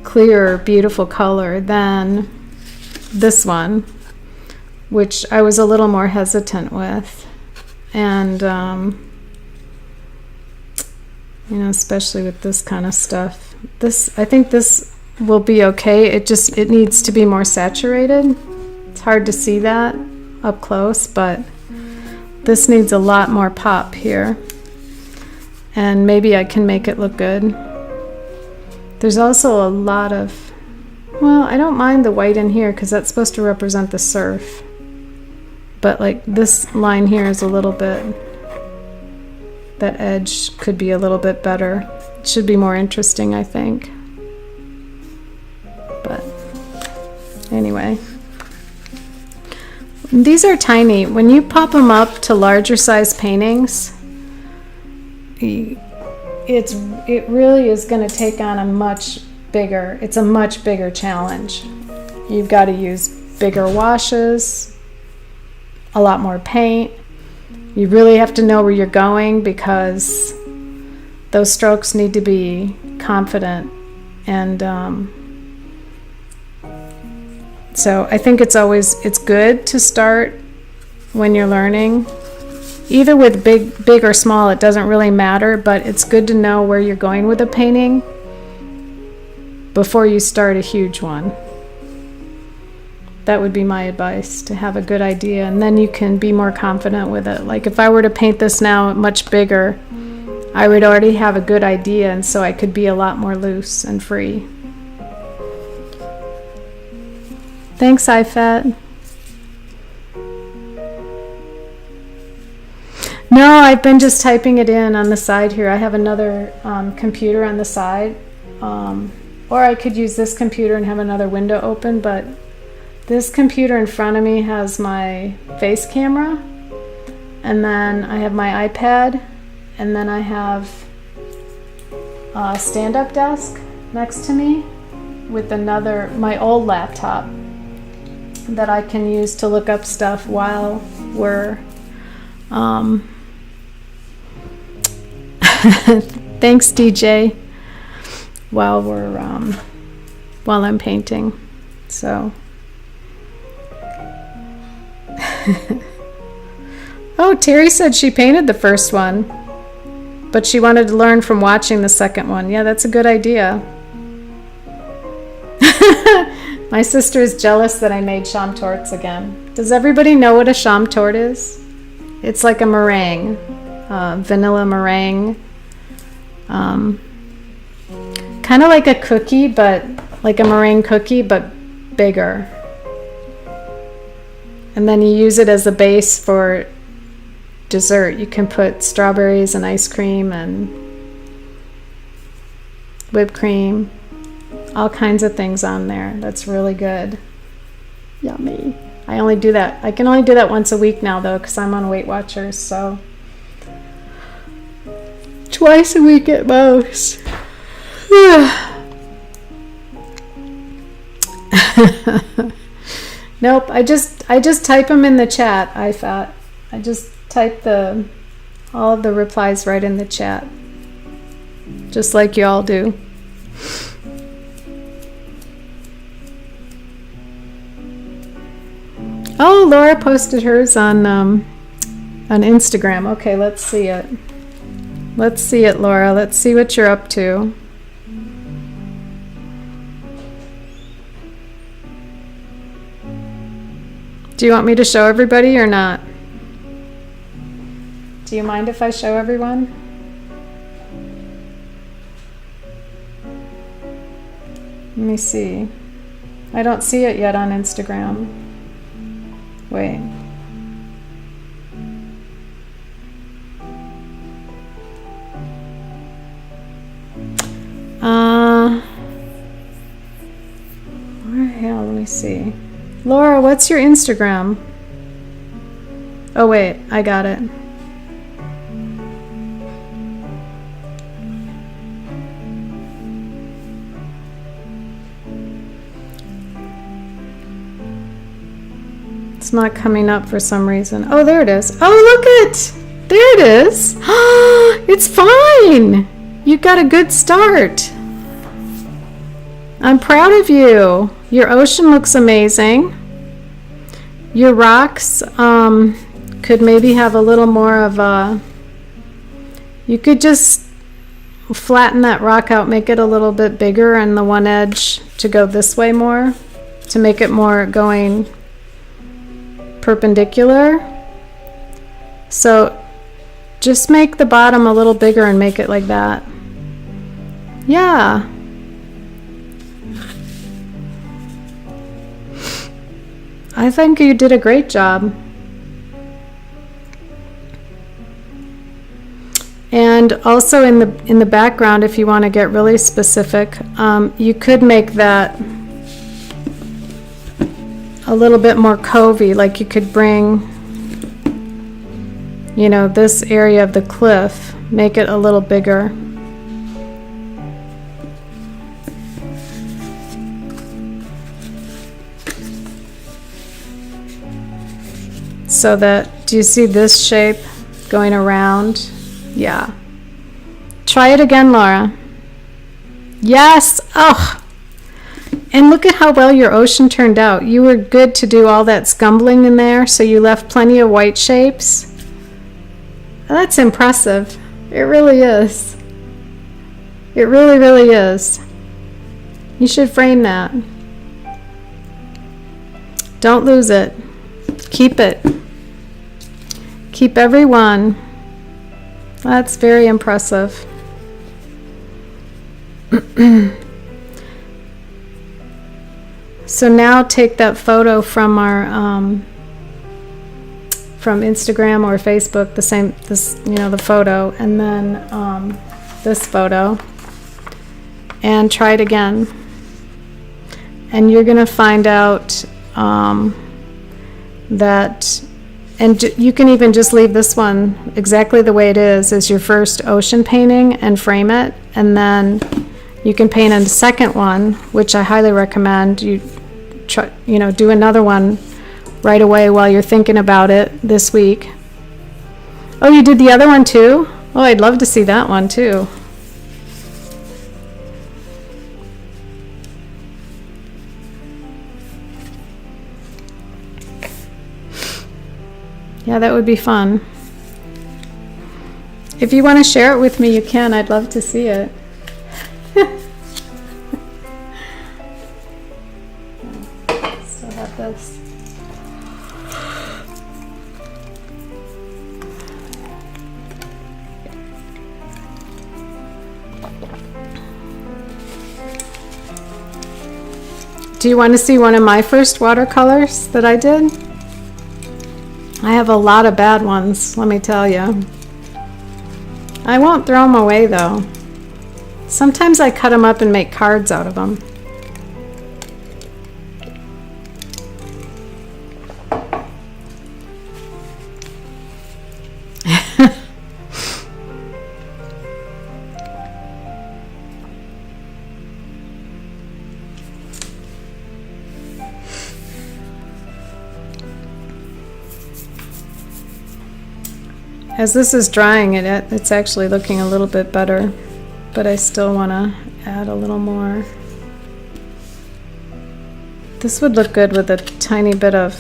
clear, beautiful color than this one, which I was a little more hesitant with. And you know, especially with this kind of stuff. I think this will be okay. It needs to be more saturated. It's hard to see that up close, but this needs a lot more pop here. And maybe I can make it look good. There's also a lot of, well, I don't mind the white in here because that's supposed to represent the surf. But like this line here is a little bit, that edge could be a little bit better. It should be more interesting, I think. But anyway, these are tiny. When you pop them up to larger size paintings, it really is going to take on a much bigger challenge. You've got to use bigger washes, a lot more paint. You really have to know where you're going because those strokes need to be confident. And so I think it's good to start when you're learning. Either with big or small, it doesn't really matter, but it's good to know where you're going with a painting before you start a huge one. That would be my advice, to have a good idea, and then you can be more confident with it. Like if I were to paint this now much bigger, I would already have a good idea, and so I could be a lot more loose and free. Thanks, IFAT. No, I've been just typing it in on the side here. I have another computer on the side. Or I could use this computer and have another window open, but this computer in front of me has my face camera, and then I have my iPad, and then I have a stand-up desk next to me with my old laptop that I can use to look up stuff while we're thanks DJ, while I'm painting. So oh, Terry said she painted the first one, but she wanted to learn from watching the second one. Yeah, that's a good idea. My sister is jealous that I made Chamtorts again. Does everybody know what a Chamtort is? It's like a meringue, vanilla meringue. Kind of like a cookie, but like a meringue cookie, but bigger. And then you use it as a base for dessert. You can put strawberries and ice cream and whipped cream, all kinds of things on there. That's really good. Yummy. I can only do that once a week now, though, because I'm on Weight Watchers, so twice a week at most. Nope, I just type them in the chat. I just type all of the replies right in the chat, just like you all do. Oh, Laura posted hers on Instagram. Okay, let's see it. Let's see it, Laura. Let's see what you're up to. Do you want me to show everybody or not? Do you mind if I show everyone? Let me see. I don't see it yet on Instagram. Wait. Where the hell? Let me see. Laura, what's your Instagram? Oh wait, I got it. It's not coming up for some reason. Oh, there it is. Oh, look it! There it is. It's fine. You got a good start. I'm proud of you. Your ocean looks amazing. Your rocks could maybe have a little more of a... You could just flatten that rock out, make it a little bit bigger, and the one edge to go this way more, to make it more going perpendicular. So just make the bottom a little bigger and make it like that. Yeah. I think you did a great job. And also in the background, if you want to get really specific, you could make that a little bit more covey, like you could bring, you know, this area of the cliff, make it a little bigger. So that, do you see this shape going around? Yeah. Try it again, Laura. Yes! Oh! And look at how well your ocean turned out. You were good to do all that scumbling in there, so you left plenty of white shapes. That's impressive. It really is. It really, really is. You should frame that. Don't lose it. Keep it. Keep every one. That's very impressive. So now take that photo from our from Instagram or Facebook, the photo, and then this photo, and try it again. And you're gonna find out that, and you can even just leave this one exactly the way it is as your first ocean painting and frame it, and then you can paint a second one, which I highly recommend. You try, do another one right away while you're thinking about it this week. Oh, you did the other one too? Oh, I'd love to see that one too. Yeah, that would be fun. If you want to share it with me, you can. I'd love to see it. Still have this. Do you want to see one of my first watercolors that I did? I have a lot of bad ones, let me tell you. I won't throw them away though. Sometimes I cut them up and make cards out of them. As this is drying, it's actually looking a little bit better, but I still want to add a little more. This would look good with a tiny bit of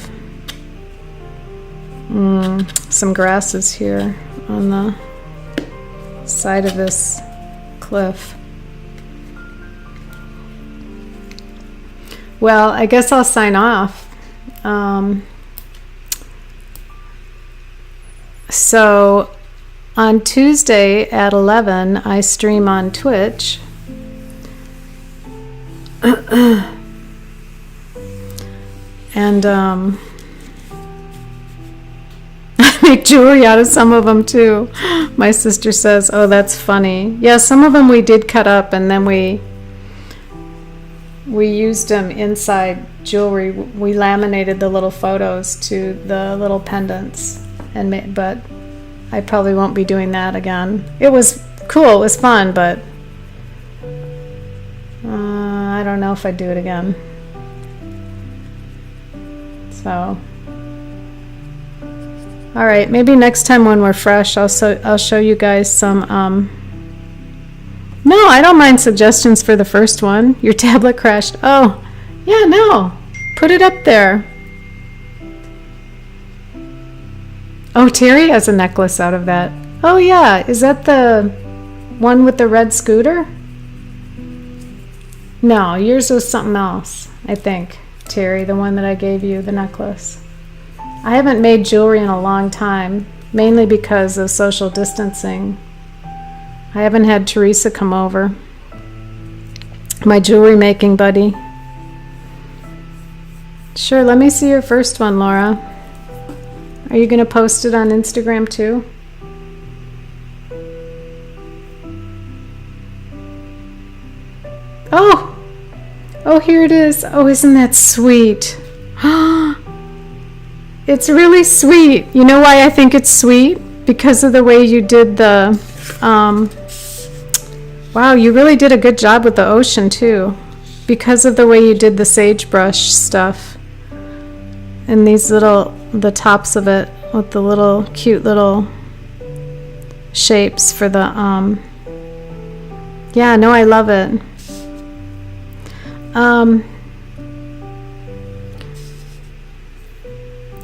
some grasses here on the side of this cliff. Well, I guess I'll sign off. So on Tuesday at 11, I stream on Twitch. And I make jewelry out of some of them too. My sister says, oh, that's funny. Yeah, some of them we did cut up, and then we used them inside jewelry. We laminated the little photos to the little pendants. But I probably won't be doing that again. It was cool, it was fun, but I don't know if I'd do it again. So, all right, maybe next time when we're fresh, I'll show you guys some. No, I don't mind suggestions for the first one. Your tablet crashed. Oh, yeah, no, put it up there. Oh, Terry has a necklace out of that. Oh yeah, is that the one with the red scooter? No, yours was something else, I think. Terry, the one that I gave you, the necklace. I haven't made jewelry in a long time, mainly because of social distancing. I haven't had Teresa come over, my jewelry making buddy. Sure, let me see your first one, Laura. Are you going to post it on Instagram too? Oh! Oh, here it is. Oh, isn't that sweet? It's really sweet. You know why I think it's sweet? Because of the way you did the... wow, you really did a good job with the ocean too. Because of the way you did the sagebrush stuff. And these the tops of it with the little cute little shapes for the yeah, no, I love it.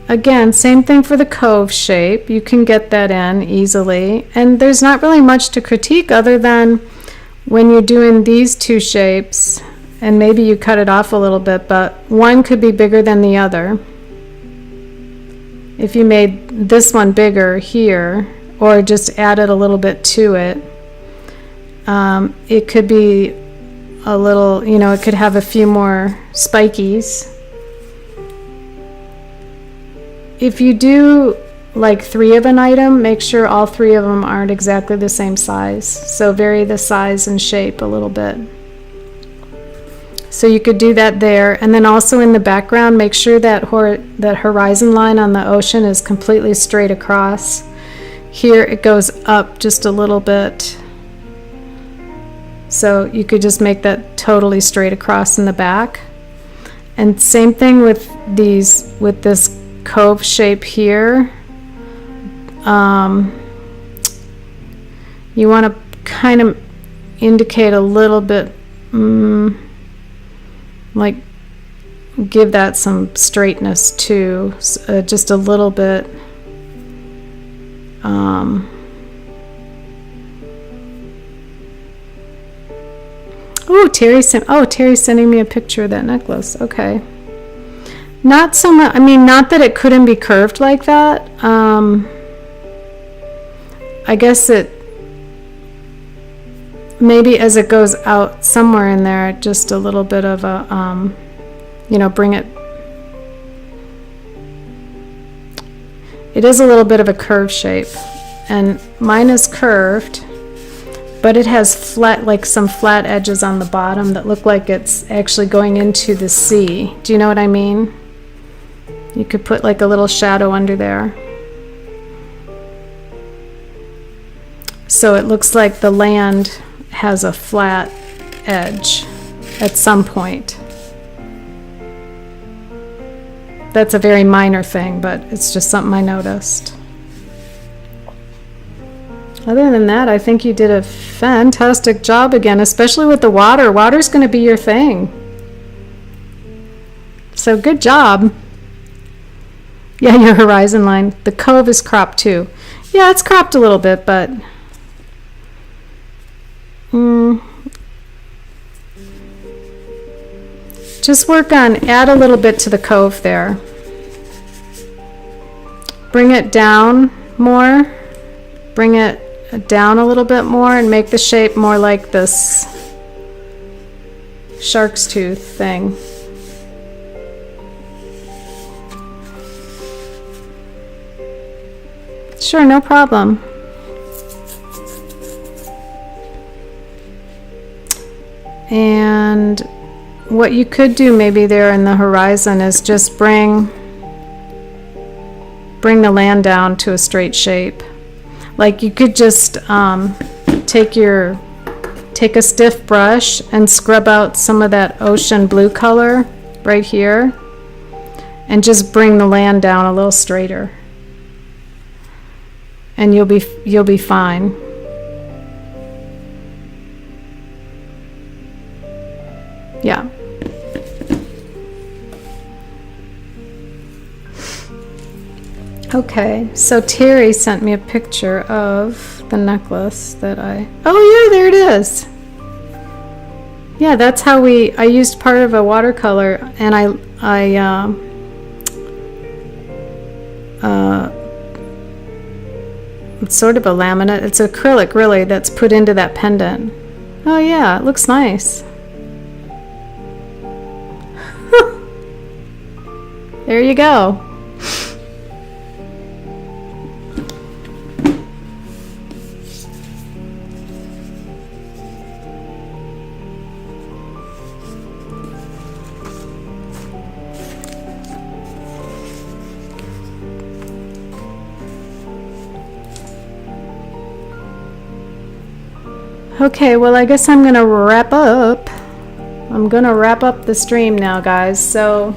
Again, same thing for the cove shape. You can get that in easily, and there's not really much to critique other than when you're doing these two shapes, and maybe you cut it off a little bit, but one could be bigger than the other. If you made this one bigger here, or just added a little bit to it, it could be a little, it could have a few more spikies. If you do like 3 of an item, make sure all 3 of them aren't exactly the same size. So vary the size and shape a little bit. So you could do that there. And then also in the background, make sure that that horizon line on the ocean is completely straight across. Here it goes up just a little bit. So you could just make that totally straight across in the back. And same thing with this cove shape here. You want to kind of indicate a little bit, like give that some straightness too, just a little bit. Terry's sending me a picture of that necklace. Okay. Not so much, I mean, not that it couldn't be curved like that. I guess it, maybe as it goes out somewhere in there, just a little bit of a, bring it. It is a little bit of a curved shape, and mine is curved, but it has flat, like some flat edges on the bottom that look like it's actually going into the sea. Do you know what I mean? You could put like a little shadow under there. So it looks like the land has a flat edge at some point. That's a very minor thing, but it's just something I noticed. Other than that, I think you did a fantastic job again, especially with the water. Water's going to be your thing. So good job. Yeah, your horizon line. The cove is cropped too. Yeah, it's cropped a little bit, but just add a little bit to the cove there. Bring it down more. Bring it down a little bit more and make the shape more like this shark's tooth thing. Sure, no problem. And what you could do maybe there in the horizon is just bring the land down to a straight shape. Like you could just take a stiff brush and scrub out some of that ocean blue color right here and just bring the land down a little straighter. And you'll be fine. Yeah. Okay, so Terry sent me a picture of the necklace that oh yeah, there it is. Yeah, that's how I used part of a watercolor, and it's sort of a laminate. It's acrylic, really, that's put into that pendant. Oh yeah, it looks nice. There you go. Okay, well, I guess I'm gonna wrap up. I'm gonna wrap up the stream now, guys. So,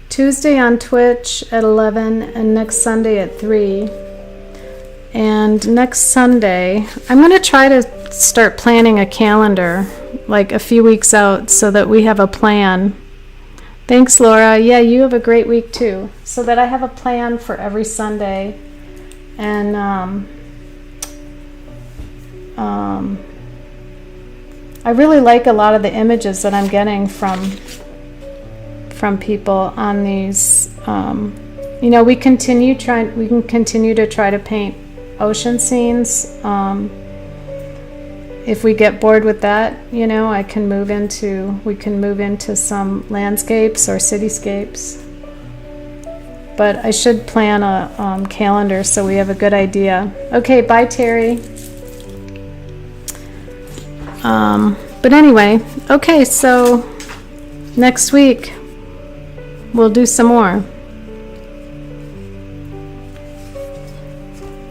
Tuesday on Twitch at 11 and next Sunday at 3. And next Sunday, I'm gonna try to start planning a calendar, like a few weeks out, so that we have a plan. Thanks, Laura. Yeah, you have a great week too. So that I have a plan for every Sunday. And, I really like a lot of the images that I'm getting from people on these. We can continue to try to paint ocean scenes. If we get bored with that, we can move into some landscapes or cityscapes. But I should plan a calendar so we have a good idea. Okay, bye, Terry. But anyway, okay, so next week we'll do some more.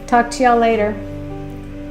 Talk to y'all later.